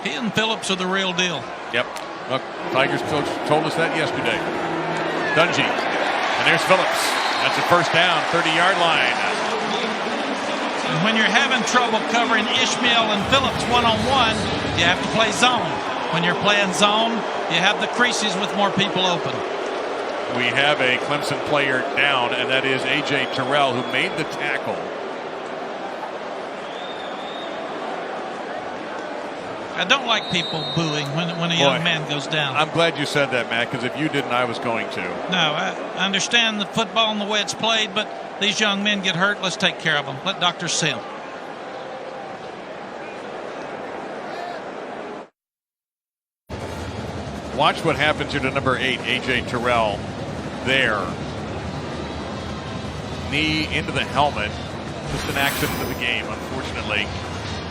He and Phillips are the real deal. Yep. Look, Tigers coach told us that yesterday. Dungey. And there's Phillips. That's a first down, 30-yard line. And when you're having trouble covering Ishmael and Phillips one-on-one, you have to play zone. When you're playing zone, you have the creases with more people open. We have a Clemson player down, and that is A.J. Terrell, who made the tackle. I don't like people booing when a young man goes down. I'm glad you said that, Matt, because if you didn't, I was going to. No, I understand the football and the way it's played, but these young men get hurt. Let's take care of them. Let doctors see them. Watch what happens here to number 8, A.J. Terrell. There. Knee into the helmet. Just an accident of the game, unfortunately.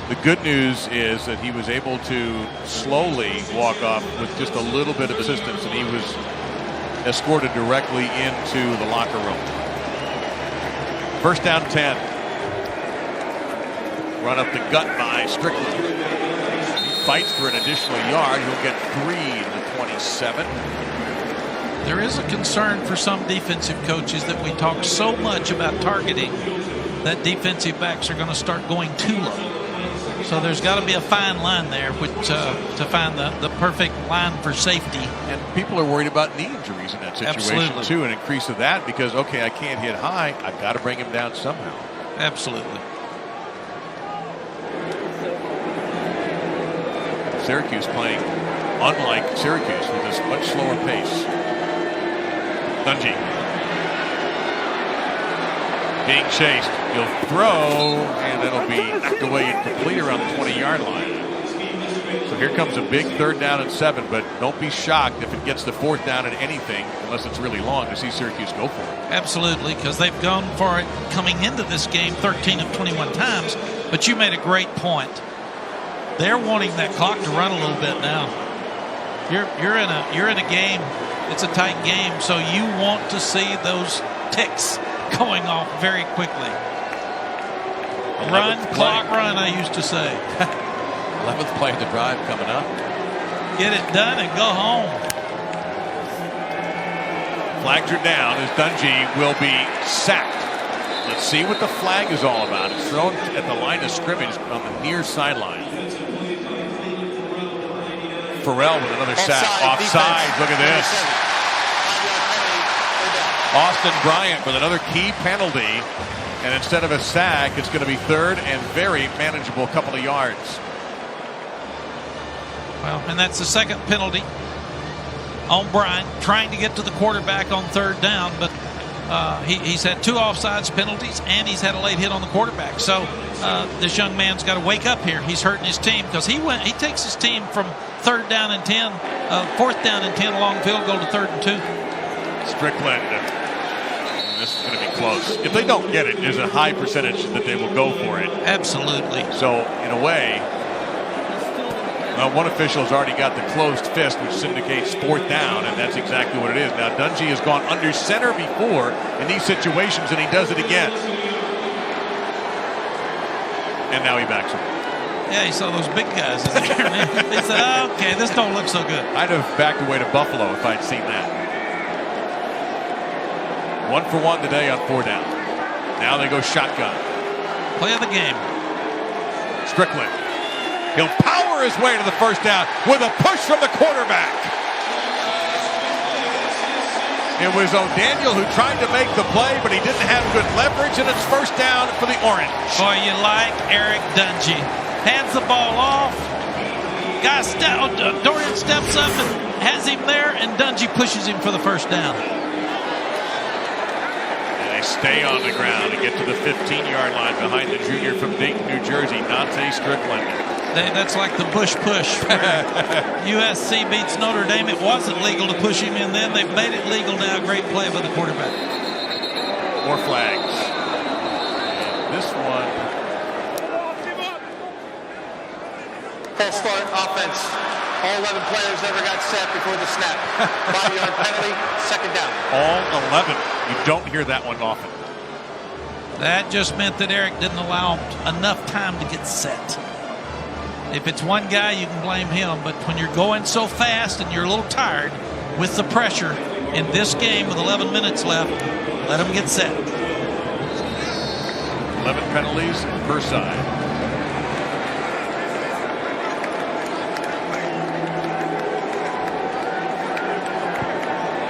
The good news is that he was able to slowly walk off with just a little bit of assistance, and he was escorted directly into the locker room. First down 10. Run up the gut by Strickland. He fights for an additional yard. He'll get 3 to the 27. There is a concern for some defensive coaches that we talk so much about targeting that defensive backs are going to start going too low. So there's got to be a fine line there to find the perfect line for safety. And people are worried about knee injuries in that situation. Absolutely. Too, an increase of that because, okay, I can't hit high. I've got to bring him down somehow. Absolutely. Syracuse playing unlike Syracuse with this much slower pace. Dungey being chased. He'll throw, and it'll be knocked away and complete around the 20-yard line. So here comes a big 3rd down and 7, but don't be shocked if it gets the 4th down and anything, unless it's really long, to see Syracuse go for it. Absolutely, because they've gone for it coming into this game 13 of 21 times. But you made a great point. They're wanting that clock to run a little bit now. You're in a game. It's a tight game, so you want to see those ticks going off very quickly. Run, clock, run, I used to say. 11th play of the drive coming up. Get it done and go home. Flags are down as Dungey will be sacked. Let's see what the flag is all about. It's thrown at the line of scrimmage on the near sideline. Farrell with another sack. Offside. Look at this. Austin Bryant with another key penalty. And instead of a sack, it's going to be 3rd and very manageable couple of yards. Well, and that's the second penalty on Bryant, trying to get to the quarterback on 3rd down, but he's had 2 offsides penalties, and he's had a late hit on the quarterback. So this young man's got to wake up here. He's hurting his team because he takes his team from 3rd down and 10, 4th down and 10 long field goal to 3rd and 2. Strickland. This is going to be close. If they don't get it, there's a high percentage that they will go for it. Absolutely. So, in a way, one official has already got the closed fist, which indicates 4th down, and that's exactly what it is. Now, Dungey has gone under center before in these situations, and he does it again. And now he backs him. Yeah, he saw those big guys in there, man. He said, oh, okay, this don't look so good. I'd have backed away to Buffalo if I'd seen that. 1 for 1 today on 4 down. Now they go shotgun. Play of the game. Strickland. He'll power his way to the 1st down with a push from the quarterback. It was O'Daniel who tried to make the play, but he didn't have good leverage, and it's first down for the Orange. Boy, you like Eric Dungey. Hands the ball off. Dorian steps up and has him there, and Dungey pushes him for the first down. And they stay on the ground and get to the 15-yard line behind the junior from Dayton, New Jersey, Dontae Strickland. That's like the Bush push. USC beats Notre Dame. It wasn't legal to push him in then. They've made it legal now. Great play by the quarterback. More flags. And this one. False start offense. All 11 players never got set before the snap. 5-yard penalty, second down. All 11. You don't hear that one often. That just meant that Eric didn't allow him enough time to get set. If it's one guy, you can blame him. But when you're going so fast and you're a little tired with the pressure in this game with 11 minutes left, let him get set. 11 penalties per side.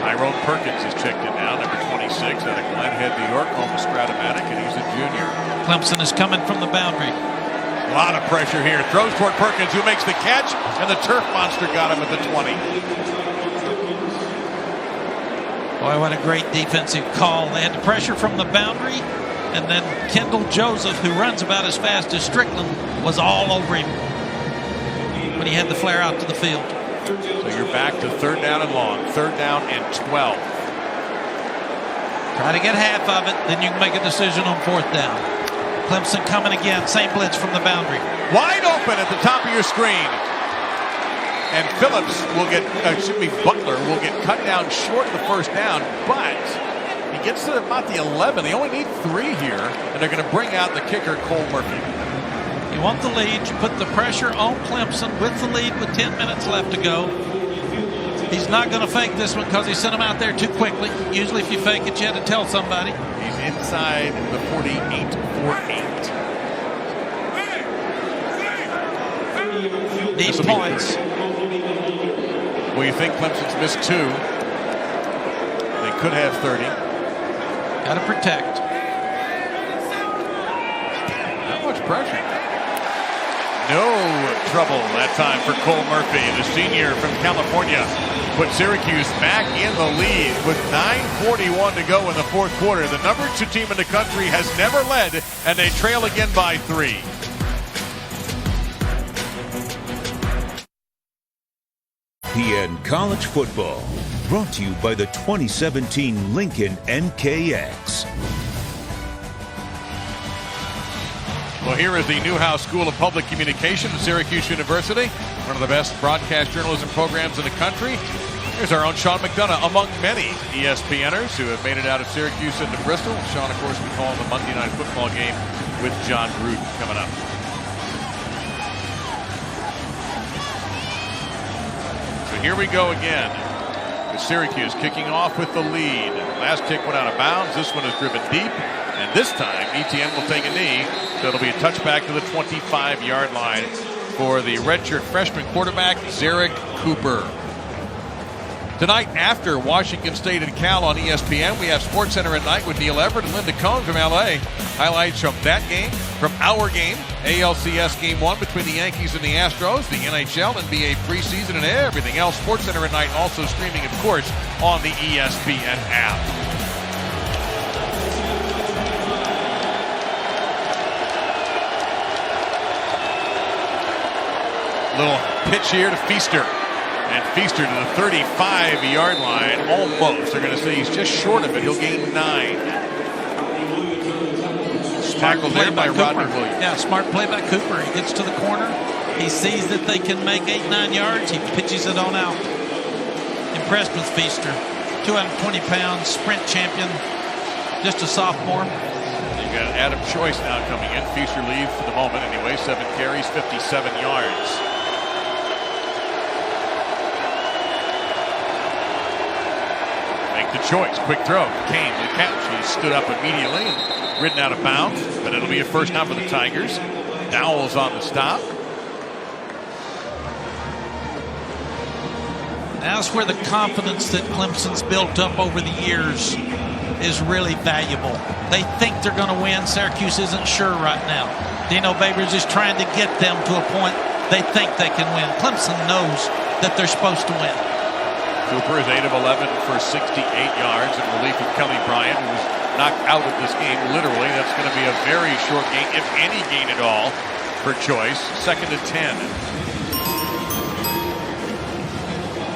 Tyrone Perkins is checked in now, number 26 out of Glenhead, New York, home of Stratomatic, and he's a junior. Clemson is coming from the boundary. A lot of pressure here. Throws toward Perkins, who makes the catch, and the turf monster got him at the 20. Boy, what a great defensive call. They had the pressure from the boundary, and then Kendall Joseph, who runs about as fast as Strickland, was all over him when he had the flare out to the field. So you're back to third down and long. Third down and 12. Try to get half of it, then you can make a decision on fourth down. Clemson coming again, same blitz from the boundary. Wide open at the top of your screen. And Phillips will get, Butler will get cut down short of the first down, but he gets to about the 11. They only need 3 here, and they're going to bring out the kicker, Cole Murphy. You want the lead, you put the pressure on Clemson with the lead with 10 minutes left to go. He's not going to fake this one because he sent him out there too quickly. Usually if you fake it, you had to tell somebody. He's inside the 48 for 8. These points. Well, you think Clemson's missed 2. They could have 30. Got to protect. Not much pressure. No trouble that time for Cole Murphy, the senior from California. Put Syracuse back in the lead with 9:41 to go in the fourth quarter. The number 2 team in the country has never led, and they trail again by 3. ESPN College Football, brought to you by the 2017 Lincoln MKX. Well, here is the Newhouse School of Public Communication at Syracuse University, one of the best broadcast journalism programs in the country. Here's our own Sean McDonough, among many ESPNers who have made it out of Syracuse into Bristol. Sean, of course, we call him the Monday Night Football game with John Gruden coming up. So here we go again. With Syracuse kicking off with the lead. Last kick went out of bounds. This one is driven deep. And this time, Etinne will take a knee. So it'll be a touchback to the 25-yard line for the redshirt freshman quarterback, Zarek Cooper. Tonight, after Washington State and Cal on ESPN, we have SportsCenter at Night with Neil Everett and Linda Cohn from LA. Highlights from that game, from our game, ALCS Game 1 between the Yankees and the Astros, the NHL, NBA preseason, and everything else. SportsCenter at Night also streaming, of course, on the ESPN app. Little pitch here to Feaster. And Feaster to the 35-yard line, almost. They're going to say he's just short of it. He'll gain 9. Tackled there by Rodney Williams. Yeah, smart play by Cooper. He gets to the corner. He sees that they can make 8-9 yards. He pitches it on out. Impressed with Feaster. 220 pounds, sprint champion. Just a sophomore. You've got Adam Choice now coming in. Feaster leads for the moment anyway. 7 carries, 57 yards. The choice, quick throw, came to the catch. He stood up immediately and ridden out of bounds, but it'll be a first down for the Tigers. Dowell's on the stop. That's where the confidence that Clemson's built up over the years is really valuable. They think they're going to win. Syracuse isn't sure right now. Dino Babers is trying to get them to a point they think they can win. Clemson knows that they're supposed to win. Cooper is 8 of 11 for 68 yards in relief of Kelly Bryant, who was knocked out of this game literally. That's going to be a very short gain, if any gain at all, for Choice. 2nd and 10.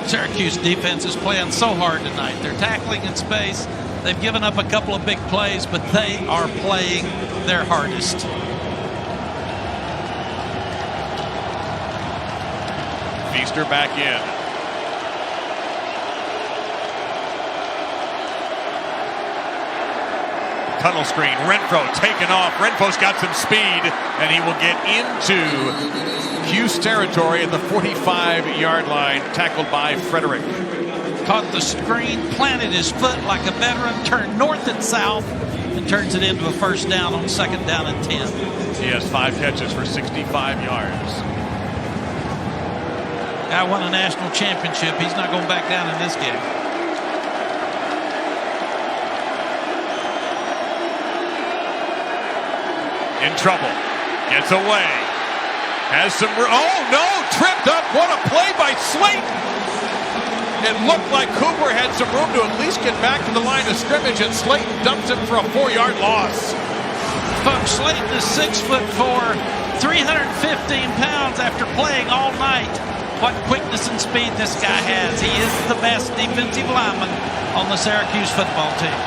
Syracuse defense is playing so hard tonight. They're tackling in space. They've given up a couple of big plays, but they are playing their hardest. Feaster back in. Tunnel screen. Renfro taken off. Renfro's got some speed, and he will get into CUSE territory at the 45-yard line, tackled by Frederick. Caught the screen, planted his foot like a veteran, turned north and south, and turns it into a first down on 2nd down and 10. He has 5 catches for 65 yards. Guy won a national championship. He's not going back down in this game. In trouble. Gets away. Has some... Oh, no! Tripped up. What a play by Slayton! It looked like Cooper had some room to at least get back to the line of scrimmage, and Slayton dumps him for a 4-yard loss. Folks, Slayton is 6'4", 315 pounds after playing all night. What quickness and speed this guy has. He is the best defensive lineman on the Syracuse football team.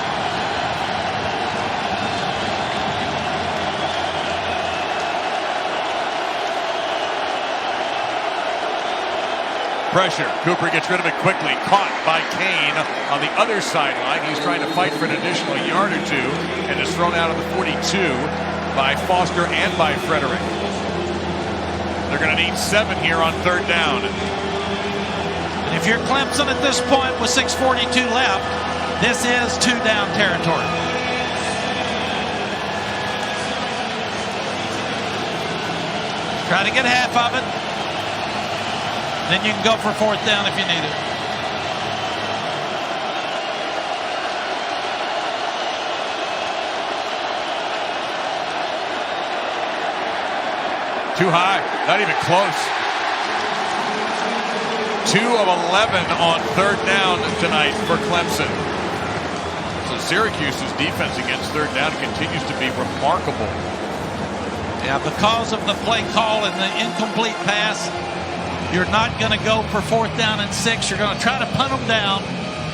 Pressure. Cooper gets rid of it quickly. Caught by Kane on the other sideline. He's trying to fight for an additional yard or two, and is thrown out of the 42 by Foster and by Frederick. They're going to need 7 here on 3rd down. And if you're Clemson at this point with 6:42 left, this is 2-down territory. Try to get half of it. Then you can go for 4th down if you need it. Too high. Not even close. 2 of 11 on 3rd down tonight for Clemson. So Syracuse's defense against 3rd down continues to be remarkable. Yeah, because of the play call and the incomplete pass, you're not going to go for 4th down and 6. You're going to try to punt them down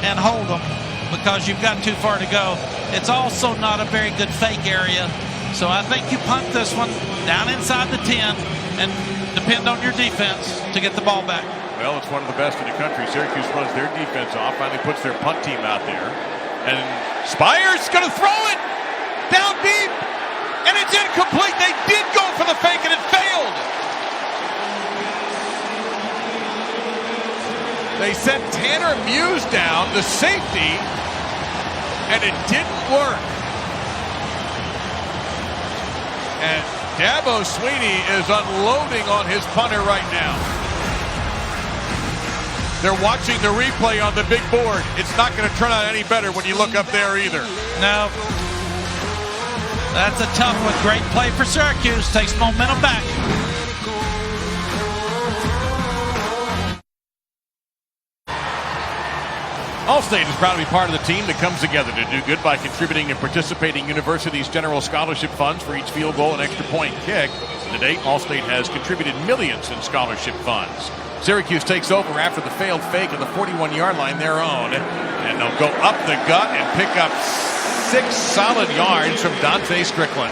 and hold them because you've got too far to go. It's also not a very good fake area. So I think you punt this one down inside the 10 and depend on your defense to get the ball back. Well, it's one of the best in the country. Syracuse runs their defense off, finally puts their punt team out there. And Spires going to throw it down deep. And it's incomplete. They did go for the fake and it failed. They sent Tanner Muse down, the safety, and it didn't work. And Dabo Sweeney is unloading on his punter right now. They're watching the replay on the big board. It's not going to turn out any better when you look up there either. No. That's a tough one. Great play for Syracuse. Takes momentum back. Allstate is proud to be part of the team that comes together to do good by contributing and participating universities' general scholarship funds for each field goal and extra point kick. To date, Allstate has contributed millions in scholarship funds. Syracuse takes over after the failed fake at the 41-yard line, their own. And they'll go up the gut and pick up 6 solid yards from Dontae Strickland.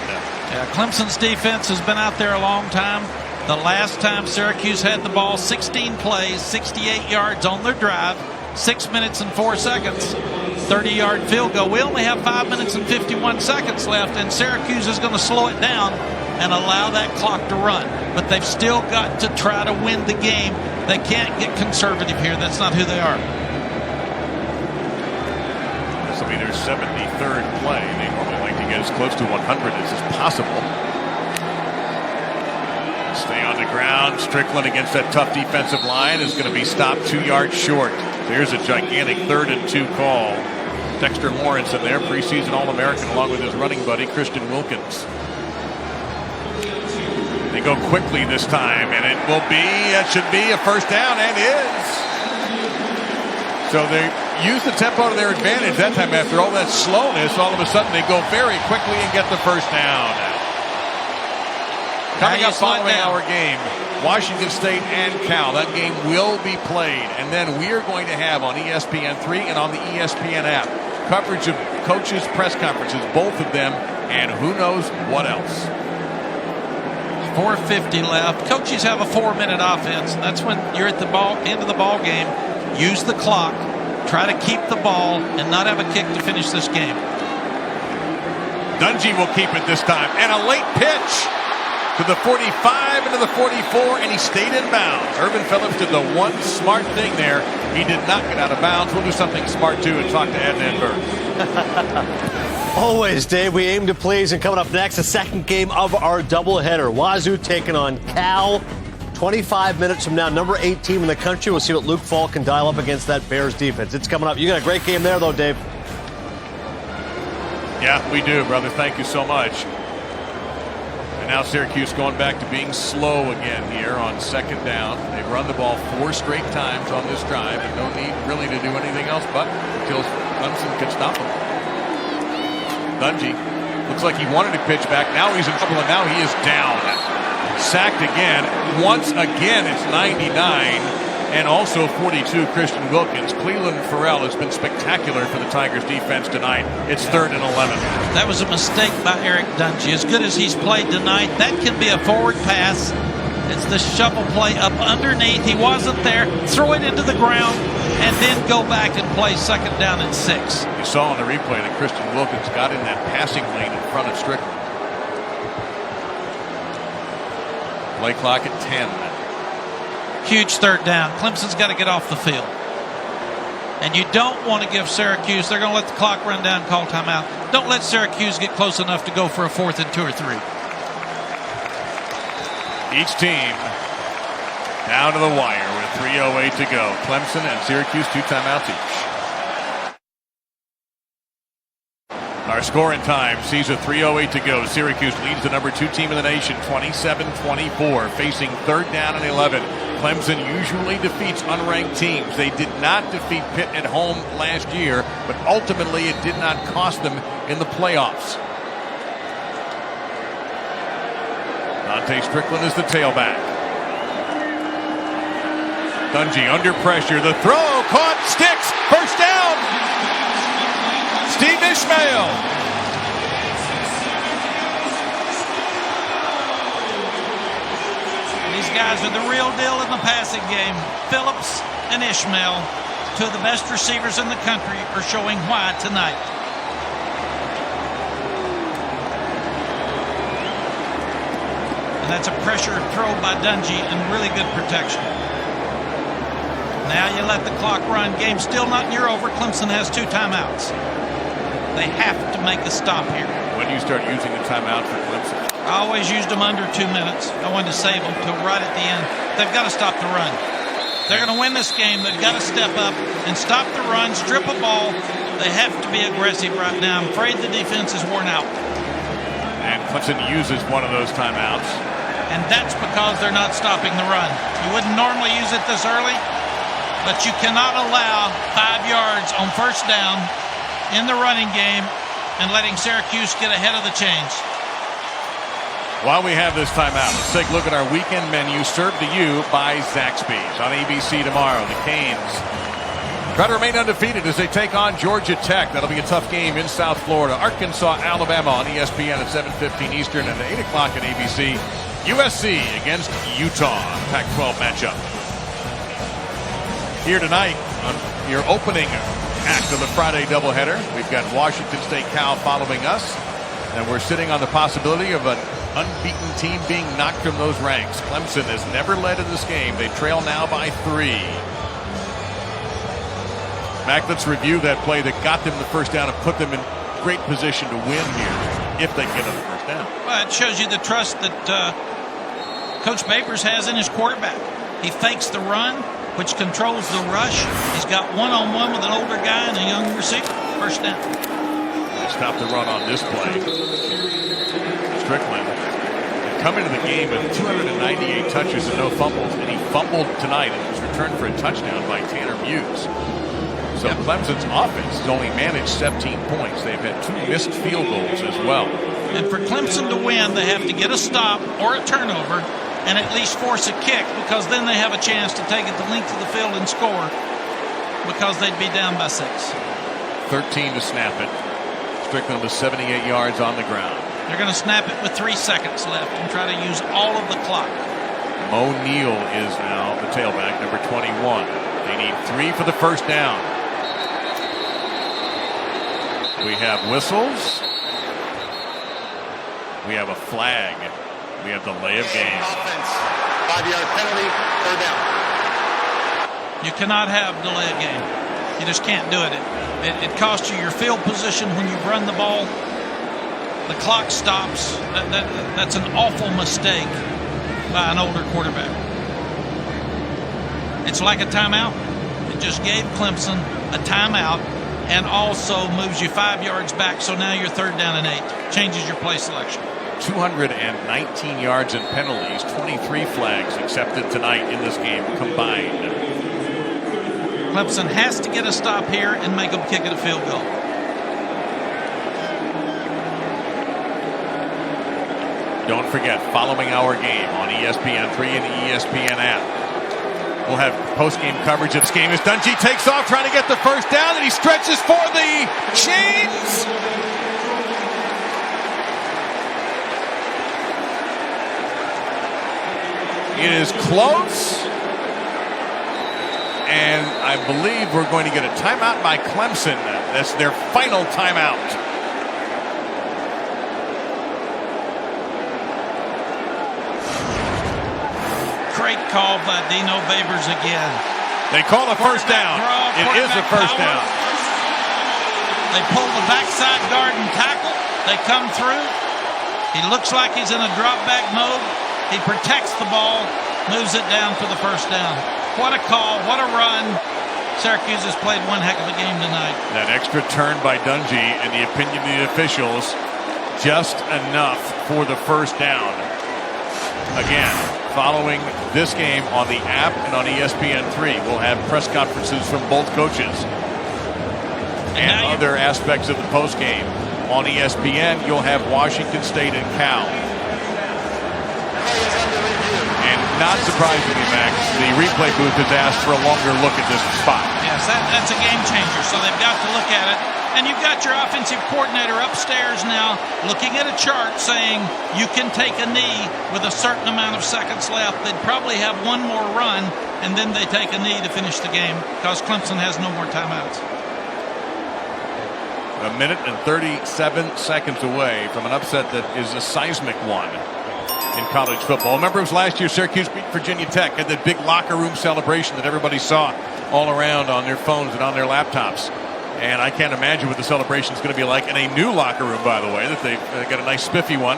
Yeah, Clemson's defense has been out there a long time. The last time Syracuse had the ball, 16 plays, 68 yards on their drive. 6 minutes and 4 seconds, 30-yard field goal. We only have 5 minutes and 51 seconds left, and Syracuse is going to slow it down and allow that clock to run. But they've still got to try to win the game. They can't get conservative here. That's not who they are. This will be their 73rd play. They normally like to get as close to 100 as is possible. Stay on the ground, Strickland against that tough defensive line is going to be stopped 2 yards short. There's a gigantic 3rd and 2 call. Dexter Lawrence in there, preseason All-American, along with his running buddy, Christian Wilkins. They go quickly this time, and it should be a first down, and is. So they use the tempo to their advantage that time. After all that slowness, all of a sudden they go very quickly and get the first down. Coming up following our game, Washington State and Cal. That game will be played, and then we are going to have on ESPN3 and on the ESPN app coverage of coaches' press conferences, both of them, and who knows what else. 4:50 left. Coaches have a 4-minute offense. That's when you're at the end of the ball game. Use the clock. Try to keep the ball and not have a kick to finish this game. Dungey will keep it this time, and a late pitch to the 45 and to the 44, and he stayed in bounds. Ervin Phillips did the one smart thing there. He did not get out of bounds. We'll do something smart, too, and talk to Etinne. Always, Dave, we aim to please. And coming up next, the second game of our doubleheader. Wazoo taking on Cal. 25 minutes from now, number 8 team in the country. We'll see what Luke Falk can dial up against that Bears defense. It's coming up. You got a great game there, though, Dave. Yeah, we do, brother. Thank you so much. And now Syracuse going back to being slow again here on second down. They've run the ball 4 straight times on this drive, and no need really to do anything else but until Clemson can stop them. Dungey looks like he wanted to pitch back. Now he's in trouble, and now he is down. Sacked again. Once again, it's 99. And also 42, Christian Wilkins. Cleveland Farrell has been spectacular for the Tigers defense tonight. It's 3rd and 11. That was a mistake by Eric Dungey. As good as he's played tonight, that can be a forward pass. It's the shovel play up underneath. He wasn't there. Throw it into the ground and then go back and play second down and 6. You saw on the replay that Christian Wilkins got in that passing lane in front of Strickland. Play clock at 10. Huge 3rd down. Clemson's got to get off the field. And you don't want to give Syracuse, they're going to let the clock run down, call timeout. Don't let Syracuse get close enough to go for a 4th and 2 or 3. Each team down to the wire with 3:08 to go. Clemson and Syracuse 2 timeouts each. Our scoring time sees a 3:08 to go. Syracuse leads the number 2 team in the nation, 27-24, facing 3rd down and 11. Clemson usually defeats unranked teams. They did not defeat Pitt at home last year, but ultimately it did not cost them in the playoffs. Dontae Strickland is the tailback. Dungey under pressure. The throw caught, sticks, first down. Steve Ishmael. These guys are the real deal in the passing game. Phillips and Ishmael, 2 of the best receivers in the country, are showing why tonight. And that's a pressure throw by Dungey and really good protection. Now you let the clock run. Game still not near over. Clemson has 2 timeouts. They have to make a stop here. When do you start using the timeout for Clemson? I always used them under 2 minutes. I wanted to save them till right at the end. They've got to stop the run. They're going to win this game. They've got to step up and stop the run, strip a ball. They have to be aggressive right now. I'm afraid the defense is worn out. And Clemson uses one of those timeouts. And that's because they're not stopping the run. You wouldn't normally use it this early, but you cannot allow 5 yards on first down in the running game and letting Syracuse get ahead of the chains. While we have this timeout, let's take a look at our weekend menu served to you by Zaxby's on ABC tomorrow. The Canes try to remain undefeated as they take on Georgia Tech. That'll be a tough game in South Florida. Arkansas, Alabama on ESPN at 7:15 Eastern and at 8 o'clock at ABC. USC against Utah, Pac-12 matchup. Here tonight on your opening act of the Friday doubleheader, we've got Washington State Cal following us, and we're sitting on the possibility of an unbeaten team being knocked from those ranks. Clemson has never led in this game. They trail now by 3. Mac, let's review that play that got them the first down and put them in great position to win here if they get on the first down. Well, it shows you the trust that Coach Babers has in his quarterback. He fakes the run, which controls the rush. He's got one-on-one with an older guy and a young receiver. First down. Stop the run on this play. Strickland had come into the game with 298 touches and no fumbles, and he fumbled tonight and was returned for a touchdown by Tanner Muse. So Clemson's offense has only managed 17 points. They've had 2 missed field goals as well. And for Clemson to win, they have to get a stop or a turnover and at least force a kick, because then they have a chance to take it the length of the field and score, because they'd be down by 6. 13 to snap it. Strickland with 78 yards on the ground. They're going to snap it with 3 seconds left and try to use all of the clock. Mo Neal is now the tailback, number 21. They need 3 for the first down. We have whistles. We have a flag. We have delay of game. Offense. 5-yard penalty, 3rd down. You cannot have delay of game. You just can't do it. It costs you your field position when you run the ball. The clock stops. That's an awful mistake by an older quarterback. It's like a timeout. It just gave Clemson a timeout and also moves you 5 yards back, so now you're 3rd down and 8. Changes your play selection. 219 yards and penalties, 23 flags accepted tonight in this game combined. Clemson has to get a stop here and make them kick it a field goal. Don't forget, following our game on ESPN3 and the ESPN app, we'll have post-game coverage of this game as Dungey takes off trying to get the first down, and he stretches for the chains. It is close. And I believe we're going to get a timeout by Clemson. That's their final timeout. Great call by Dino Babers again. They call a first down. It is a first down. They pull the backside guard and tackle. They come through. He looks like he's in a drop back mode. He protects the ball, moves it down for the first down. What a call, what a run. Syracuse has played one heck of a game tonight. That extra turn by Dungey, in the opinion of the officials, just enough for the first down. Again, following this game on the app and on ESPN3, we'll have press conferences from both coaches and other aspects of the postgame. On ESPN, you'll have Washington State and Cal. And not surprisingly, Max, the replay booth has asked for a longer look at this spot. Yes, that's a game changer, so they've got to look at it. And you've got your offensive coordinator upstairs now looking at a chart saying you can take a knee with a certain amount of seconds left. They'd probably have one more run, and then they take a knee to finish the game because Clemson has no more timeouts. 1 minute and 37 seconds away from an upset that is a seismic one in college football. Remember, it was last year Syracuse beat Virginia Tech, had that big locker room celebration that everybody saw all around on their phones and on their laptops. And I can't imagine what the celebration is going to be like in a new locker room, by the way, that they've got a nice spiffy one.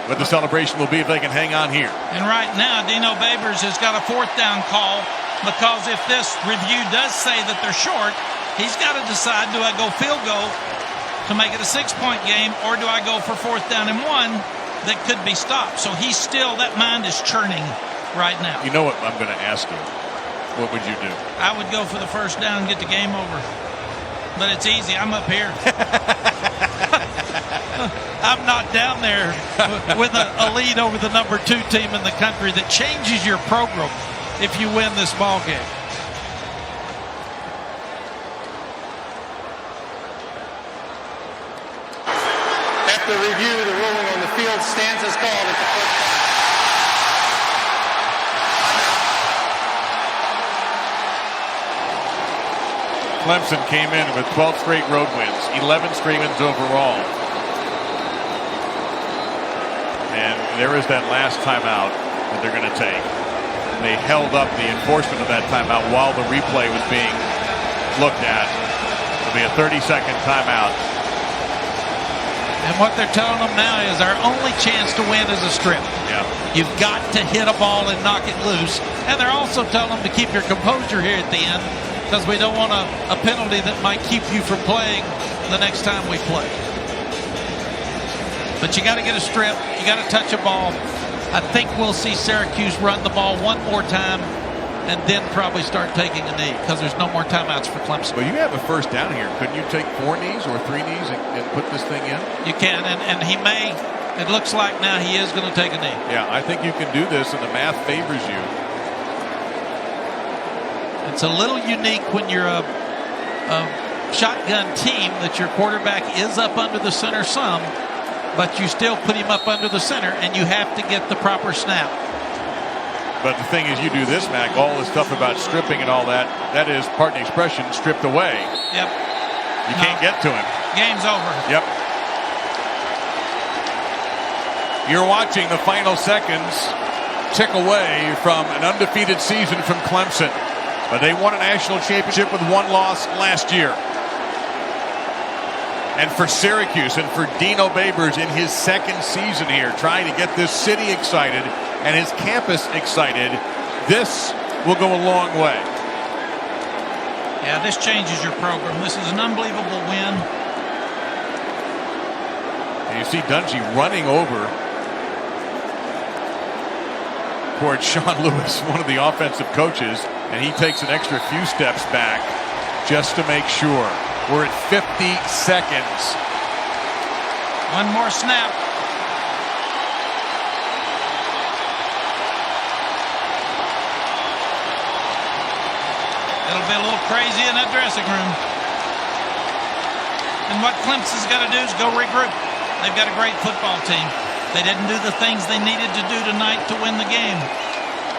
But the celebration will be if they can hang on here. And right now, Dino Babers has got a 4th down call, because if this review does say that they're short, he's got to decide, do I go field goal to make it a 6-point game, or do I go for 4th down and 1 that could be stopped? So he's still, that mind is churning right now. You know what I'm going to ask you? What would you do? I would go for the first down and get the game over. But it's easy. I'm up here. I'm not down there with a lead over the number 2 team in the country that changes your program if you win this ball game. After review, the ruling on the field stands as called at the first down. Clemson came in with 12 straight road wins, 11 straight wins overall. And there is that last timeout that they're going to take. They held up the enforcement of that timeout while the replay was being looked at. It'll be a 30-second timeout. And what they're telling them now is our only chance to win is a strip. Yeah. You've got to hit a ball and knock it loose. And they're also telling them to keep your composure here at the end, because we don't want a penalty that might keep you from playing the next time we play. But you got to get a strip. You got to touch a ball. I think we'll see Syracuse run the ball one more time and then probably start taking a knee, because there's no more timeouts for Clemson. Well, you have a first down here. Couldn't you take 4 knees or 3 knees and put this thing in? You can, and he may. It looks like now he is going to take a knee. Yeah, I think you can do this, and the math favors you. It's a little unique when you're a shotgun team that your quarterback is up under the center some, but you still put him up under the center, and you have to get the proper snap. But the thing is, you do this, Mac, all this stuff about stripping and all that, that is, pardon the expression, stripped away. Yep. You can't get to him. Game's over. Yep. You're watching the final seconds tick away from an undefeated season from Clemson. But they won a national championship with 1 loss last year. And for Syracuse and for Dino Babers in his 2nd season here, trying to get this city excited and his campus excited, this will go a long way. Yeah, this changes your program. This is an unbelievable win. And you see Dungey running over towards Sean Lewis, one of the offensive coaches, and he takes an extra few steps back just to make sure. We're at 50 seconds. One more snap. It'll be a little crazy in that dressing room. And what Clemson's got to do is go regroup. They've got a great football team. They didn't do the things they needed to do tonight to win the game.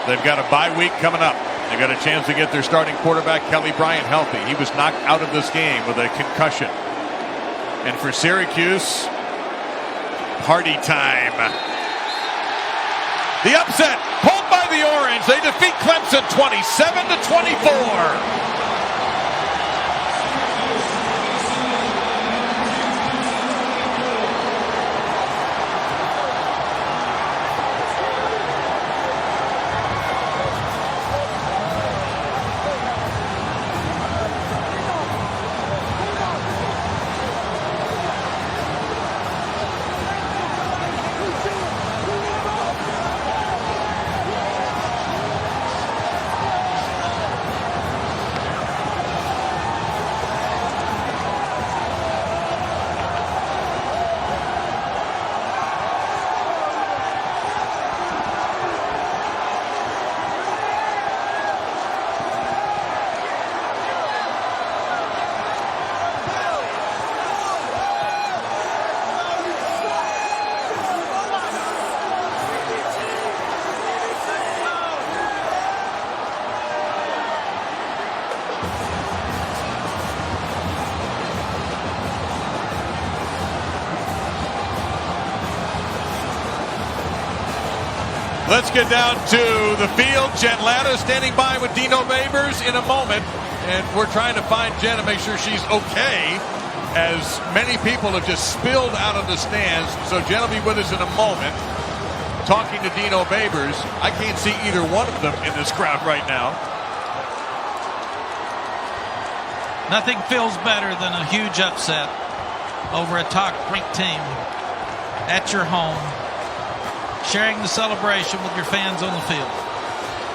They've got a bye week coming up. They've got a chance to get their starting quarterback, Kelly Bryant, healthy. He was knocked out of this game with a concussion. And for Syracuse, party time. The upset, pulled by the Orange. They defeat Clemson 27-24. Let's get down to the field. Jen Latta standing by with Dino Babers in a moment. And we're trying to find Jen to make sure she's okay, as many people have just spilled out of the stands. So Jen will be with us in a moment, talking to Dino Babers. I can't see either one of them in this crowd right now. Nothing feels better than a huge upset over a top-ranked team at your home, sharing the celebration with your fans on the field.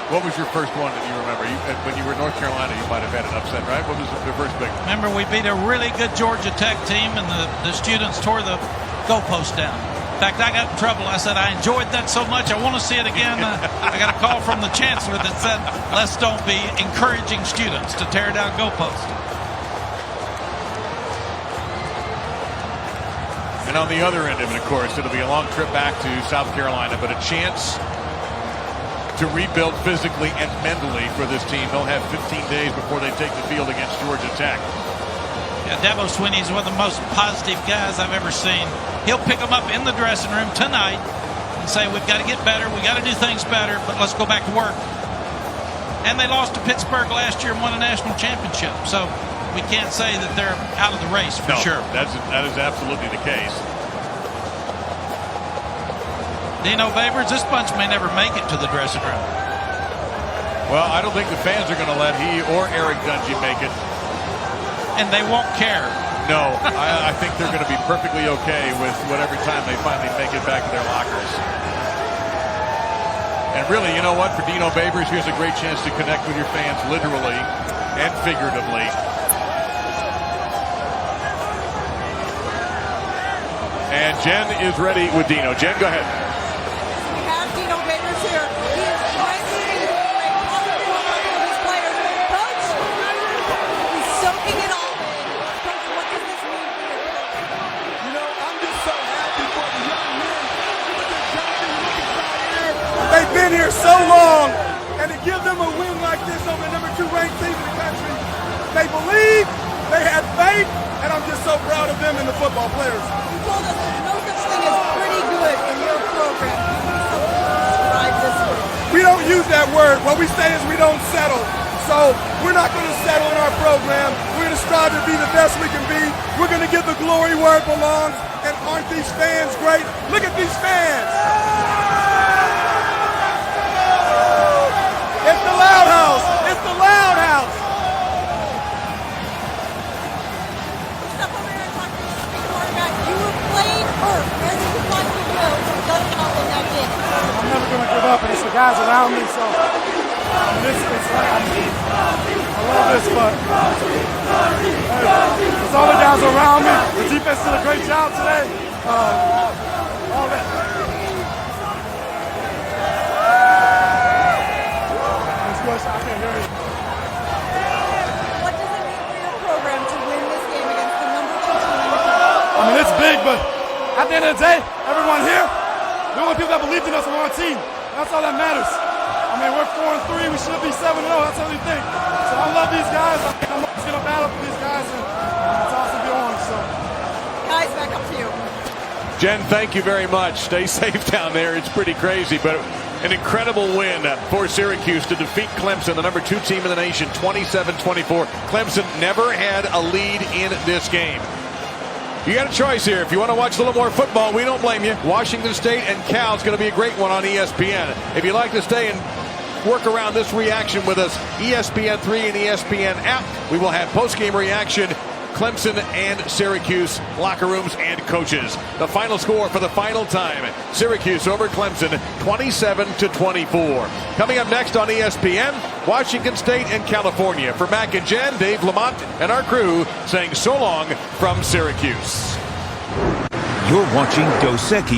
What was your first one that you remember? When you were in North Carolina, you might have had an upset, right? What was the first big one? Remember, we beat a really good Georgia Tech team, and the students tore the goalpost down. In fact, I got in trouble. I said, I enjoyed that so much, I want to see it again. I got a call from the chancellor that said, let's don't be encouraging students to tear down goalposts. And on the other end of it, of course, it'll be a long trip back to South Carolina, but a chance to rebuild physically and mentally for this team. They'll have 15 days before they take the field against Georgia Tech. Yeah, Dabo Swinney's one of the most positive guys I've ever seen. He'll pick them up in the dressing room tonight and say, we've got to get better, we've got to do things better, but let's go back to work. And they lost to Pittsburgh last year and won a national championship. So we can't say that they're out of the race for sure. That is absolutely the case. Dino Babers, this bunch may never make it to the dressing room. Well, I don't think the fans are going to let he or Eric Dungey make it. And they won't care. No, I think they're going to be perfectly okay with whatever time they finally make it back to their lockers. And really, you know what? For Dino Babers, here's a great chance to connect with your fans literally and figuratively. And Jen is ready with Dino. Jen, go ahead. We have Dino Babers here. He is transmitting the great positive momentum of his players. Coach, he's soaking it all in. Coach, what does this mean for your players? You know, I'm just so happy for the young men. Look at Jonathan, look at Bryant. They've been here so long, and to give them a win like this over the number 2 ranked team in the country, they believed, they had faith, and I'm just so proud of them and the football players. You told us there's no such thing as pretty good in your program. Can you give something to describe this word? We don't use that word. What we say is we don't settle. So we're not going to settle in our program. We're going to strive to be the best we can be. We're going to give the glory where it belongs. And aren't these fans great? Look at these fans. It's the Loud House. It's the Loud House. Step over here and talk to the quarterback. You were playing hurt, as you want to will, doesn't help in that game. I'm never going to give up, and it's the guys around me. So it's like I love this, but it's all the guys around me. The defense did a great job today. All that. I can't hear you. What does it mean for your program to win this game against the number 2 team in the country? I mean, it's big, but at the end of the day, everyone here, the only people that believed in us were our team. That's all that matters. I mean, we're 4-3. We should be 7-0. That's what we think. So I love these guys. I'm always going to battle for these guys, and it's awesome to be on. So, Guys, back up to you. Jen, thank you very much. Stay safe down there. It's pretty crazy, but an incredible win for Syracuse to defeat Clemson, the number 2 team in the nation, 27-24. Clemson never had a lead in this game. You got a choice here. If you want to watch a little more football, we don't blame you. Washington State and Cal is going to be a great one on ESPN. If you'd like to stay and work around this reaction with us, ESPN3 and ESPN app, we will have post-game reaction, Clemson and Syracuse locker rooms and coaches. The final score for the final time, Syracuse over Clemson, 27-24. Coming up next on ESPN, Washington State and California. For Mac and Jen, Dave Lamont and our crew saying so long from Syracuse. You're watching Dos Equis